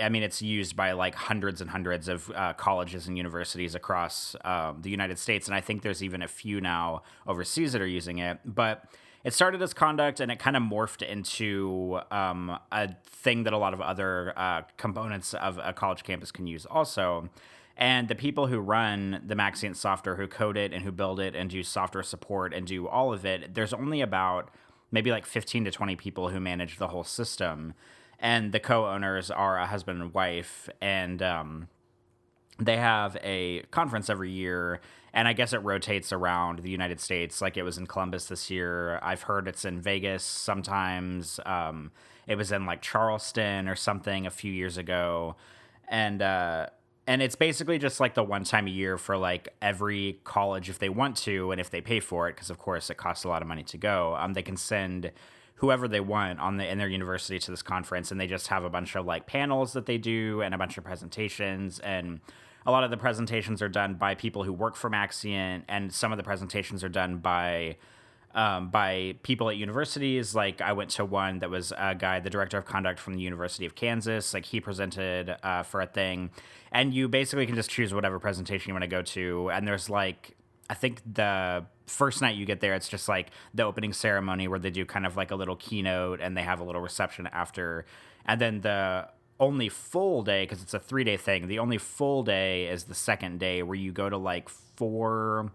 mean, it's used by like hundreds and hundreds of colleges and universities across the United States. And I think there's even a few now overseas that are using it. But it started as conduct and it kind of morphed into a thing that a lot of other components of a college campus can use also. And the people who run the Maxient software, who code it and who build it and do software support and do all of it, there's only about maybe like 15 to 20 people who manage the whole system. And the co-owners are a husband and wife, and they have a conference every year, and I guess it rotates around the United States. Like it was in Columbus this year. I've heard it's in Vegas sometimes. It was in like Charleston or something a few years ago. And it's basically just like the one time a year for like every college if they want to and if they pay for it, because of course it costs a lot of money to go. They can send whoever they want in their university to this conference, and they just have a bunch of like panels that they do and a bunch of presentations, and a lot of the presentations are done by people who work for Maxient, and some of the presentations are done by people at universities. Like I went to one that was a guy, the director of conduct from the University of Kansas. Like he presented for a thing, and you basically can just choose whatever presentation you want to go to, and there's like, I think the first night you get there, it's just like the opening ceremony where they do kind of like a little keynote and they have a little reception after. And then the only full day, because it's a 3-day thing, the only full day is the second day where you go to like 4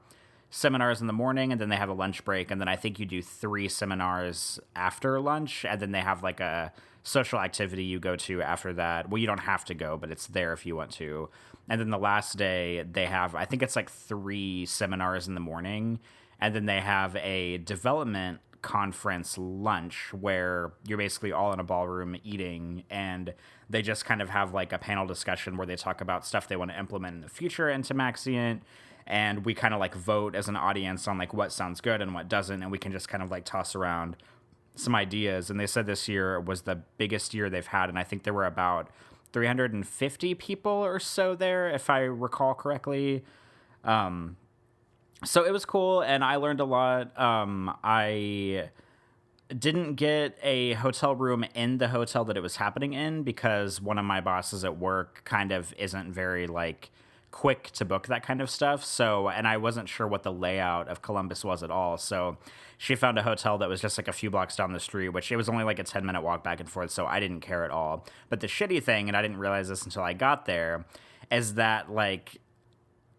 seminars in the morning and then they have a lunch break. And then I think you do 3 seminars after lunch. And then they have like a social activity you go to after that. Well, you don't have to go, but it's there if you want to. And then the last day they have, I think it's like 3 seminars in the morning. And then they have a development conference lunch where you're basically all in a ballroom eating, and they just kind of have like a panel discussion where they talk about stuff they want to implement in the future into Maxient. And we kind of like vote as an audience on like what sounds good and what doesn't. And we can just kind of like toss around some ideas. And they said this year was the biggest year they've had. And I think there were about 350 people or so there, if I recall correctly. So it was cool, and I learned a lot. I didn't get a hotel room in the hotel that it was happening in because one of my bosses at work kind of isn't very like quick to book that kind of stuff. So, and I wasn't sure what the layout of Columbus was at all. So she found a hotel that was just like a few blocks down the street, which it was only like a 10-minute walk back and forth. So I didn't care at all. But the shitty thing, and I didn't realize this until I got there, is that like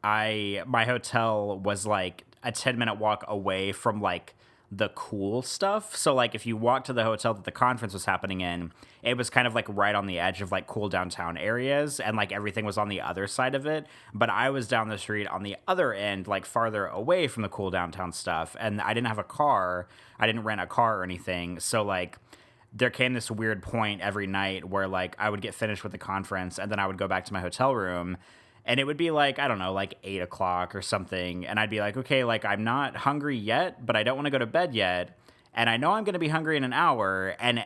my hotel was like a 10-minute walk away from like the cool stuff. So like if you walk to the hotel that the conference was happening in, it was kind of like right on the edge of like cool downtown areas, and like everything was on the other side of it. But I was down the street on the other end, like farther away from the cool downtown stuff, and I didn't have a car. I didn't rent a car or anything. So like there came this weird point every night where like I would get finished with the conference and then I would go back to my hotel room. And it would be like, I don't know, like 8 o'clock or something. And I'd be like, okay, like I'm not hungry yet, but I don't want to go to bed yet. And I know I'm going to be hungry in an hour. And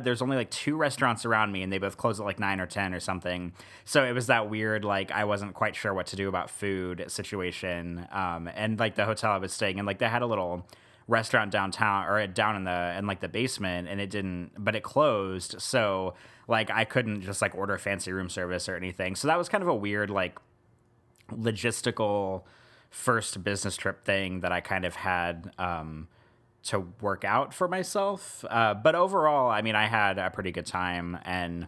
there's only like 2 restaurants around me and they both close at like 9 or 10 or something. So it was that weird, like I wasn't quite sure what to do about food situation. And like the hotel I was staying in, like they had a little restaurant downtown or down in like the basement, and but it closed. So like I couldn't just like order fancy room service or anything. So that was kind of a weird like logistical first business trip thing that I kind of had to work out for myself. But overall, I mean, I had a pretty good time, and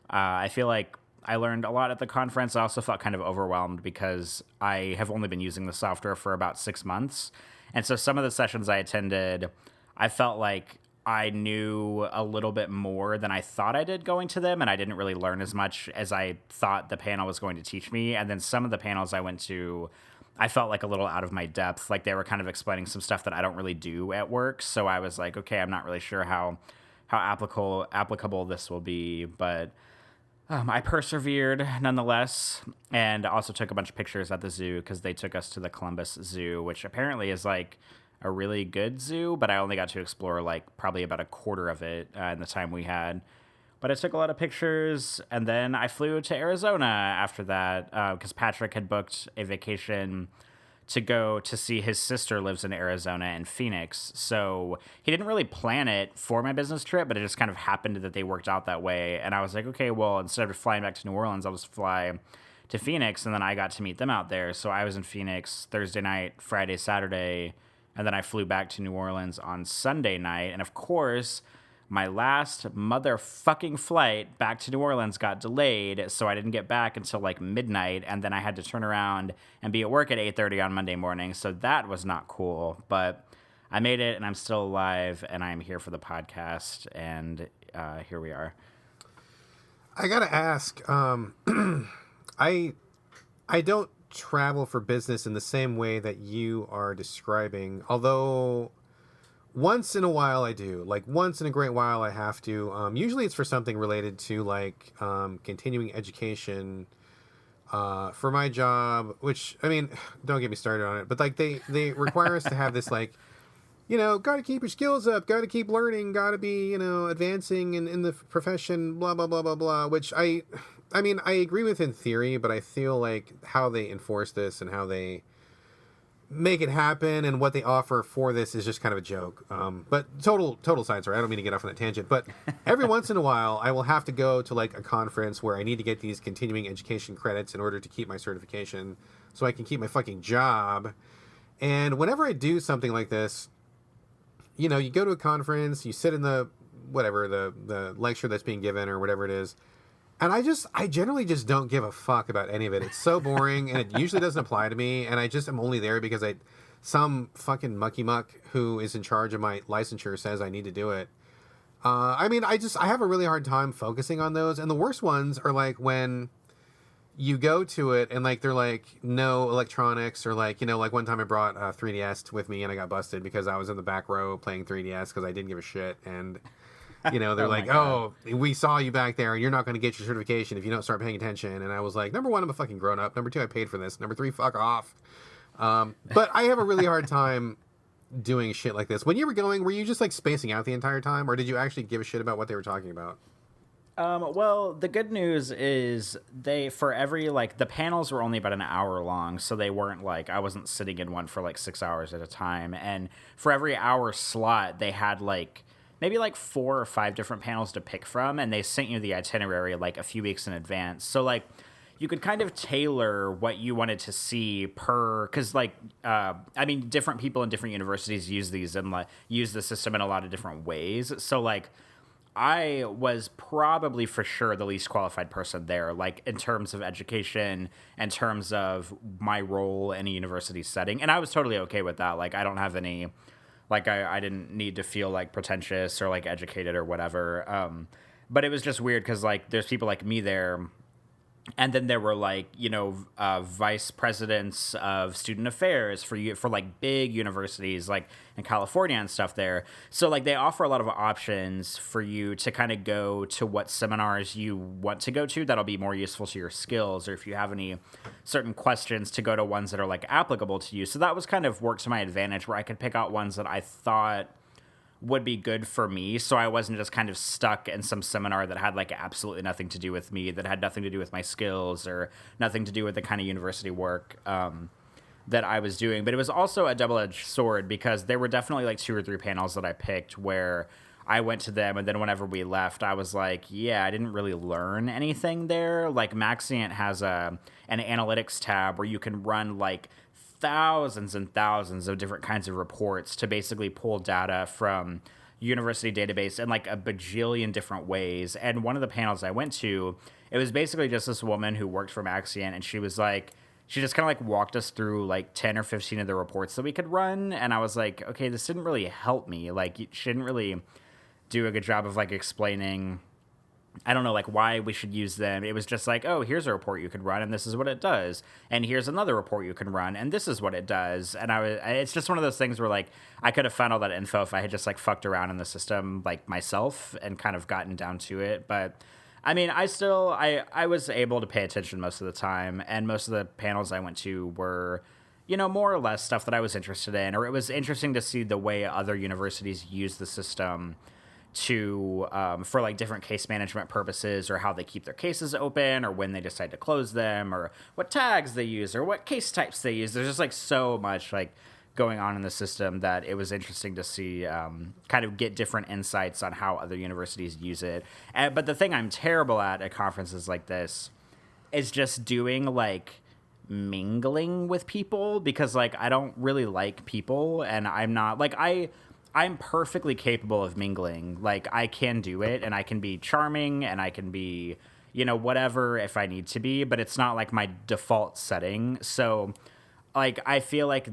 I feel like I learned a lot at the conference. I also felt kind of overwhelmed because I have only been using the software for about 6 months. And so some of the sessions I attended, I felt like I knew a little bit more than I thought I did going to them, and I didn't really learn as much as I thought the panel was going to teach me. And then some of the panels I went to, I felt like a little out of my depth. Like they were kind of explaining some stuff that I don't really do at work. So I was like, okay, I'm not really sure how applicable this will be, but I persevered nonetheless, and also took a bunch of pictures at the zoo because they took us to the Columbus Zoo, which apparently is like a really good zoo, but I only got to explore like probably about a quarter of it in the time we had. But I took a lot of pictures, and then I flew to Arizona after that because Patrick had booked a vacation to go to see his sister lives in Arizona and Phoenix. So he didn't really plan it for my business trip, but it just kind of happened that they worked out that way. And I was like, okay, well, instead of flying back to New Orleans, I'll just fly to Phoenix. And then I got to meet them out there. So I was in Phoenix Thursday night, Friday, Saturday, and then I flew back to New Orleans on Sunday night. And of course, my last motherfucking flight back to New Orleans got delayed, so I didn't get back until like midnight, and then I had to turn around and be at work at 8:30 on Monday morning, so that was not cool. But I made it, and I'm still alive, and I'm here for the podcast, and here we are. I gotta ask, I don't travel for business in the same way that you are describing, although once in a while I do. Like once in a great while I have to. Usually it's for something related to like continuing education for my job, which, I mean, don't get me started on it, but like they require us to have this like, you know, got to keep your skills up, got to keep learning, got to be, you know, advancing in the profession, blah, blah, blah, blah, blah, which I mean, I agree with in theory, but I feel like how they enforce this and how they make it happen and what they offer for this is just kind of a joke. But total side story. I don't mean to get off on that tangent, but every once in a while I will have to go to like a conference where I need to get these continuing education credits in order to keep my certification so I can keep my fucking job. And whenever I do something like this, you know, you go to a conference, you sit in the lecture that's being given or whatever it is, and I generally just don't give a fuck about any of it. It's so boring, and it usually doesn't apply to me, and I just am only there because some fucking mucky muck who is in charge of my licensure says I need to do it. I mean, I have a really hard time focusing on those, and the worst ones are like when you go to it and like they're like no electronics, or like, you know, like one time I brought 3DS with me and I got busted because I was in the back row playing 3DS because I didn't give a shit, and you know, they're like, oh, we saw you back there and you're not going to get your certification if you don't start paying attention. And I was like, number one, I'm a fucking grown up. Number two, I paid for this. Number three, fuck off. But I have a really hard time doing shit like this. When you were going, were you just like spacing out the entire time, or did you actually give a shit about what they were talking about? Well, the good news is the panels were only about an hour long, so they weren't like, I wasn't sitting in one for like 6 hours at a time. And for every hour slot, they had like maybe like 4 or 5 different panels to pick from, and they sent you the itinerary like a few weeks in advance. So like you could kind of tailor what you wanted to see per, because like I mean, different people in different universities use these and like use the system in a lot of different ways. So like I was probably for sure the least qualified person there, like in terms of education, in terms of my role in a university setting. And I was totally okay with that. Like, I don't have any, like, I didn't need to feel like pretentious or like educated or whatever. But it was just weird because like there's people like me there. And then there were like, you know, vice presidents of student affairs for like big universities like in California and stuff there. So like they offer a lot of options for you to kind of go to what seminars you want to go to that'll be more useful to your skills, or if you have any certain questions to go to ones that are like applicable to you. So that was kind of worked to my advantage where I could pick out ones that I thought would be good for me, so I wasn't just kind of stuck in some seminar that had like absolutely nothing to do with me, that had nothing to do with my skills or nothing to do with the kind of university work that I was doing. But it was also a double-edged sword because there were definitely like 2 or 3 panels that I picked where I went to them, and then whenever we left, I was like, yeah, I didn't really learn anything there. Like Maxient has an analytics tab where you can run like thousands and thousands of different kinds of reports to basically pull data from university database in like a bajillion different ways. And one of the panels I went to, it was basically just this woman who worked for Maxient, and she was like, she just kind of like walked us through like 10 or 15 of the reports that we could run. And I was like, okay, this didn't really help me. Like, she didn't really do a good job of like explaining, I don't know, like why we should use them. It was just like, oh, here's a report you could run, and this is what it does. And here's another report you can run, and this is what it does. And it's just one of those things where like I could have found all that info if I had just like fucked around in the system like myself and kind of gotten down to it. But I mean, I was able to pay attention most of the time, and most of the panels I went to were, you know, more or less stuff that I was interested in, or it was interesting to see the way other universities use the system to for like different case management purposes, or how they keep their cases open, or when they decide to close them, or what tags they use, or what case types they use. There's just like so much like going on in the system that it was interesting to see kind of get different insights on how other universities use it. But the thing I'm terrible at conferences like this is just doing like mingling with people, because like I don't really like people, and I'm not like I'm perfectly capable of mingling. Like, I can do it, and I can be charming, and I can be, you know, whatever if I need to be, but it's not like my default setting. So, like, I feel like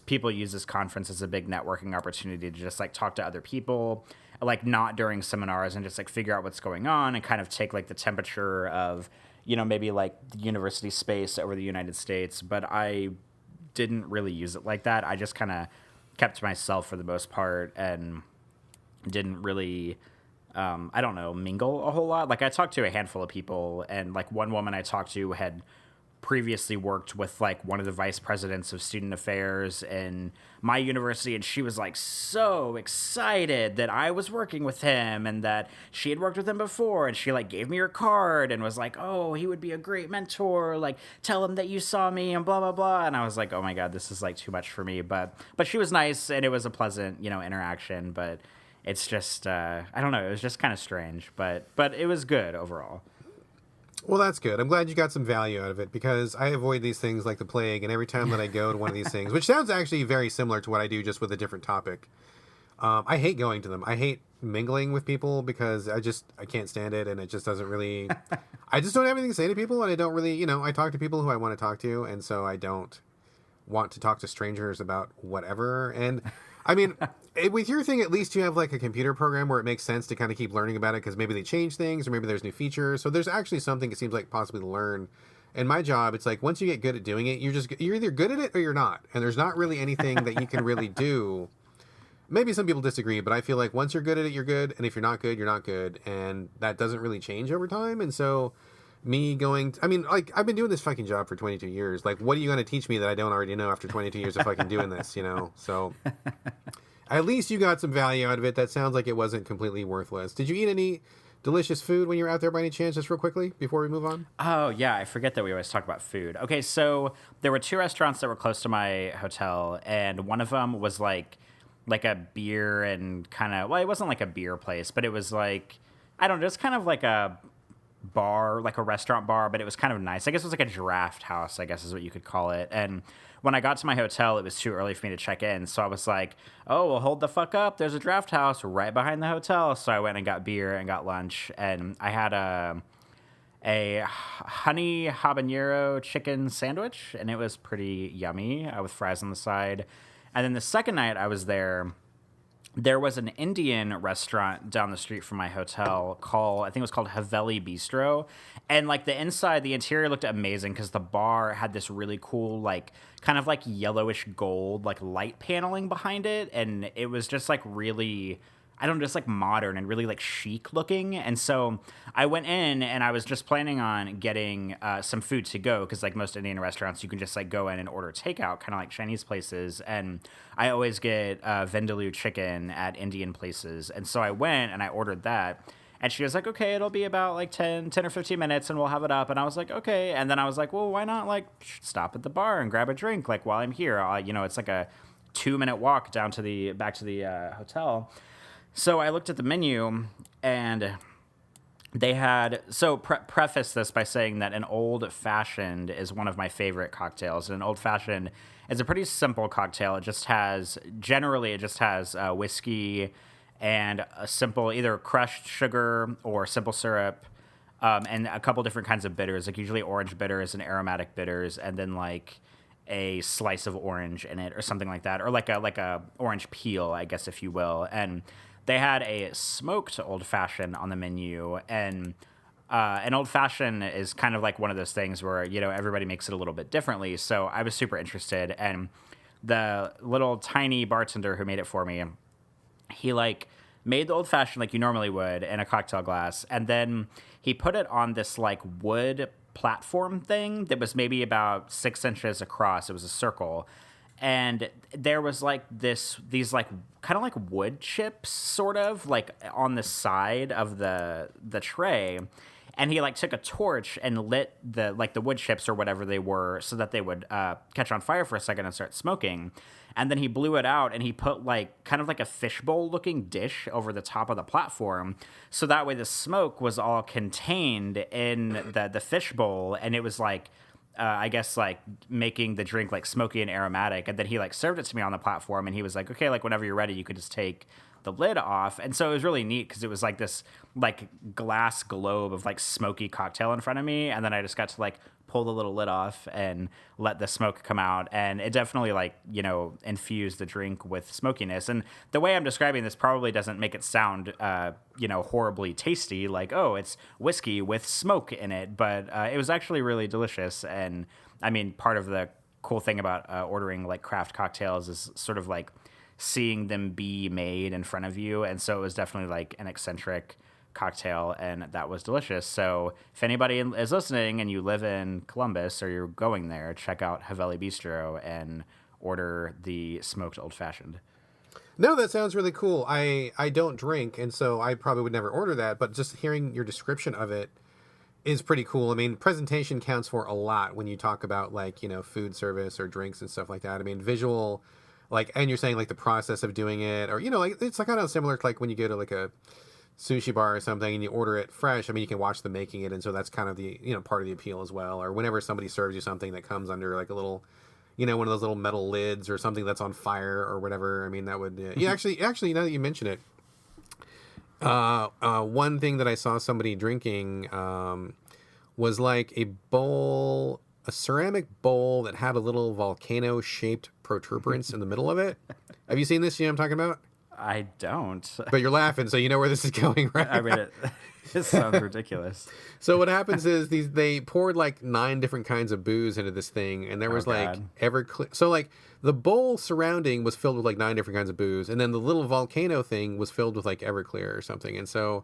people use this conference as a big networking opportunity to just like talk to other people, like not during seminars, and just like figure out what's going on and kind of take like the temperature of, you know, maybe like the university space over the United States. But I didn't really use it like that. I just kind of kept to myself for the most part and didn't really, I don't know, mingle a whole lot. Like, I talked to a handful of people, and like one woman I talked to had previously worked with like one of the vice presidents of student affairs in my university, and she was like so excited that I was working with him and that she had worked with him before, and she like gave me her card and was like, oh, he would be a great mentor, like tell him that you saw me and blah blah blah. And I was like, oh my god, this is like too much for me. But she was nice, and it was a pleasant, you know, interaction. But it's just I don't know, it was just kind of strange, but it was good overall. Well, that's good. I'm glad you got some value out of it, because I avoid these things like the plague, and every time that I go to one of these things, which sounds actually very similar to what I do, just with a different topic, I hate going to them. I hate mingling with people because I can't stand it, and it just doesn't really, I just don't have anything to say to people, and I don't really, you know, I talk to people who I want to talk to, and so I don't want to talk to strangers about whatever. And I mean, with your thing, at least you have like a computer program where it makes sense to kind of keep learning about it, because maybe they change things, or maybe there's new features. So there's actually something it seems like possibly to learn. And my job, it's like once you get good at doing it, you're either good at it or you're not. And there's not really anything that you can really do. Maybe some people disagree, but I feel like once you're good at it, you're good. And if you're not good, you're not good. And that doesn't really change over time. And so I mean, like, I've been doing this fucking job for 22 years. Like, what are you going to teach me that I don't already know after 22 years of fucking doing this, you know? So at least you got some value out of it. That sounds like it wasn't completely worthless. Did you eat any delicious food when you were out there by any chance, just real quickly before we move on? Oh, yeah, I forget that we always talk about food. Okay, so there were 2 restaurants that were close to my hotel, and one of them was like a beer and kind of, well, it wasn't like a beer place, but it was like, I don't know, just kind of like a bar, like a restaurant bar, but it was kind of nice. I guess it was like a draft house, I guess is what you could call it. And when I got to my hotel, it was too early for me to check in. So I was like, oh, well, hold the fuck up. There's a draft house right behind the hotel. So I went and got beer and got lunch. And I had a honey habanero chicken sandwich, and it was pretty yummy with fries on the side. And then the second night I was there was an Indian restaurant down the street from my hotel I think it was called Haveli Bistro. And like the interior looked amazing because the bar had this really cool, like kind of like yellowish gold, like light paneling behind it. And it was just like really, I don't know, just like modern and really like chic looking. And so I went in and I was just planning on getting some food to go because like most Indian restaurants, you can just like go in and order takeout, kind of like Chinese places. And I always get vindaloo chicken at Indian places. And so I went and I ordered that. And she was like, okay, it'll be about like 10 or 15 minutes and we'll have it up. And I was like, okay. And then I was like, well, why not like stop at the bar and grab a drink like while I'm here? It's like a 2-minute walk back to the hotel. So I looked at the menu, and they had... So preface this by saying that an old-fashioned is one of my favorite cocktails. And an old-fashioned is a pretty simple cocktail. It just has whiskey and a simple either crushed sugar or simple syrup, and a couple different kinds of bitters, like usually orange bitters and aromatic bitters, and then like a slice of orange in it or something like that, or like a orange peel, I guess, if you will. And they had a smoked old-fashioned on the menu, and an old-fashioned is kind of like one of those things where, everybody makes it a little bit differently. So I was super interested, and the little tiny bartender who made it for me, he like made the old-fashioned like you normally would in a cocktail glass, and then he put it on this like wood platform thing that was maybe about 6 inches across. It was a circle. And there was like these like kind of like wood chips sort of like on the side of the tray. And he like took a torch and lit the wood chips or whatever they were so that they would catch on fire for a second and start smoking. And then he blew it out and he put like kind of like a fishbowl looking dish over the top of the platform. So that way the smoke was all contained in the fishbowl, and it was like, I guess like making the drink like smoky and aromatic. And then he like served it to me on the platform, and he was like, okay, like whenever you're ready, you could just take the lid off. And so it was really neat because it was like this like glass globe of like smoky cocktail in front of me. And then I just got to like pull the little lid off and let the smoke come out. And it definitely like, infused the drink with smokiness. And the way I'm describing this probably doesn't make it sound, horribly tasty. Like, oh, it's whiskey with smoke in it. But it was actually really delicious. And I mean, part of the cool thing about ordering like craft cocktails is sort of like seeing them be made in front of you. And so it was definitely like an eccentric cocktail, and that was delicious. So if anybody is listening and you live in Columbus or you're going there, check out Haveli Bistro and order the smoked old-fashioned. No, that sounds really cool. I don't drink, and so I probably would never order that, but just hearing your description of it is pretty cool. I mean, presentation counts for a lot when you talk about like, food service or drinks and stuff like that. I mean, visual, like, and you're saying like the process of doing it, or, like it's like kind of similar to like when you go to like a sushi bar or something and you order it fresh. I mean, you can watch them making it, and so that's kind of the part of the appeal as well. Or whenever somebody serves you something that comes under like a little, one of those little metal lids or something that's on fire or whatever. I mean, that would actually now that you mention it, one thing that I saw somebody drinking was like a ceramic bowl that had a little volcano shaped protuberance in the middle of it. Have you seen this? You know what I'm talking about? I don't. But you're laughing, so you know where this is going, right? I mean, it sounds ridiculous. So what happens is they poured like 9 different kinds of booze into this thing, and there was like Everclear. So like the bowl surrounding was filled with like 9 different kinds of booze, and then the little volcano thing was filled with like Everclear or something. And so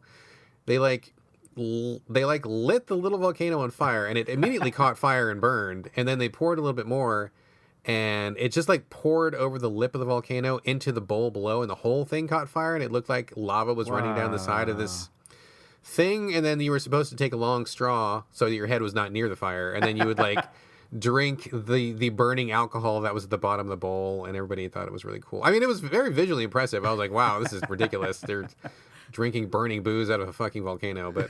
they lit the little volcano on fire, and it immediately caught fire and burned. And then they poured a little bit more, and it just like poured over the lip of the volcano into the bowl below, and the whole thing caught fire, and it looked like lava was running down the side of this thing. And then you were supposed to take a long straw so that your head was not near the fire, and then you would like drink the burning alcohol that was at the bottom of the bowl, and everybody thought it was really cool. I mean, it was very visually impressive. I was like, wow, this is ridiculous. drinking burning booze out of a fucking volcano. But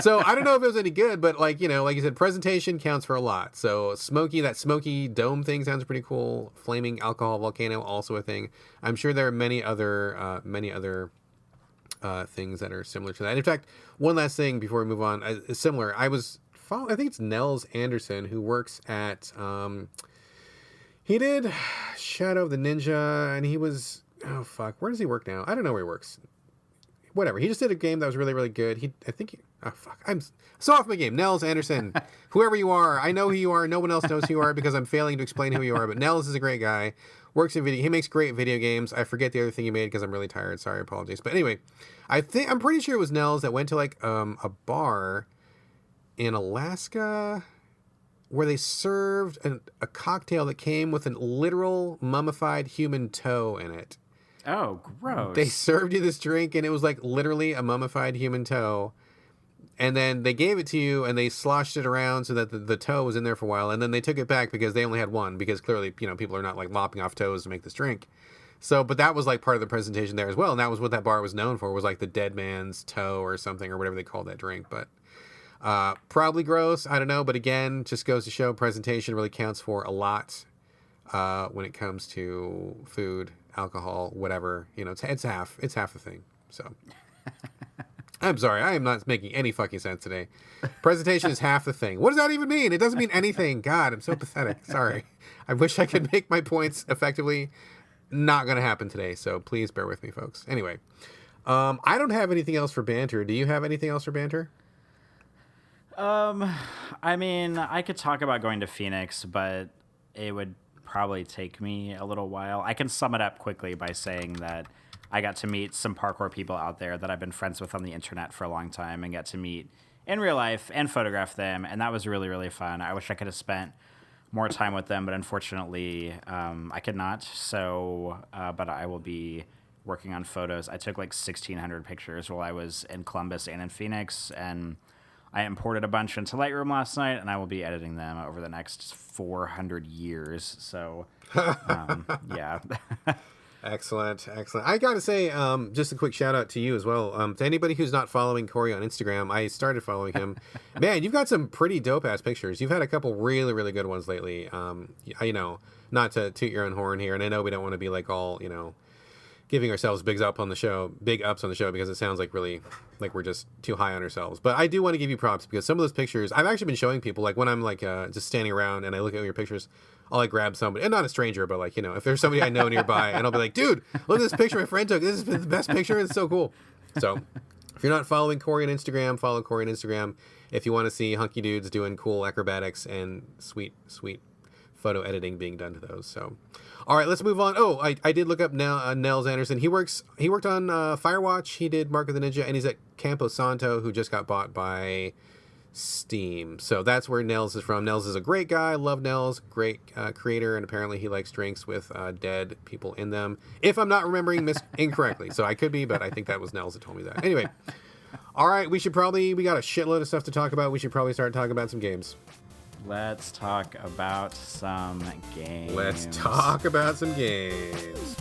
so I don't know if it was any good, but like you said, presentation counts for a lot. So that smoky dome thing sounds pretty cool. Flaming alcohol volcano, also a thing. I'm sure there are many other things that are similar to that. In fact, one last thing before we move on is similar. I think it's Nels Anderson who works at he did Shadow of the Ninja, and he was where does he work now? I don't know where he works. Whatever. He just did a game that was really, really good. I'm so off my game. Nels Anderson, whoever you are, I know who you are. No one else knows who you are because I'm failing to explain who you are. But Nels is a great guy. Works in video. He makes great video games. I forget the other thing he made because I'm really tired. Sorry, apologies. But anyway, I'm pretty sure it was Nels that went to like a bar in Alaska where they served a cocktail that came with a literal mummified human toe in it. Oh, gross. They served you this drink, and it was like literally a mummified human toe. And then they gave it to you, and they sloshed it around so that the toe was in there for a while. And then they took it back because they only had one, because clearly, people are not like lopping off toes to make this drink. So, but that was like part of the presentation there as well. And that was what that bar was known for, was like the dead man's toe or something, or whatever they called that drink. But probably gross. I don't know. But again, just goes to show presentation really counts for a lot when it comes to food, alcohol, whatever. It's half the thing. So I'm sorry, I am not making any fucking sense today. Presentation is half the thing. What does that even mean? It doesn't mean anything. God, I'm so pathetic. Sorry. I wish I could make my points effectively. Not going to happen today, so please bear with me, folks. Anyway, I don't have anything else for banter. Do you have anything else for banter? I mean, I could talk about going to Phoenix, but it would probably take me a little while. I can sum it up quickly by saying that I got to meet some parkour people out there that I've been friends with on the internet for a long time and get to meet in real life and photograph them. And that was really, really fun. I wish I could have spent more time with them, but unfortunately, I could not. So, but I will be working on photos. I took like 1,600 pictures while I was in Columbus and in Phoenix, and I imported a bunch into Lightroom last night, and I will be editing them over the next 400 years. So, yeah. Excellent. I got to say, just a quick shout out to you as well. To anybody who's not following Corey on Instagram, I started following him. Man, you've got some pretty dope ass pictures. You've had a couple really, really good ones lately. Not to toot your own horn here, and I know we don't want to be like all, giving ourselves big ups on the show because it sounds like really like we're just too high on ourselves. But I do want to give you props because some of those pictures I've actually been showing people, like when I'm like just standing around and I look at your pictures, I'll like grab somebody, and not a stranger, but like, if there's somebody I know nearby, and I'll be like, dude, look at this picture my friend took. This is the best picture. It's so cool. So if you're not following Corey on Instagram, follow Corey on Instagram. If you want to see hunky dudes doing cool acrobatics and sweet photo editing being done to those. So, all right, let's move on. Oh, I did look up Nels Anderson. He worked on Firewatch. He did Mark of the Ninja, and he's at Campo Santo, who just got bought by Steam. So that's where Nels is from. Nels is a great guy. Love Nels. Great creator, and apparently he likes drinks with dead people in them. If I'm not remembering incorrectly, so I could be, but I think that was Nels that told me that. Anyway, all right, we got a shitload of stuff to talk about. We should probably start talking about some games. Let's talk about some games.